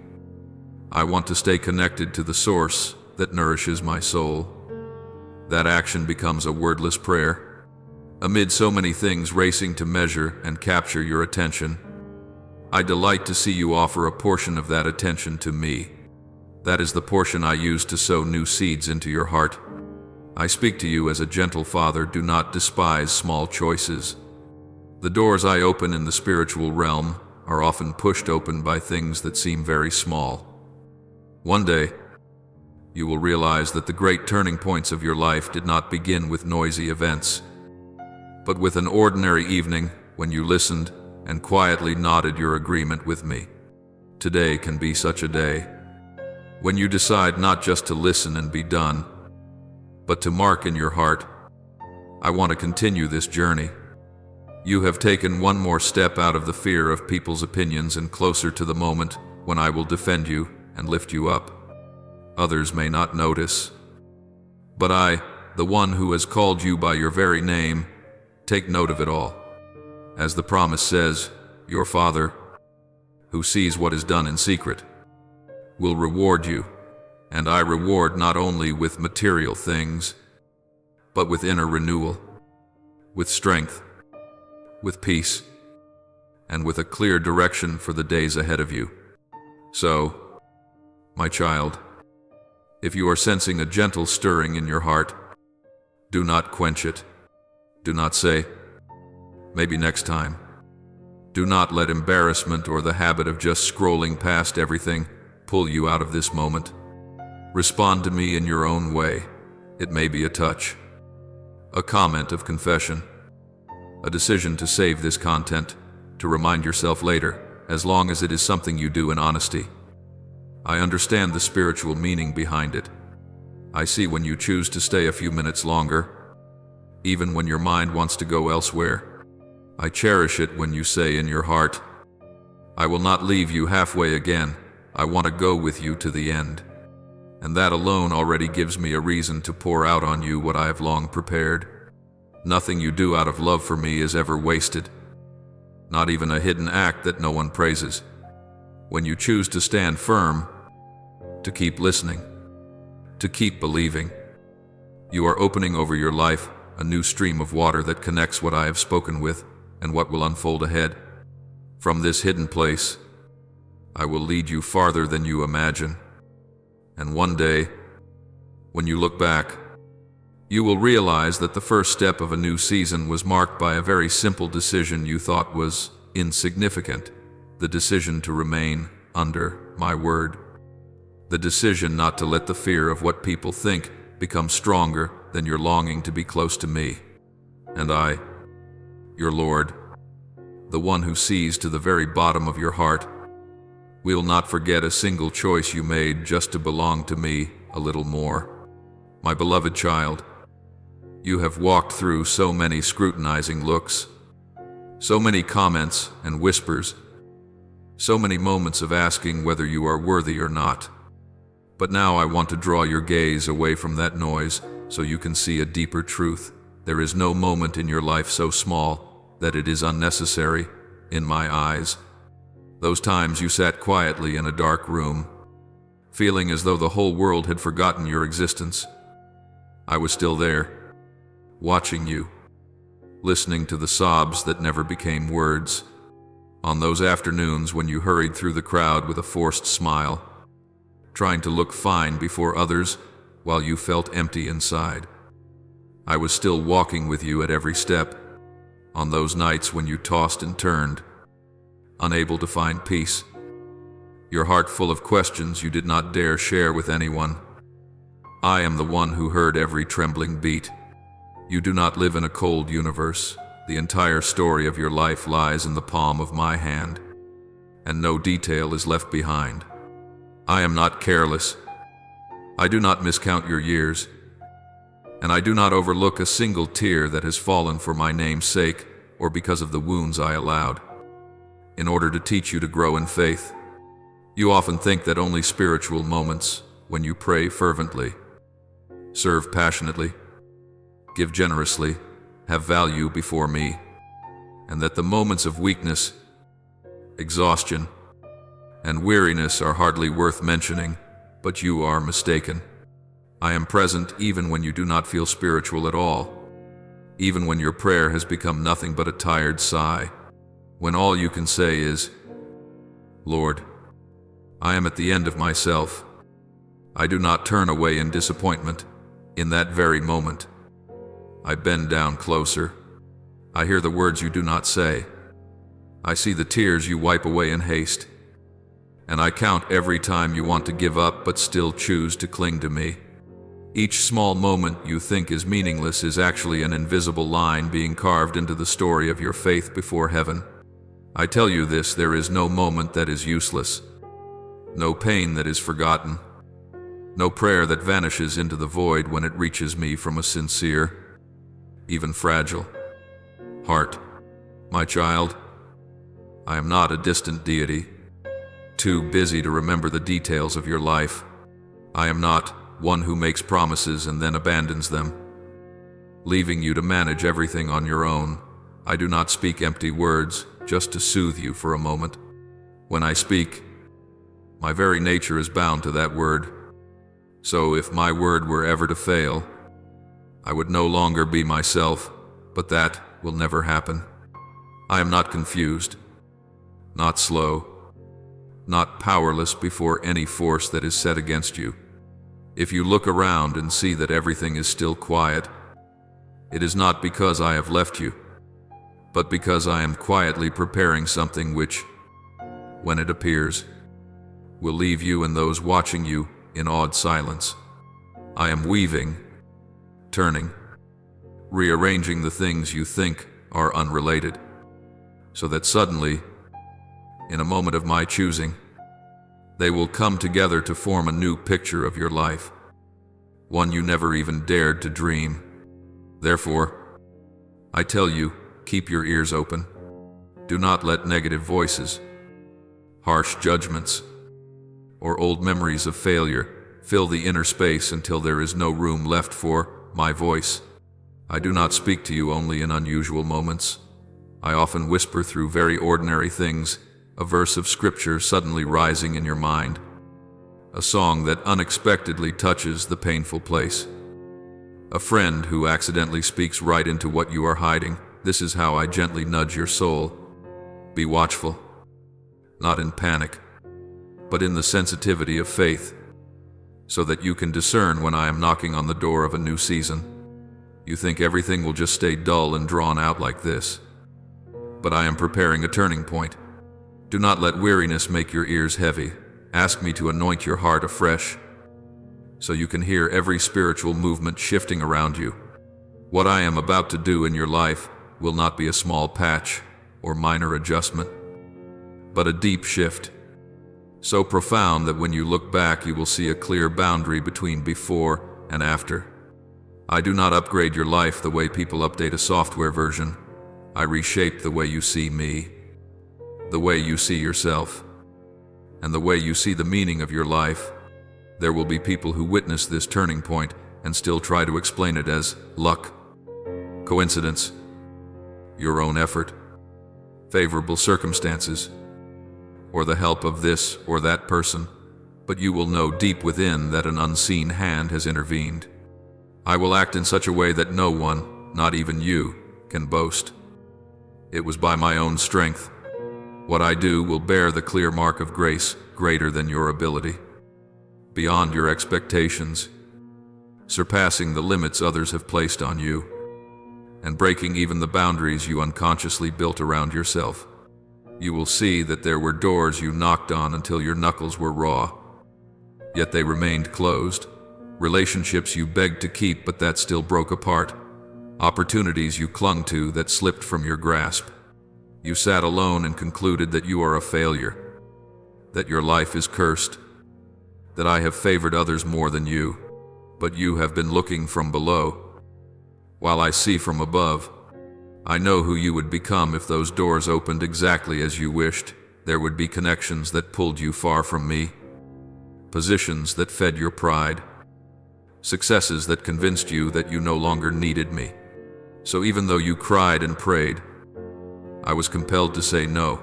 I want to stay connected to the source that nourishes my soul. That action becomes a wordless prayer. Amid so many things racing to measure and capture your attention, I delight to see you offer a portion of that attention to me. That is the portion I use to sow new seeds into your heart. I speak to you as a gentle father. Do not despise small choices. The doors I open in the spiritual realm are often pushed open by things that seem very small. One day, you will realize that the great turning points of your life did not begin with noisy events, but with an ordinary evening when you listened and quietly nodded your agreement with me. Today can be such a day, when you decide not just to listen and be done, but to mark in your heart, I want to continue this journey. You have taken one more step out of the fear of people's opinions and closer to the moment when I will defend you and lift you up. Others may not notice, but I, the one who has called you by your very name, take note of it all. As the promise says, your Father, who sees what is done in secret, will reward you, and I reward not only with material things, but with inner renewal, with strength, with peace, and with a clear direction for the days ahead of you. So, my child, if you are sensing a gentle stirring in your heart, do not quench it. Do not say, maybe next time. Do not let embarrassment or the habit of just scrolling past everything pull you out of this moment. Respond to me in your own way. It may be a touch, a comment of confession, a decision to save this content, to remind yourself later, as long as it is something you do in honesty. I understand the spiritual meaning behind it. I see when you choose to stay a few minutes longer, even when your mind wants to go elsewhere. I cherish it when you say in your heart, I will not leave you halfway again. I want to go with you to the end. And that alone already gives me a reason to pour out on you what I have long prepared. Nothing you do out of love for me is ever wasted. Not even a hidden act that no one praises. When you choose to stand firm, to keep listening, to keep believing, you are opening over your life a new stream of water that connects what I have spoken with and what will unfold ahead. From this hidden place, I will lead you farther than you imagine. And one day, when you look back, you will realize that the first step of a new season was marked by a very simple decision you thought was insignificant, the decision to remain under my word. The decision not to let the fear of what people think become stronger than your longing to be close to me. And I, your Lord, the one who sees to the very bottom of your heart, will not forget a single choice you made just to belong to me a little more. My beloved child, you have walked through so many scrutinizing looks, so many comments and whispers, so many moments of asking whether you are worthy or not. But now I want to draw your gaze away from that noise so you can see a deeper truth. There is no moment in your life so small that it is unnecessary in my eyes. Those times you sat quietly in a dark room, feeling as though the whole world had forgotten your existence. I was still there, watching you, listening to the sobs that never became words. On those afternoons when you hurried through the crowd with a forced smile, trying to look fine before others while you felt empty inside. I was still walking with you at every step. On those nights when you tossed and turned, unable to find peace, your heart full of questions you did not dare share with anyone. I am the one who heard every trembling beat. You do not live in a cold universe. The entire story of your life lies in the palm of my hand, and no detail is left behind. I am not careless. I do not miscount your years, and I do not overlook a single tear that has fallen for my name's sake or because of the wounds I allowed. In order to teach you to grow in faith, you often think that only spiritual moments, when you pray fervently, serve passionately, give generously, have value before me, and that the moments of weakness, exhaustion, and weariness are hardly worth mentioning, but you are mistaken. I am present even when you do not feel spiritual at all, even when your prayer has become nothing but a tired sigh, when all you can say is, Lord, I am at the end of myself. I do not turn away in disappointment. In that very moment, I bend down closer. I hear the words you do not say. I see the tears you wipe away in haste. And I count every time you want to give up but still choose to cling to me. Each small moment you think is meaningless is actually an invisible line being carved into the story of your faith before heaven. I tell you this, there is no moment that is useless, no pain that is forgotten, no prayer that vanishes into the void when it reaches me from a sincere, even fragile, heart. My child, I am not a distant deity, too busy to remember the details of your life. I am not one who makes promises and then abandons them, leaving you to manage everything on your own. I do not speak empty words just to soothe you for a moment. When I speak, my very nature is bound to that word. So if my word were ever to fail, I would no longer be myself, but that will never happen. I am not confused, not slow, not powerless before any force that is set against you. If you look around and see that everything is still quiet, it is not because I have left you, but because I am quietly preparing something which, when it appears, will leave you and those watching you in awed silence. I am weaving, turning, rearranging the things you think are unrelated, so that suddenly, in a moment of my choosing, they will come together to form a new picture of your life, one you never even dared to dream. Therefore, I tell you, keep your ears open. Do not let negative voices, harsh judgments, or old memories of failure fill the inner space until there is no room left for my voice. I do not speak to you only in unusual moments. I often whisper through very ordinary things, a verse of scripture suddenly rising in your mind, a song that unexpectedly touches the painful place, a friend who accidentally speaks right into what you are hiding. This is how I gently nudge your soul. Be watchful, not in panic, but in the sensitivity of faith, so that you can discern when I am knocking on the door of a new season. You think everything will just stay dull and drawn out like this, but I am preparing a turning point. Do not let weariness make your ears heavy. Ask me to anoint your heart afresh, so you can hear every spiritual movement shifting around you. What I am about to do in your life will not be a small patch or minor adjustment, but a deep shift, so profound that when you look back you will see a clear boundary between before and after. I do not upgrade your life the way people update a software version. I reshape the way you see me, the way you see yourself, and the way you see the meaning of your life. There will be people who witness this turning point and still try to explain it as luck, coincidence, your own effort, favorable circumstances, or the help of this or that person, but you will know deep within that an unseen hand has intervened. I will act in such a way that no one, not even you, can boast. It was by my own strength. What I do will bear the clear mark of grace, greater than your ability, beyond your expectations, surpassing the limits others have placed on you, and breaking even the boundaries you unconsciously built around yourself. You will see that there were doors you knocked on until your knuckles were raw, yet they remained closed. Relationships you begged to keep but that still broke apart. Opportunities you clung to that slipped from your grasp. You sat alone and concluded that you are a failure, that your life is cursed, that I have favored others more than you, but you have been looking from below, while I see from above. I know who you would become if those doors opened exactly as you wished. There would be connections that pulled you far from me, positions that fed your pride, successes that convinced you that you no longer needed me. So even though you cried and prayed, I was compelled to say no,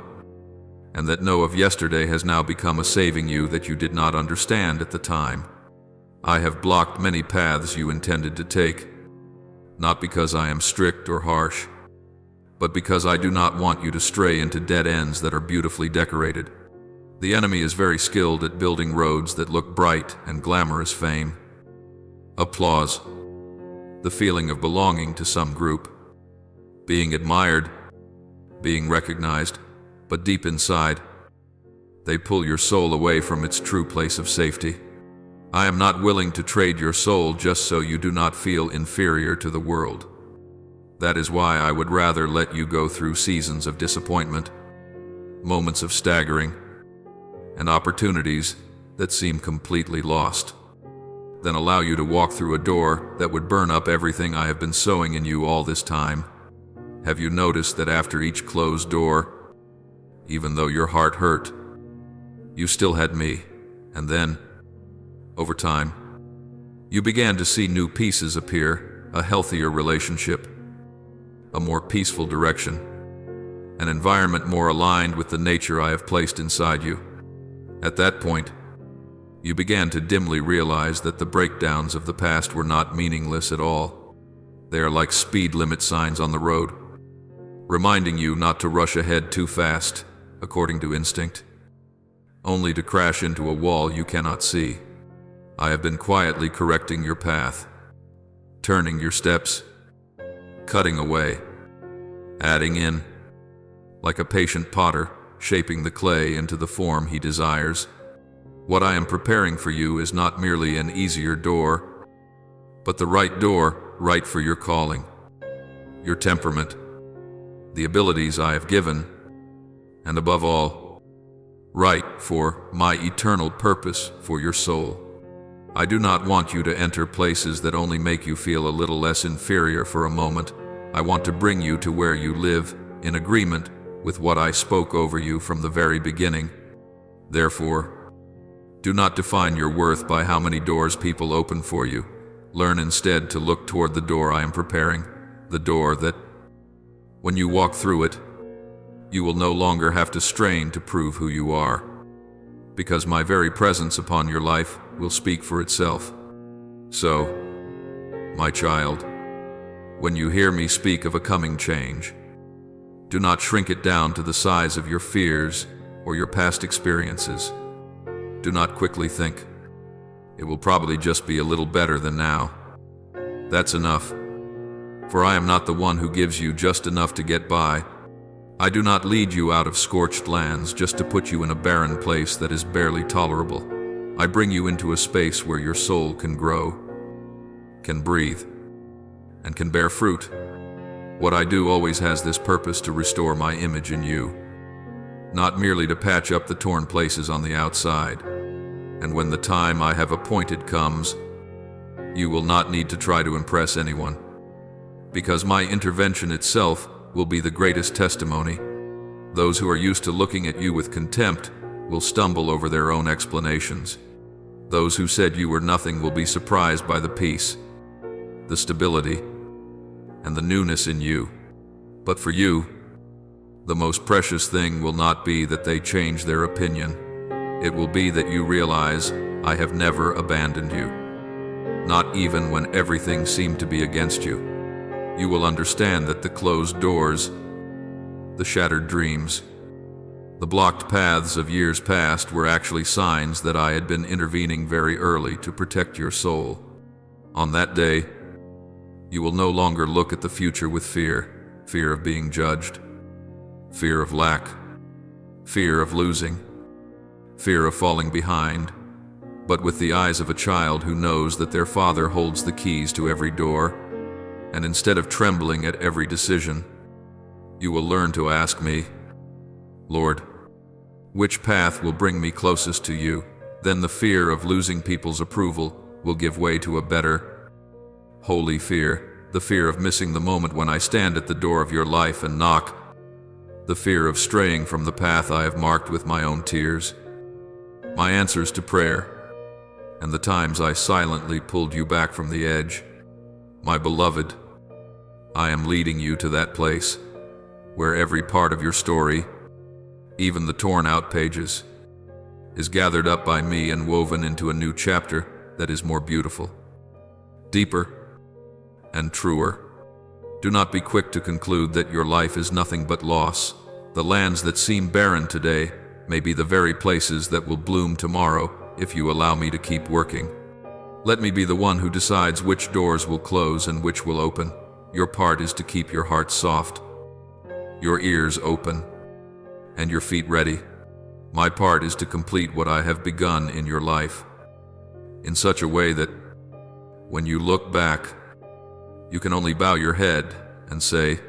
and that no of yesterday has now become a saving you that you did not understand at the time. I have blocked many paths you intended to take, not because I am strict or harsh, but because I do not want you to stray into dead ends that are beautifully decorated. The enemy is very skilled at building roads that look bright and glamorous: fame, applause, the feeling of belonging to some group, being admired, being recognized, but deep inside, they pull your soul away from its true place of safety. I am not willing to trade your soul just so you do not feel inferior to the world. That is why I would rather let you go through seasons of disappointment, moments of staggering, and opportunities that seem completely lost, than allow you to walk through a door that would burn up everything I have been sowing in you all this time. Have you noticed that after each closed door, even though your heart hurt, you still had me, and then, over time, you began to see new pieces appear, a healthier relationship, a more peaceful direction, an environment more aligned with the nature I have placed inside you. At that point, you began to dimly realize that the breakdowns of the past were not meaningless at all. They are like speed limit signs on the road, reminding you not to rush ahead too fast, according to instinct, only to crash into a wall you cannot see. I have been quietly correcting your path, turning your steps, cutting away, adding in, like a patient potter, shaping the clay into the form he desires. What I am preparing for you is not merely an easier door, but the right door, right for your calling, your temperament, the abilities I have given, and above all, right for my eternal purpose for your soul. I do not want you to enter places that only make you feel a little less inferior for a moment. I want to bring you to where you live, in agreement with what I spoke over you from the very beginning. Therefore, do not define your worth by how many doors people open for you. Learn instead to look toward the door I am preparing, the door that, when you walk through it, you will no longer have to strain to prove who you are, because my very presence upon your life will speak for itself. So, my child, when you hear me speak of a coming change, do not shrink it down to the size of your fears or your past experiences. Do not quickly think, it will probably just be a little better than now. That's enough. For I am not the one who gives you just enough to get by. I do not lead you out of scorched lands just to put you in a barren place that is barely tolerable. I bring you into a space where your soul can grow, can breathe, and can bear fruit. What I do always has this purpose to restore my image in you, not merely to patch up the torn places on the outside. And when the time I have appointed comes, you will not need to try to impress anyone, because my intervention itself will be the greatest testimony. Those who are used to looking at you with contempt will stumble over their own explanations. Those who said you were nothing will be surprised by the peace, the stability, and the newness in you. But for you, the most precious thing will not be that they change their opinion. It will be that you realize I have never abandoned you, not even when everything seemed to be against you. You will understand that the closed doors, the shattered dreams, the blocked paths of years past were actually signs that I had been intervening very early to protect your soul. On that day, you will no longer look at the future with fear, fear of being judged, fear of lack, fear of losing, fear of falling behind, but with the eyes of a child who knows that their father holds the keys to every door, and instead of trembling at every decision, you will learn to ask me, Lord, which path will bring me closest to you? Then the fear of losing people's approval will give way to a better, holy fear, the fear of missing the moment when I stand at the door of your life and knock, the fear of straying from the path I have marked with my own tears, my answers to prayer, and the times I silently pulled you back from the edge. My beloved, I am leading you to that place where every part of your story, even the torn-out pages, is gathered up by me and woven into a new chapter that is more beautiful, deeper, and truer. Do not be quick to conclude that your life is nothing but loss. The lands that seem barren today may be the very places that will bloom tomorrow if you allow me to keep working. Let me be the one who decides which doors will close and which will open. Your part is to keep your heart soft, your ears open, and your feet ready. My part is to complete what I have begun in your life, in such a way that, when you look back, you can only bow your head and say,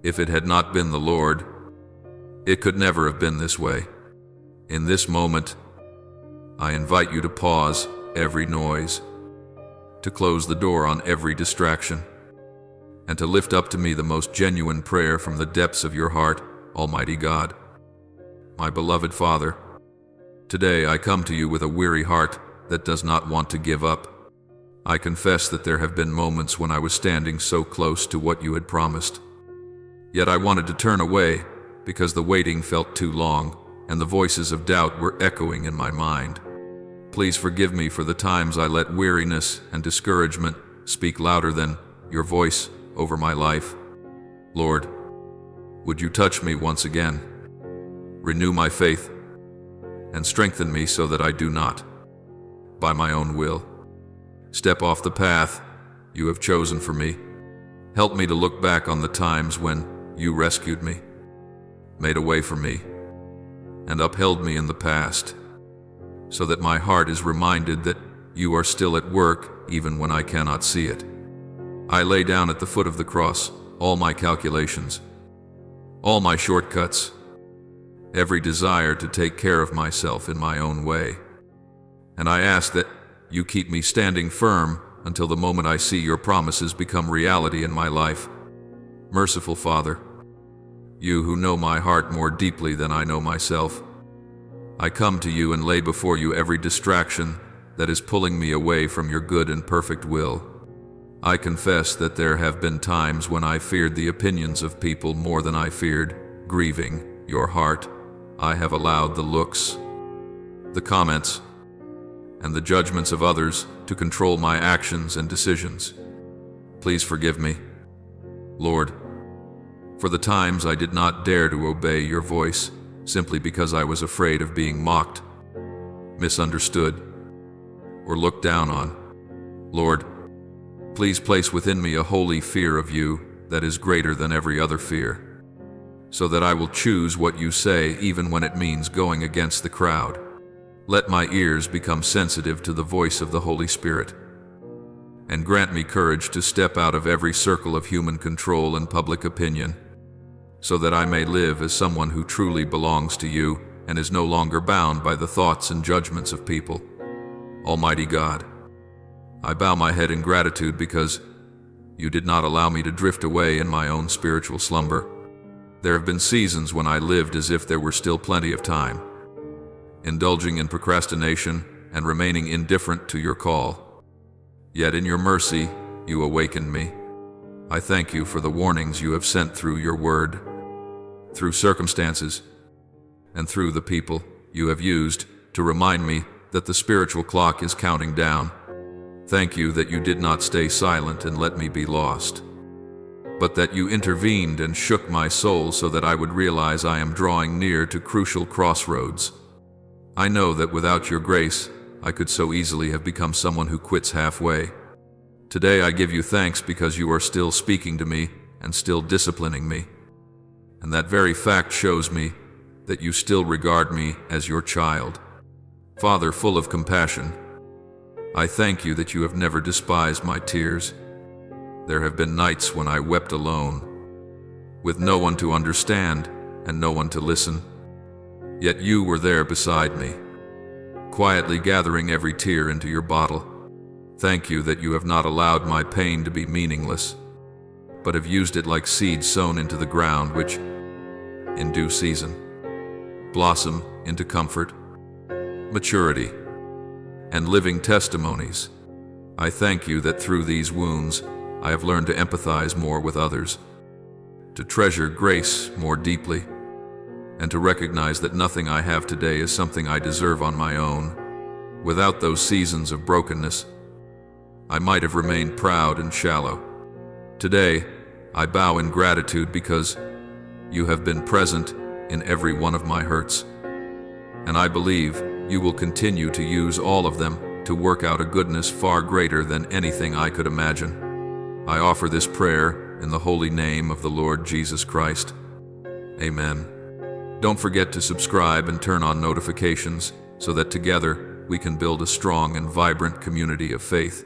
if it had not been the Lord, it could never have been this way. In this moment, I invite you to pause every noise, to close the door on every distraction, and to lift up to me the most genuine prayer from the depths of your heart, Almighty God. My beloved Father, today I come to you with a weary heart that does not want to give up. I confess that there have been moments when I was standing so close to what you had promised. Yet I wanted to turn away because the waiting felt too long and the voices of doubt were echoing in my mind. Please forgive me for the times I let weariness and discouragement speak louder than your voice over my life. Lord, would you touch me once again, renew my faith, and strengthen me so that I do not, by my own will, step off the path you have chosen for me. Help me to look back on the times when you rescued me, made a way for me, and upheld me in the past, so that my heart is reminded that you are still at work even when I cannot see it. I lay down at the foot of the cross all my calculations, all my shortcuts, every desire to take care of myself in my own way. And I ask that you keep me standing firm until the moment I see your promises become reality in my life. Merciful Father, you who know my heart more deeply than I know myself, I come to you and lay before you every distraction that is pulling me away from your good and perfect will. I confess that there have been times when I feared the opinions of people more than I feared grieving your heart. I have allowed the looks, the comments, and the judgments of others to control my actions and decisions. Please forgive me, Lord, for the times I did not dare to obey your voice simply because I was afraid of being mocked, misunderstood, or looked down on. Lord, please place within me a holy fear of you that is greater than every other fear, so that I will choose what you say even when it means going against the crowd. Let my ears become sensitive to the voice of the Holy Spirit, and grant me courage to step out of every circle of human control and public opinion, so that I may live as someone who truly belongs to you and is no longer bound by the thoughts and judgments of people. Almighty God, I bow my head in gratitude because you did not allow me to drift away in my own spiritual slumber. There have been seasons when I lived as if there were still plenty of time, indulging in procrastination and remaining indifferent to your call. Yet in your mercy, you awakened me. I thank you for the warnings you have sent through your word, through circumstances, and through the people you have used to remind me that the spiritual clock is counting down. Thank you that you did not stay silent and let me be lost, but that you intervened and shook my soul so that I would realize I am drawing near to crucial crossroads. I know that without your grace, I could so easily have become someone who quits halfway. Today I give you thanks because you are still speaking to me and still disciplining me. And that very fact shows me that you still regard me as your child. Father, full of compassion, I thank you that you have never despised my tears. There have been nights when I wept alone, with no one to understand and no one to listen. Yet you were there beside me, quietly gathering every tear into your bottle. Thank you that you have not allowed my pain to be meaningless, but have used it like seeds sown into the ground which, in due season, blossom into comfort, maturity, and living testimonies. I thank you that through these wounds, I have learned to empathize more with others, to treasure grace more deeply, and to recognize that nothing I have today is something I deserve on my own. Without those seasons of brokenness, I might have remained proud and shallow. Today, I bow in gratitude because you have been present in every one of my hurts, and I believe you will continue to use all of them to work out a goodness far greater than anything I could imagine. I offer this prayer in the holy name of the Lord Jesus Christ. Amen. Don't forget to subscribe and turn on notifications so that together we can build a strong and vibrant community of faith.